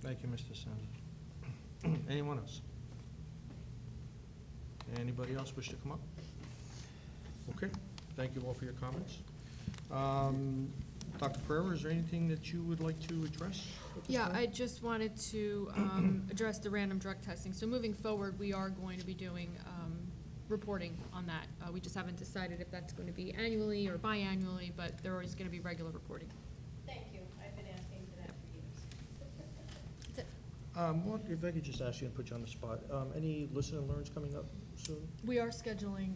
Thank you, Mr. Senator. Anyone else? Anybody else wish to come up? Okay, thank you all for your comments. Dr. Pereira, is there anything that you would like to address? Yeah, I just wanted to address the random drug testing. So moving forward, we are going to be doing reporting on that. We just haven't decided if that's going to be annually or biannually, but there is going to be regular reporting. Thank you. I've been asking for that for years. That's it. Well, if I could just ask you and put you on the spot, any Listen and Learns coming up soon? We are scheduling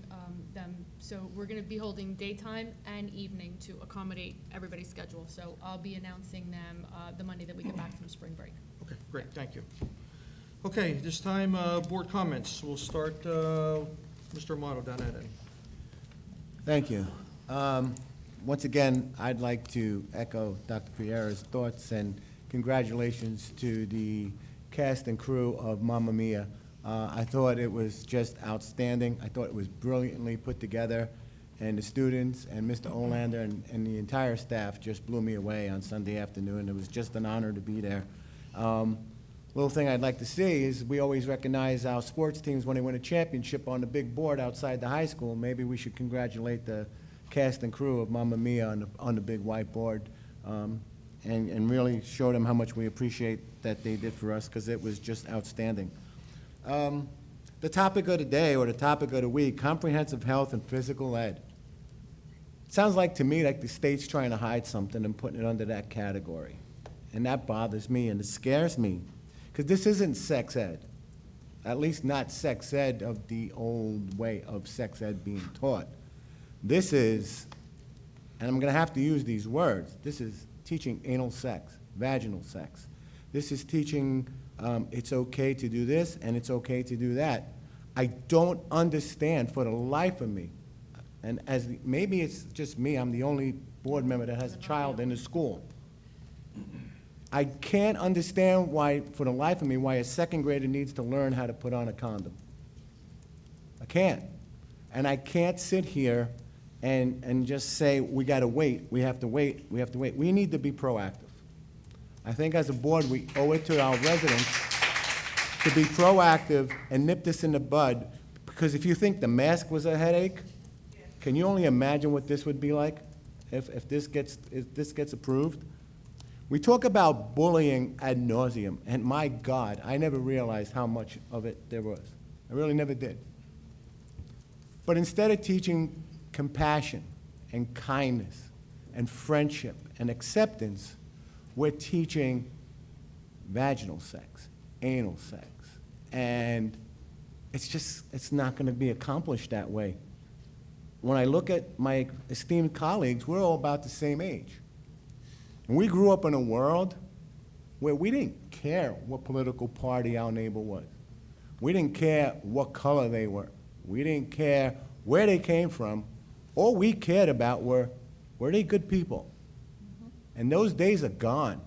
them, so we're going to be holding daytime and evening to accommodate everybody's schedule. So I'll be announcing them the Monday that we get back from spring break. Okay, great, thank you. Okay, this time, board comments. We'll start, Mr. Amato down at end. Thank you. Once again, I'd like to echo Dr. Pereira's thoughts and congratulations to the cast and crew of Mamma Mia. I thought it was just outstanding. I thought it was brilliantly put together, and the students and Mr. Olander and the entire staff just blew me away on Sunday afternoon. It was just an honor to be there. Little thing I'd like to see is we always recognize our sports teams when they win a championship on the big board outside the high school. Maybe we should congratulate the cast and crew of Mamma Mia on the big white board, and really show them how much we appreciate that they did for us, because it was just outstanding. The topic of the day, or the topic of the week, comprehensive health and physical ed. Sounds like to me like the state's trying to hide something and putting it under that category. And that bothers me and it scares me, because this isn't sex ed, at least not sex ed of the old way of sex ed being taught. This is, and I'm going to have to use these words, this is teaching anal sex, vaginal sex. This is teaching it's okay to do this and it's okay to do that. I don't understand for the life of me, and maybe it's just me, I'm the only board member that has a child in the school. I can't understand why, for the life of me, why a second grader needs to learn how to put on a condom. I can't. And I can't sit here and just say, we gotta wait, we have to wait, we have to wait. We need to be proactive. I think as a board, we owe it to our residents to be proactive and nip this in the bud, because if you think the mask was a headache, can you only imagine what this would be like if this gets approved? We talk about bullying ad nauseum, and my God, I never realized how much of it there was. I really never did. But instead of teaching compassion and kindness and friendship and acceptance, we're teaching vaginal sex, anal sex, and it's not going to be accomplished that way. When I look at my esteemed colleagues, we're all about the same age. And we grew up in a world where we didn't care what political party our neighbor was. We didn't care what color they were. We didn't care where they came from. All we cared about were they good people? And those days are gone.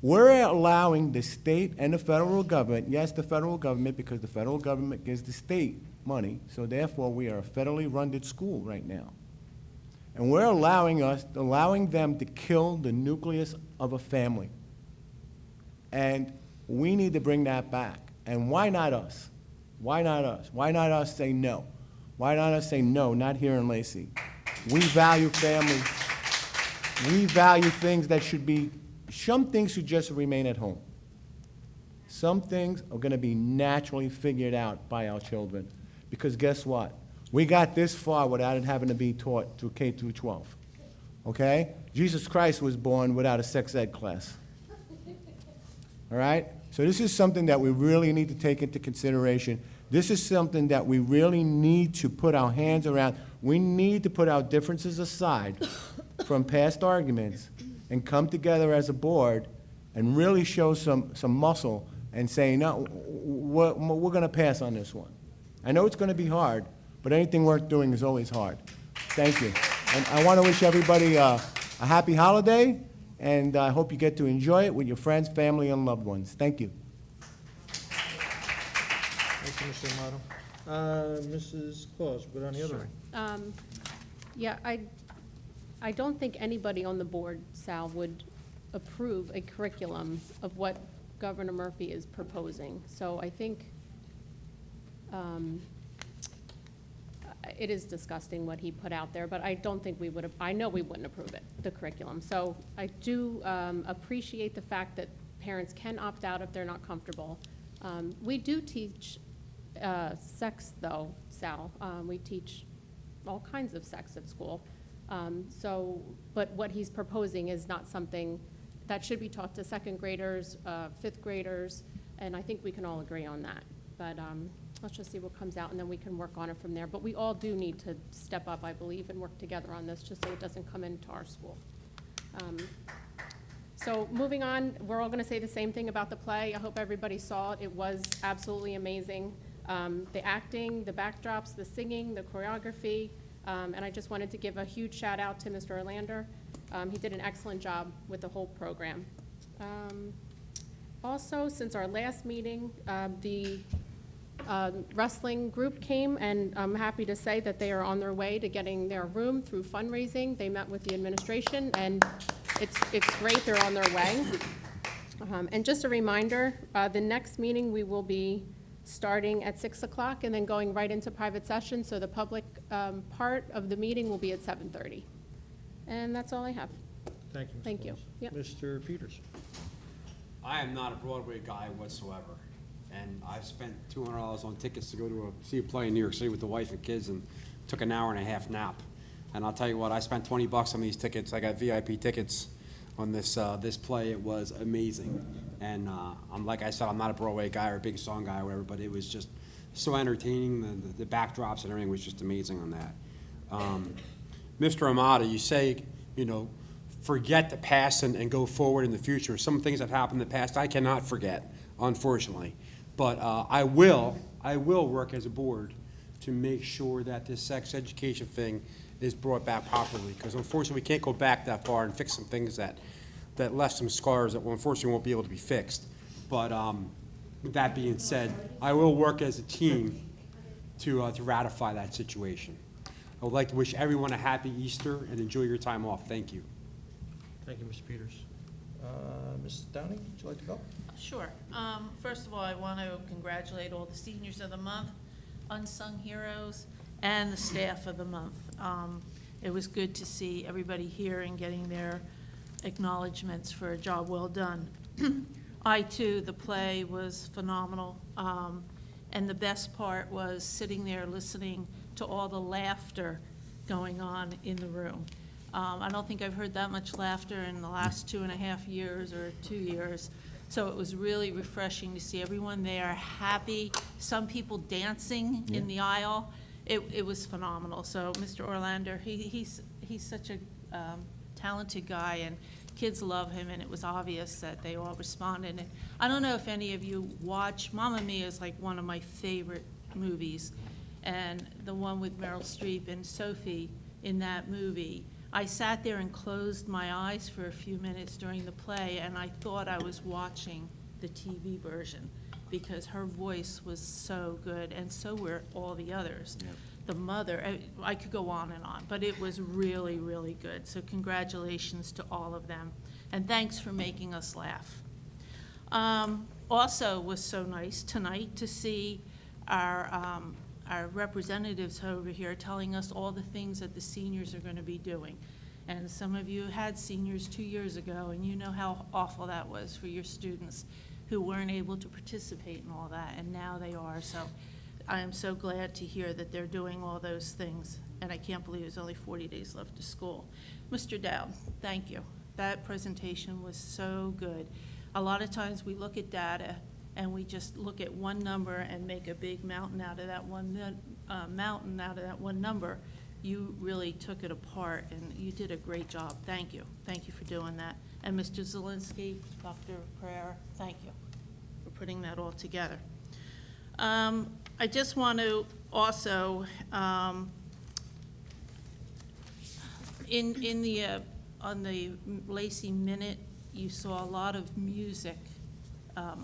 We're allowing the state and the federal government, yes, the federal government, because the federal government gives the state money, so therefore we are a federally funded school right now. And we're allowing them to kill the nucleus of a family. And we need to bring that back. And why not us? Why not us? Why not us say no? Why not us say no, not here in Lacey? We value family. We value things that should be, some things should just remain at home. Some things are going to be naturally figured out by our children. Because guess what? We got this far without it having to be taught through K through 12. Okay? Jesus Christ was born without a sex ed class. All right? So this is something that we really need to take into consideration. This is something that we really need to put our hands around. We need to put our differences aside from past arguments and come together as a board and really show some muscle and say, no, we're going to pass on this one. I know it's going to be hard, but anything worth doing is always hard. Thank you. And I want to wish everybody a happy holiday, and I hope you get to enjoy it with your friends, family, and loved ones. Thank you. Thank you, Mr. Amato. Mrs. Claus, go down the other way. Yeah, I don't think anybody on the board, Sal, would approve a curriculum of what Governor Murphy is proposing. So I think it is disgusting what he put out there, but I don't think we would, I know we wouldn't approve it, the curriculum. So I do appreciate the fact that parents can opt out if they're not comfortable. We do teach sex, though, Sal. We teach all kinds of sex at school. But what he's proposing is not something that should be taught to second graders, fifth graders, and I think we can all agree on that. But let's just see what comes out, and then we can work on it from there. But we all do need to step up, I believe, and work together on this, just so it doesn't come into our school. So moving on, we're all going to say the same thing about the play. I hope everybody saw it. It was absolutely amazing. The acting, the backdrops, the singing, the choreography, and I just wanted to give a huge shout out to Mr. Orlander. He did an excellent job with the whole program. Also, since our last meeting, the wrestling group came, and I'm happy to say that they are on their way to getting their room through fundraising. They met with the administration, and it's great they're on their way. And just a reminder, the next meeting we will be starting at 6 o'clock and then going right into private session, so the public part of the meeting will be at 7:30. And that's all I have. Thank you, Ms. Thank you. Claus. Yep. Mr. Peters. I am not a Broadway guy whatsoever, and I've spent $200 on tickets to go to see a play in New York City with the wife and kids, and took an hour and a half nap. And I'll tell you what, I spent $20 on these tickets. I got VIP tickets on this this play. It was amazing, and like I said, I'm not a Broadway guy or a big song guy or whatever, but it was just so entertaining. The backdrops and everything was just amazing on that. Mr. Amato, you say, forget the past and go forward in the future. Some things that happened in the past I cannot forget, unfortunately. But I will work as a board to make sure that this sex education thing is brought back properly, because unfortunately we can't go back that far and fix some things that left some scars that unfortunately won't be able to be fixed. But with that being said, I will work as a team to ratify that situation. I would like to wish everyone a happy Easter and enjoy your time off. Thank you. Thank you, Mr. Peters. Mrs. Downing, would you like to go? Sure. First of all, I want to congratulate all the seniors of the month, unsung heroes, and the staff of the month. It was good to see everybody here and getting their acknowledgments for a job well done. I, too, the play was phenomenal. And the best part was sitting there listening to all the laughter going on in the room. I don't think I've heard that much laughter in the last 2.5 years or 2 years. So it was really refreshing to see everyone there happy, some people dancing in the aisle. It was phenomenal. So Mr. Orlander, he's such a talented guy, and kids love him, and it was obvious that they all responded. And I don't know if any of you watch, Mamma Mia is like one of my favorite movies, and the one with Meryl Streep and Sophie in that movie. I sat there and closed my eyes for a few minutes during the play, and I thought I was watching the TV version because her voice was so good, and so were all the others. Yep. The mother, I could go on and on, but it was really, really good. So congratulations to all of them, and thanks for making us laugh. Also was so nice tonight to see our representatives over here telling us all the things that the seniors are going to be doing. And some of you had seniors 2 years ago, and you know how awful that was for your students who weren't able to participate in all that, and now they are. So I am so glad to hear that they're doing all those things, and I can't believe there's only 40 days left to school. Mr. Dowd, thank you. That presentation was so good. A lot of times we look at data and we just look at one number and make a big mountain out of that one number. You really took it apart, and you did a great job. Thank you. Thank you for doing that. And Mr. Zielinski, Dr. Pereira, thank you for putting that all together. I just want to also, on the Lacey Minute, you saw a lot of music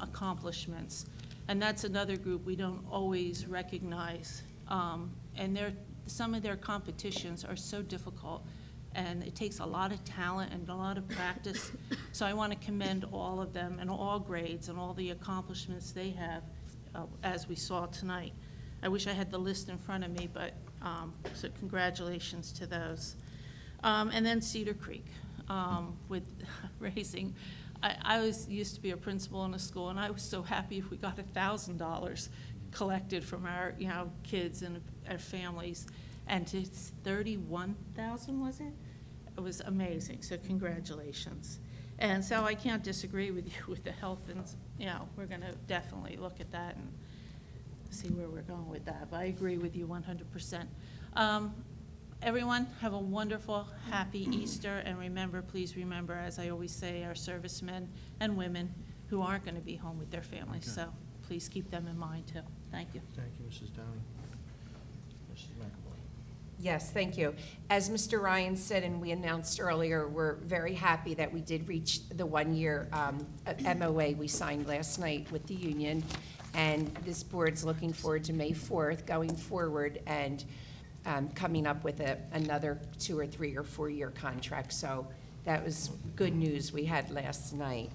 accomplishments, and that's another group we don't always recognize. And some of their competitions are so difficult, and it takes a lot of talent and a lot of practice. So I want to commend all of them and all grades and all the accomplishments they have, as we saw tonight. I wish I had the list in front of me, but so congratulations to those. And then Cedar Creek with raising. I used to be a principal in a school, and I was so happy if we got $1,000 collected from our kids and our families, and to 31,000, was it? It was amazing. So congratulations. And so I can't disagree with you with the health, and we're going to definitely look at that and see where we're going with that. But I agree with you 100%. Everyone, have a wonderful, happy Easter, and remember, please remember, as I always say, our servicemen and women who aren't going to be home with their families. Okay. So please keep them in mind, too. Thank you. Thank you, Mrs. Downing. Mrs. McAvoy. Yes, thank you. As Mr. Ryan said, and we announced earlier, we're very happy that we did reach the one-year MOA we signed last night with the union, and this board's looking forward to May 4th going forward and coming up with another 2 or 3 or 4 year contract. So that was good news we had last night.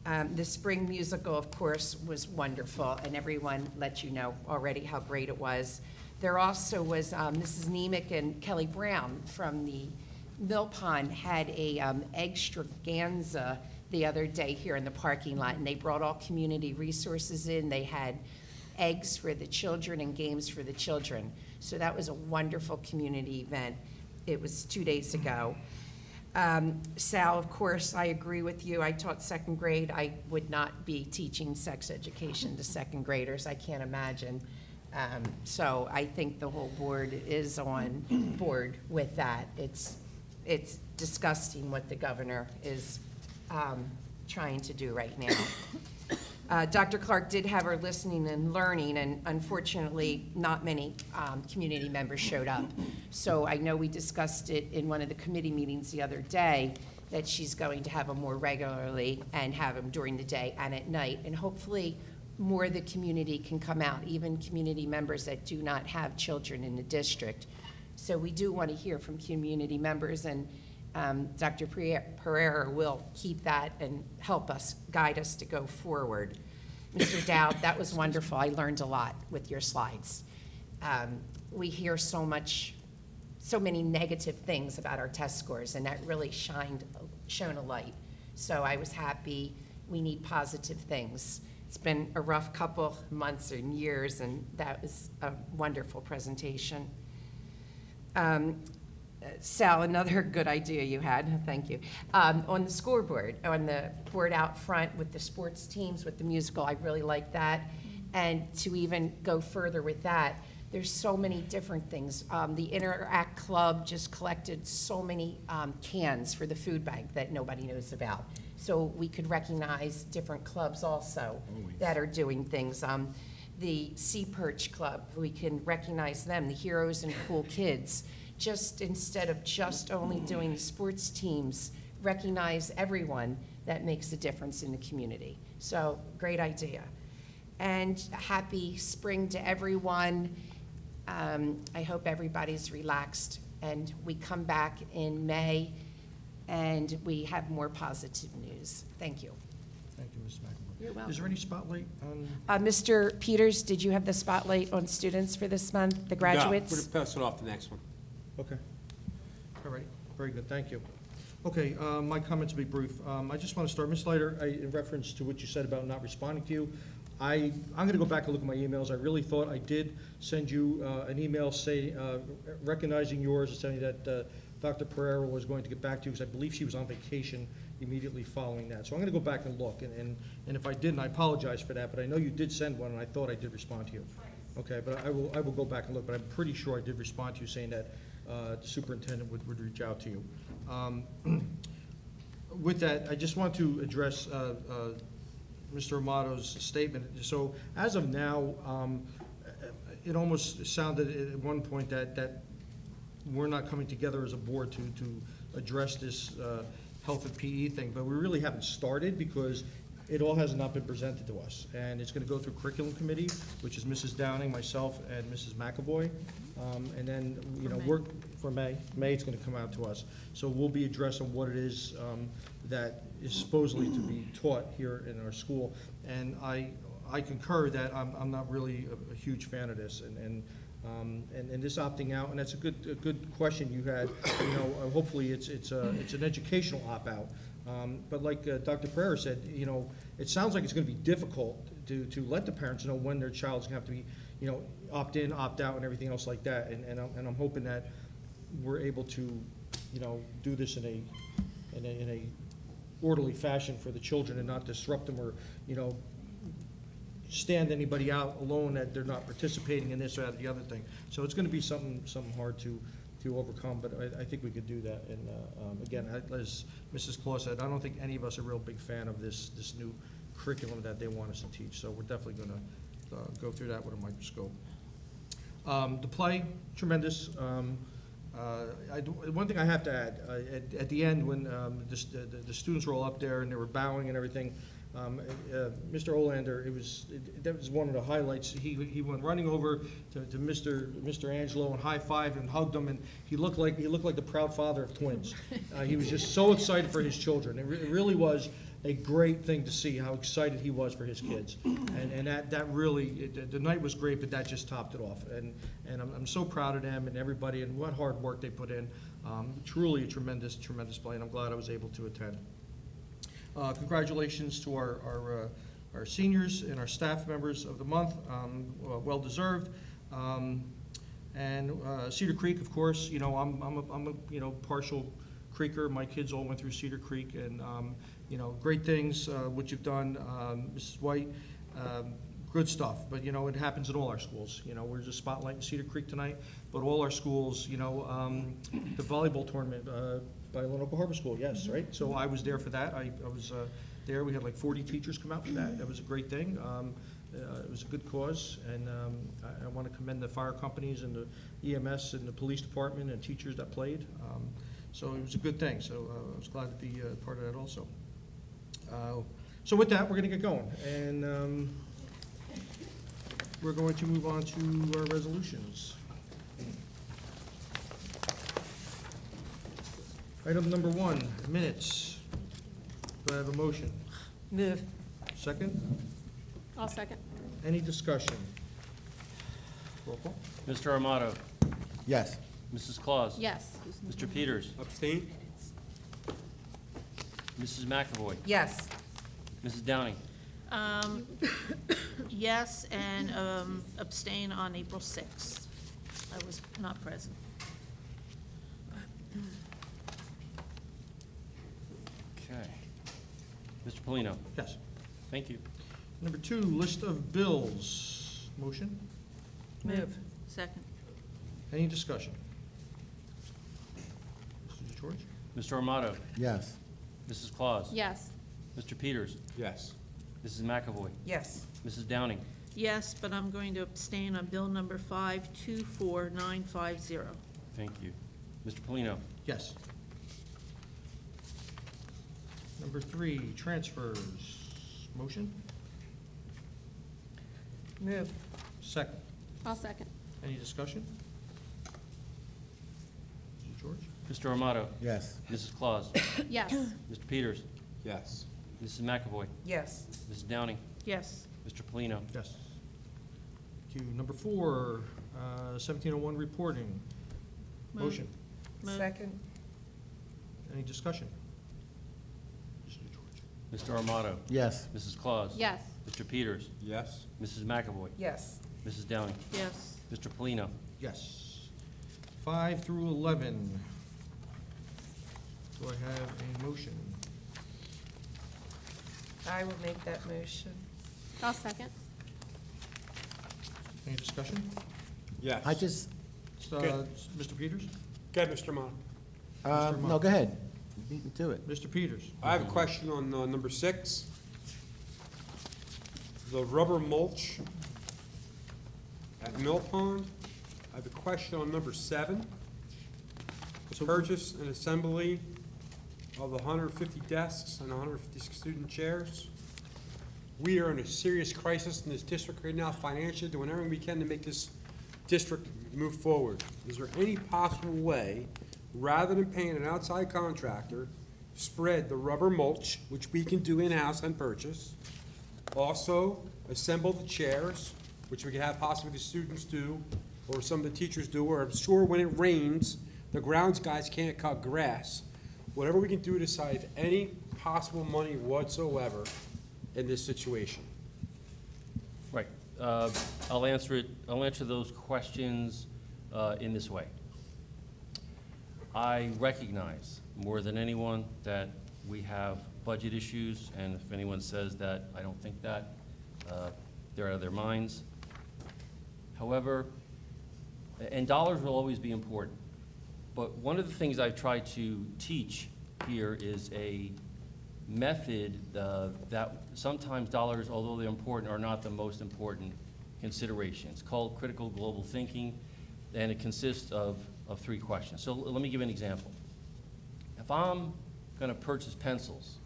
The spring musical, of course, was wonderful, and everyone let you know already how great it was. There also was Mrs. Nemec and Kelly Brown from the Mill Pond had a extravaganza the other day here in the parking lot, and they brought all community resources in. They had eggs for the children and games for the children. So that was a wonderful community event. It was 2 days ago. Sal, of course, I agree with you. I taught second grade. I would not be teaching sex education to second graders. I can't imagine. So I think the whole board is on board with that. It's disgusting what the governor is trying to do right now. Dr. Clark did have her listening and learning, and unfortunately, not many community members showed up. So I know we discussed it in one of the committee meetings the other day, that she's going to have them more regularly and have them during the day and at night. And hopefully, more of the community can come out, even community members that do not have children in the district. So we do want to hear from community members, and Dr. Pereira will keep that and help us, guide us to go forward. Mr. Dowd, that was wonderful. I learned a lot with your slides. We hear so many negative things about our test scores, and that really shone a light. So I was happy. We need positive things. It's been a rough couple months and years, and that was a wonderful presentation. Sal, another good idea you had, thank you. On the scoreboard, on the board out front with the sports teams, with the musical, I really like that. And to even go further with that, there's so many different things. The Interact Club just collected so many cans for the food bank that nobody knows about. So we could recognize different clubs also that are doing things. The Sea Perch Club, we can recognize them, the Heroes and Cool Kids. Just instead of just only doing the sports teams, recognize everyone that makes a difference in the community. So, great idea. And happy spring to everyone. I hope everybody's relaxed and we come back in May and we have more positive news. Thank you. Thank you, Ms. McAvoy. You're welcome. Is there any spotlight on? Mr. Peters, did you have the spotlight on students for this month, the graduates? No, we're gonna pass it off to the next one. Okay. All right, very good, thank you. Okay, my comments will be brief. I just want to start, Ms. Leiter, in reference to what you said about not responding to you, I'm going to go back and look at my emails. I really thought I did send you an email recognizing yours and saying that Dr. Pereira was going to get back to you, because I believe she was on vacation immediately following that. So I'm going to go back and look, and if I didn't, I apologize for that, but I know you did send one, and I thought I did respond to you. Okay, but I will go back and look, but I'm pretty sure I did respond to you saying that the superintendent would reach out to you. With that, I just want to address Mr. Amato's statement. So as of now, it almost sounded at one point that we're not coming together as a board to address this health and PE thing, but we really haven't started because it all has not been presented to us. And it's going to go through curriculum committee, which is Mrs. Downing, myself, and Mrs. McAvoy. And then, work for May. May, it's going to come out to us. So we'll be addressing what it is that is supposedly to be taught here in our school. And I concur that I'm not really a huge fan of this. And this opting out, and that's a good question you had. Hopefully it's an educational opt-out. But like Dr. Pereira said, it sounds like it's going to be difficult to let the parents know when their child's going to have to be, opt in, opt out, and everything else like that. And I'm hoping that we're able to, do this in a orderly fashion for the children and not disrupt them or, stand anybody out alone that they're not participating in this or the other thing. So it's going to be something hard to overcome, but I think we could do that. And again, as Mrs. Claus said, I don't think any of us are a real big fan of this new curriculum that they want us to teach. So we're definitely going to go through that with a microscope. The play, tremendous. One thing I have to add, at the end when the students were all up there and they were bowing and everything, Mr. Olander, that was one of the highlights. He went running over to Mr. Angelo and high-fived and hugged him, and he looked like the proud father of twins. He was just so excited for his children. It really was a great thing to see how excited he was for his kids, and that really, the night was great, but that just topped it off. And I'm so proud of them and everybody and what hard work they put in. Truly a tremendous play, and I'm glad I was able to attend. Congratulations to our seniors and our staff members of the month, well deserved. And Cedar Creek, of course, I'm a partial Creeker. My kids all went through Cedar Creek, and great things what you've done, Mrs. White. Good stuff, but it happens in all our schools. We're just spotlighting Cedar Creek tonight, but all our schools, the volleyball tournament by Lenoka Harbor School, yes, right? So I was there for that. I was there. We had like 40 teachers come out for that. That was a great thing. It was a good cause, and I want to commend the fire companies and the EMS and the police department and teachers that played. So it was a good thing. So I was glad to be part of that also. So with that, we're going to get going, and we're going to move on to our resolutions. Item number 1, minutes. Do I have a motion? Move. Second? I'll second. Any discussion? Roll call? Mr. Armato, Yes. Mrs. Claus. Yes. Mr. Peters, Abstain? Mrs. McAvoy, Yes. Mrs. Downing, Yes, and abstain on April 6th. I was not present. okay. Mr. Polino. Yes. Thank you. Number 2, list of bills. Motion? Move. Second. Any discussion? Mr. George? Mr. Armato, Yes. Mrs. Claus. Yes. Mr. Peters, Yes. Mrs. McAvoy, Yes. Mrs. Downing, Yes, but I'm going to abstain on bill number 524950. thank you. Mr. Polino. Yes. Number 3, transfers. Motion? Move. Second. I'll second. Any discussion? Mr. George? Mr. Armato, Yes. Mrs. Claus, Yes. Mr. Peters, Yes. Mrs. McAvoy, Yes. Mrs. Downing, Yes. Mr. Polino. Yes. Thank you. Number 4, 1701 reporting. Move. Motion? Move. Second. Any discussion? Mr. George? Mr. Armato, Yes. Mrs. Claus. Yes. Mr. Peters, Yes. Mrs. McAvoy, Yes. Mrs. Downing, Yes. Mr. Polino. Yes. 5 through 11. Do I have a motion? I will make that motion. I'll second. Any discussion? Yes. I just, Mr. Peters? Go ahead, Mr. Mon. no, go ahead. Beat me to it. Mr. Peters? I have a question on number 6. The rubber mulch at Mill Pond. I have a question on number 7. The purchase and assembly of the 150 desks and 150 student chairs. We are in a serious crisis in this district right now financially, doing everything we can to make this district move forward. Is there any possible way, rather than paying an outside contractor, spread the rubber mulch, which we can do in-house and purchase, also assemble the chairs, which we could have possibly the students do, or some of the teachers do, or I'm sure when it rains, the grounds guys can't cut grass. Whatever we can do to save any possible money whatsoever in this situation. Right. I'll answer those questions in this way. I recognize more than anyone that we have budget issues, and if anyone says that I don't think that, they're out of their minds. However, and dollars will always be important, but one of the things I've tried to teach here is a method that sometimes dollars, although they're important, are not the most important consideration. It's called critical global thinking, and it consists of 3 questions. So let me give you an example. If I'm going to purchase pencils,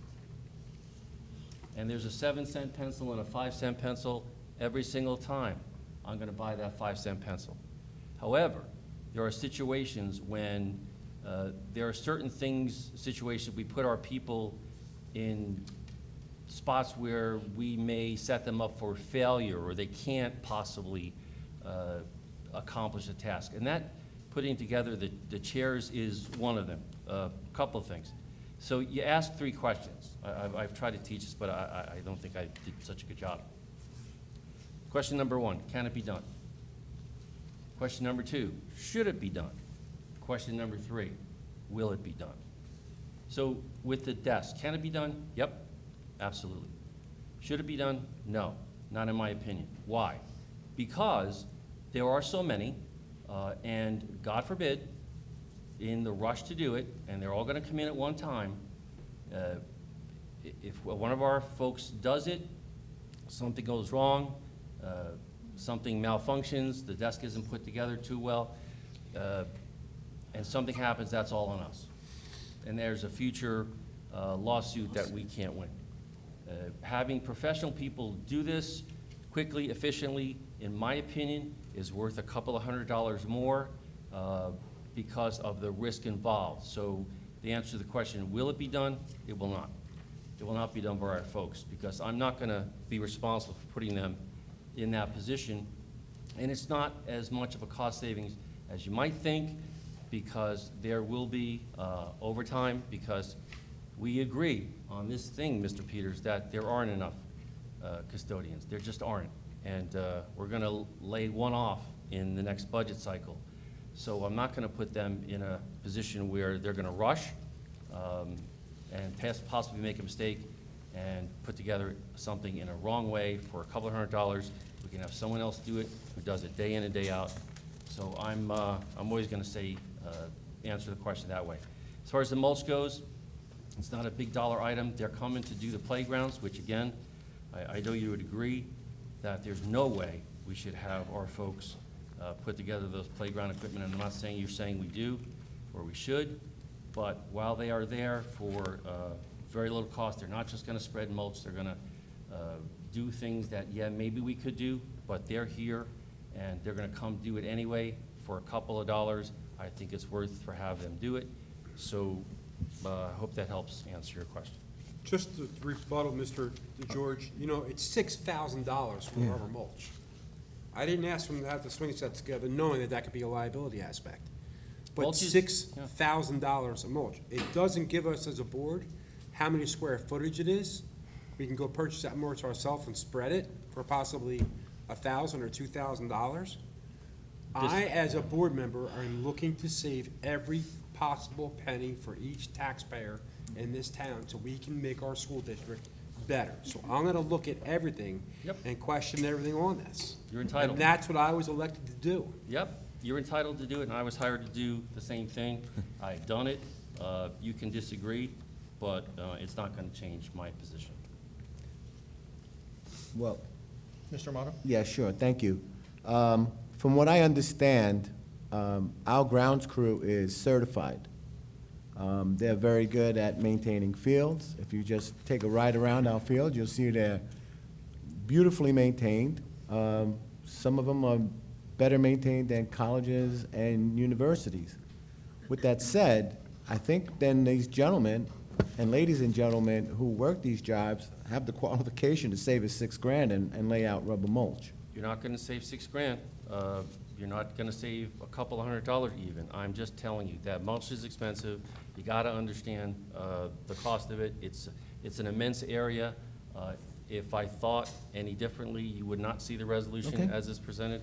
and there's a 7-cent pencil and a 5-cent pencil, every single time I'm going to buy that 5-cent pencil. However, there are situations when there are certain situations we put our people in spots where we may set them up for failure, or they can't possibly accomplish a task. And that, putting together the chairs is one of them, a couple of things. So you ask 3 questions. I've tried to teach this, but I don't think I did such a good job. Question number 1, can it be done? Question number 2, should it be done? Question number 3, will it be done? So with the desk, can it be done? Yep, absolutely. Should it be done? No, not in my opinion. Why? Because there are so many, and God forbid, in the rush to do it, and they're all going to come in at one time, if one of our folks does it, something goes wrong, something malfunctions, the desk isn't put together too well, and something happens, that's all on us. And there's a future lawsuit that we can't win. Having professional people do this quickly, efficiently, in my opinion, is worth a couple of $100s more because of the risk involved. So The answer to the question, will it be done? It will not. It will not be done by our folks, because I'm not gonna be responsible for putting them in that position. And it's not as much of a cost savings as you might think, because there will be overtime, because we agree on this thing, Mr. Peters, that there aren't enough custodians. There just aren't. And we're gonna lay one off in the next budget cycle. So I'm not gonna put them in a position where they're gonna rush and possibly make a mistake and put together something in a wrong way for a couple of $100. We can have someone else do it who does it day in and day out. So I'm always gonna say, answer the question that way. As far as the mulch goes, it's not a big dollar item. They're coming to do the playgrounds, which again, I know you would agree that there's no way we should have our folks put together those playground equipment. And I'm not saying you're saying we do or we should, but while they are there for very little cost, they're not just gonna spread mulch, they're gonna do things that, yeah, maybe we could do, but they're here and they're gonna come do it anyway for a couple of dollars. I think it's worth for have them do it. So I hope that helps answer your question. Just to rebuttal, Mr. George, you know, it's $6,000 for rubber mulch. I didn't ask them to have the swing sets together, knowing that that could be a liability aspect. But Mulch is- $6,000 of mulch. It doesn't give us as a board how many square footage it is. We can go purchase that mulch ourselves and spread it for possibly $1,000 or $2,000. I, as a board member, am looking to save every possible penny for each taxpayer in this town so we can make our school district better. So I'm gonna look at everything and question everything on this. You're entitled. And that's what I was elected to do. Yep, you're entitled to do it, and I was hired to do the same thing. I've done it. You can disagree, but it's not gonna change my position. Well, Mr. Amato? yeah, sure, thank you. From what I understand, our grounds crew is certified. They're very good at maintaining fields. If you just take a ride around our field, you'll see they're beautifully maintained. Some of them are better maintained than colleges and universities. With that said, I think then these gentlemen and ladies and gentlemen who work these jobs have the qualification to save us $6,000 and lay out rubber mulch. You're not gonna save $6,000. You're not gonna save a couple of $100 even. I'm just telling you that mulch is expensive. You gotta understand the cost of it. It's an immense area. If I thought any differently, you would not see the resolution Okay. as is presented.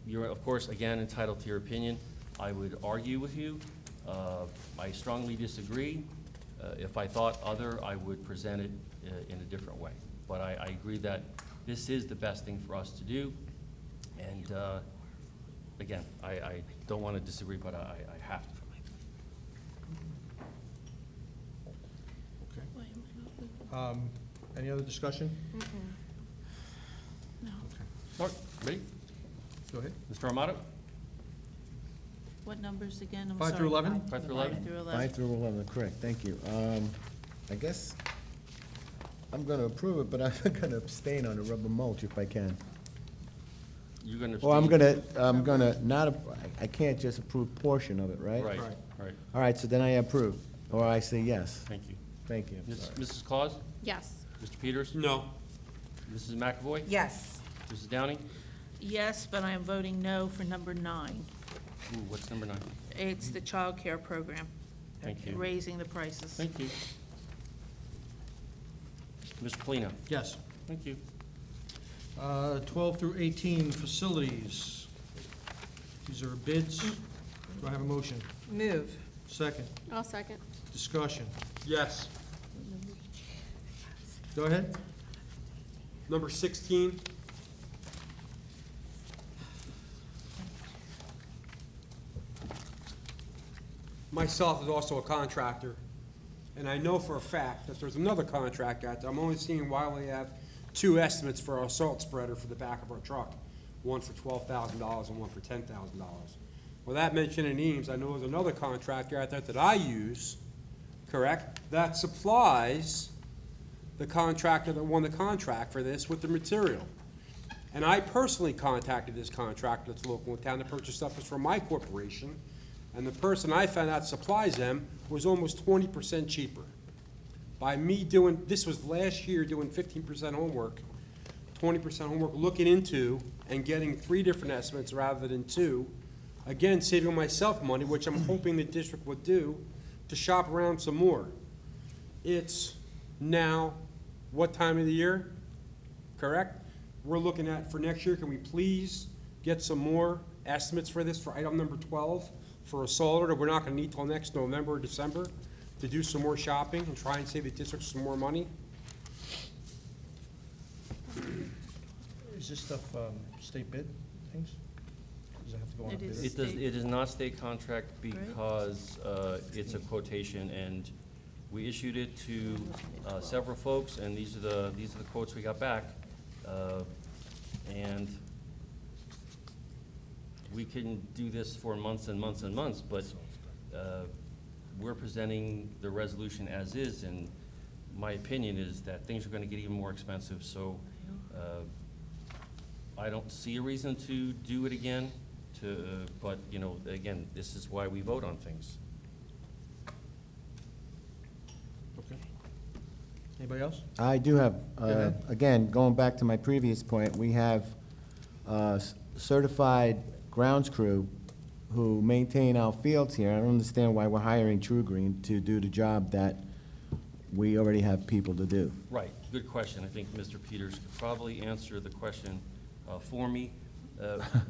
You're, of course, again, entitled to your opinion. I would argue with you. I strongly disagree. If I thought other, I would present it in a different way. But I agree that this is the best thing for us to do. And again, I don't want to disagree, but I have to. Okay. Any other discussion? No. Mark, ready? Go ahead. Mr. Armato? What numbers again? I'm 5 through sorry. 11? 5 through 11? 5 through 11. 5 through 11, correct, thank you. I guess I'm gonna approve it, but I'm gonna abstain on the rubber mulch if I can. You're going to. Or I'm gonna not, I can't just approve portion of it, right? Right, right. All right, so then I approve, or I say yes. Thank you. Thank you. Mrs. Claus? Yes. Mr. Peters? No. Mrs. McAvoy? Yes. Mrs. Downing? Yes, but I am voting no for number 9. Ooh, what's number 9? It's the child care program. Thank you. Raising the prices. Thank you. Mr. Polino? Yes. Thank you. 12 through 18, facilities. These are bids. Do I have a motion? Move. Second. I'll second. Discussion. Yes. Go ahead. Number 16. Myself is also a contractor, and I know for a fact that there's another contract out there. I'm only seeing why we have 2 estimates for our salt spreader for the back of our truck, one for $12,000 and one for $10,000. Without mentioning names, I know there's another contractor out there that I use, correct, that supplies the contractor that won the contract for this with the material. And I personally contacted this contractor that's local in town to purchase stuff that's from my corporation, And the person I found out supplies them was almost 20% cheaper. By me doing, this was last year, doing 15% homework, 20% homework, looking into and getting 3 different estimates rather than 2, again, saving myself money, which I'm hoping the district would do, to shop around some more. It's now, what time of the year? Correct? We're looking at, for next year, can we please get some more estimates for this, for item number 12, for a solar that we're not gonna need till next November or December, to do some more shopping and try and save the district some more money? Is this stuff state bid things? Does it have to go on a It bid? is. It does, it is not state contract because it's a quotation, and we issued it to several folks, and these are the quotes we got back. And we can do this for months and months and months, but we're presenting the resolution as is, and my opinion is that things are gonna get even more expensive, so I don't see a reason to do it again, but, you know, again, this is why we vote on things. Okay. Anybody else? I do have, ahead. again, going back to my previous point, we have certified grounds crew who maintain our fields here. I don't understand why we're hiring True Green to do the job that we already have people to do. Right, good question. I think Mr. Peters could probably answer the question for me.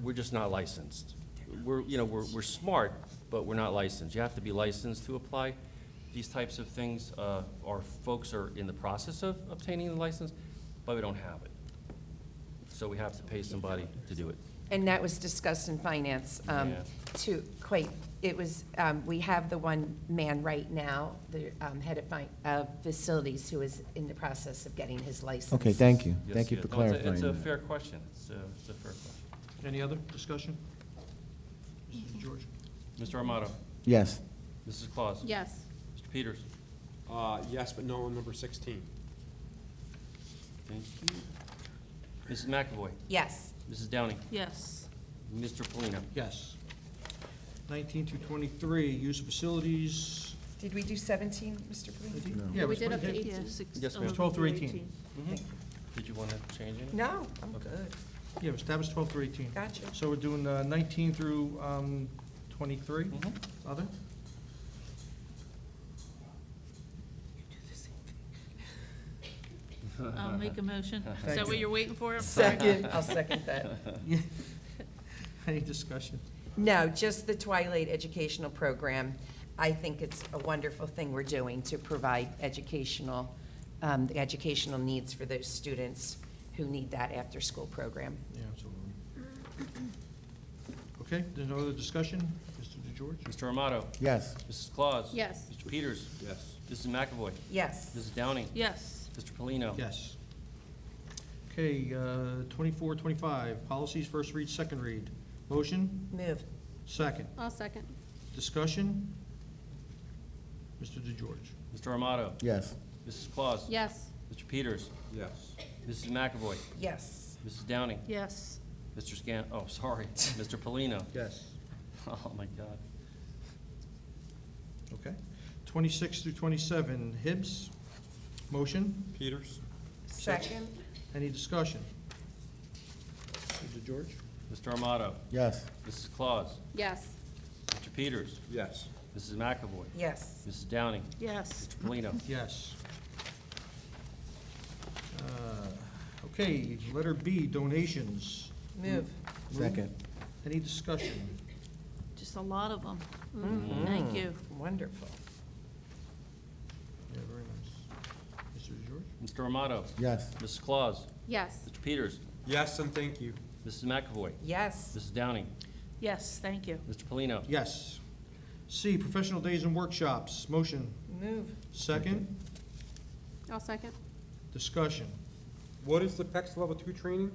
We're just not licensed. We're smart, but we're not licensed. You have to be licensed to apply these types of things. Our folks are in the process of obtaining the license, but we don't have it. So we have to pay somebody to do it. And that was discussed in finance, we have the one man right now, the head of facilities, who is in the process of getting his license. Okay, thank you. Yes, Thank you yes. for No, clarifying It's a that. fair question. It's a fair question. Any other discussion? Mr. George? Mr. Armato? Yes. Mrs. Claus? Yes. Mr. Peters? Yes, but no on number 16. Thank you. Mrs. McAvoy? Yes. Mrs. Downing? Yes. Mr. Polino? Yes. 19 through 23, use of facilities. Did we do 17, Mr. Polino? No. Yeah, we did up to 18. 18. Yes, ma'am. 12 through 18. Did you want to change it? No, I'm Okay. good. Yeah, that was 12 through 18. Gotcha. So we're doing 19 through 23? Other? I'll make a motion. Is Thank that what you. you're waiting for? I'm Second, sorry. I'll second that. Any discussion? No, just the Twilight Educational Program. I think it's a wonderful thing we're doing to provide educational needs for those students who need that after-school program. Yeah, absolutely. Okay, there's no other discussion? Mr. DeGeorge? Mr. Armato? Yes. Mrs. Claus? Yes. Mr. Peters? Yes. Mrs. McAvoy? Yes. Mrs. Downing? Yes. Mr. Polino? Yes. Okay, 24, 25, policies, first read, second read. Motion? Move. Second. I'll second. Discussion? Mr. DeGeorge? Mr. Armato? Yes. Mrs. Claus? Yes. Mr. Peters? Yes. Mrs. McAvoy? Yes. Mrs. Downing? Yes. Mr. Mr. Polino? Yes. Oh, my God. Okay. 26 through 27, Hibbs. Motion? Peters? Second. Any discussion? Mr. DeGeorge? Mr. Armato? Yes. Mrs. Claus? Yes. Mr. Peters? Yes. Mrs. McAvoy? Yes. Mrs. Downing? Yes. Mr. Polino? Yes. Okay, letter B, donations. Move. Second. Any discussion? Just a lot of them. Thank you. Wonderful. Yeah, very nice. Mr. DeGeorge? Mr. Armato? Yes. Mrs. Claus? Yes. Mr. Peters? Yes, and thank you. Mrs. McAvoy? Yes. Mrs. Downing? Yes, thank you. Mr. Polino? Yes. C, professional days and workshops. Motion? Move. Second. I'll second. Discussion. What is the PEX Level 2 training?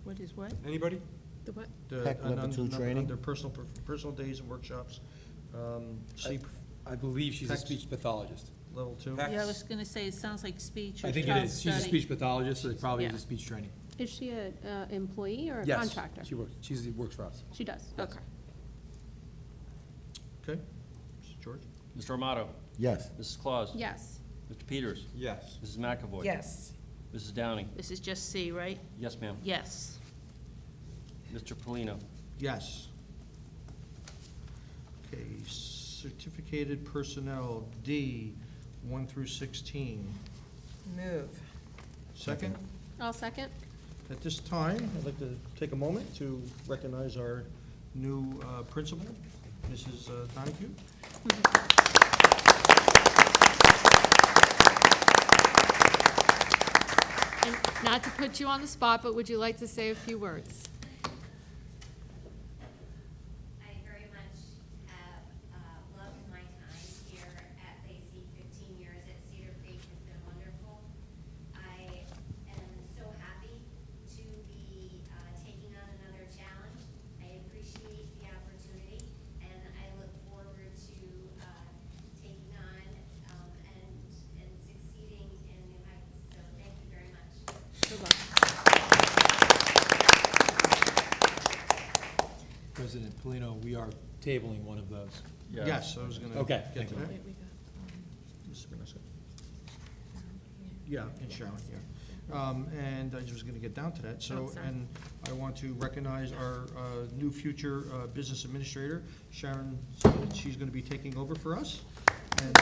What is what? Anybody? The what? Tech level 2 training? Under personal days and workshops. C, I believe she's a Text. speech pathologist. level 2. Text. Yeah, I was gonna say, it sounds like speech or I think it child is. She's a study. speech pathologist, so it probably is Yeah. a speech training. Is she a employee or a Yes, contractor? she works for us. She does, Yes. okay. Okay. Mr. George? Mr. Armato? Yes. Mrs. Claus? Yes. Mr. Peters? Yes. Mrs. McAvoy? Yes. Mrs. Downing? This is just C, right? Yes, ma'am. Yes. Mr. Polino? Yes. Okay, certificated personnel, D, 1 through 16. Move. Second? I'll second. At this time, I'd like to take a moment to recognize our new principal, Mrs. Donahue. And not to put you on the spot, but would you like to say a few words? I very much have loved my time here at Lacey. 15 years at Cedar Creek has been wonderful. I am so happy to be taking on another challenge. I appreciate the opportunity, and I look forward to taking on and succeeding in new heights. So thank you very much. Good luck. President Polino, we are tabling one of those. Yes, I was going to Okay, get thank to you. that. Mrs. Vanessa. Yeah, and Sharon, yeah. And I was going to get down to that, so, sorry. and I want to recognize our new future business administrator, Sharon. She's going to be taking over for us. And,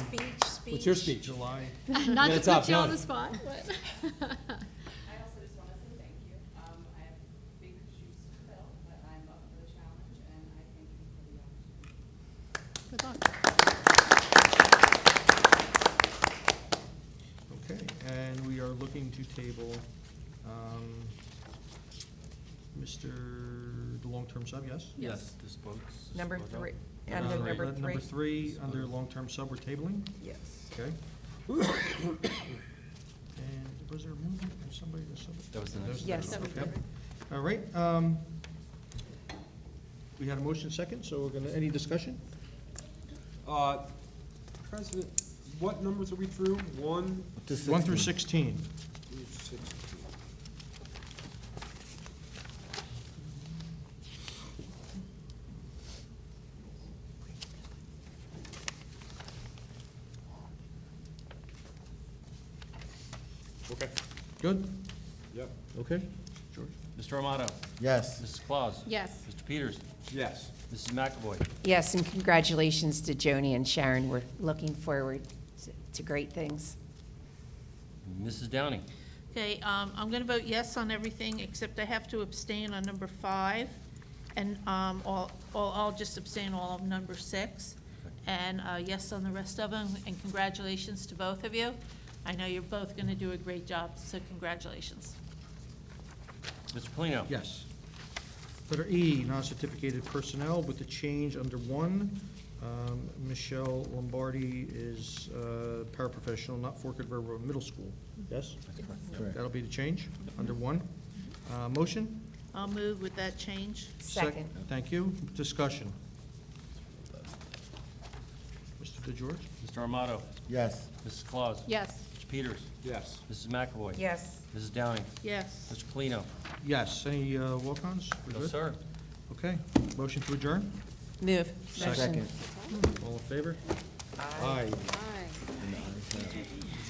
Speech. What's your speech? July. Not to it's up, put you on Johnny. the spot, but. I also just want to say thank you. I have big shoes to fill, but I'm up for the challenge, and I thank you for the opportunity. Good luck. Okay, and we are looking to table the long-term sub, yes? Yes. This votes. Number vote no. three. Under number three. Number three, under long-term sub, we're tabling? Yes. Okay. And was there a movement from somebody to somebody? That was the next. Yes. Okay. All right, we had a motion second, so we're gonna, any discussion? President, what numbers are we through? 1 1 through 16. through 16. Okay. Good? Yep. Okay. George? Mr. Armato? Yes. Mrs. Claus? Yes. Mr. Peters? Yes. Mrs. McAvoy? Yes, and congratulations to Joni and Sharon. We're looking forward to great things. Mrs. Downing? Okay, I'm going to vote yes on everything, except I have to abstain on number 5, and I'll just abstain all of number 6, and yes on the rest of them, and congratulations to both of you. I know you're both going to do a great job, so congratulations. Mr. Polino? Yes. Letter E, non-certificated personnel with the change under 1. Michelle Lombardi is paraprofessional, not Forked River Road Middle School. Yes? Correct. That'll be the change, under 1. Motion? I'll move with that change. Second. Thank you. Discussion. Mr. DeGeorge? Mr. Armato? Yes. Mrs. Claus? Yes. Mr. Peters? Yes. Mrs. McAvoy? Yes. Mrs. Downing? Yes. Mr. Polino? Yes. Any walk-ons? We're No, good? sir. Okay. Motion to adjourn? Move. Second. All in favor? Aye. Aye.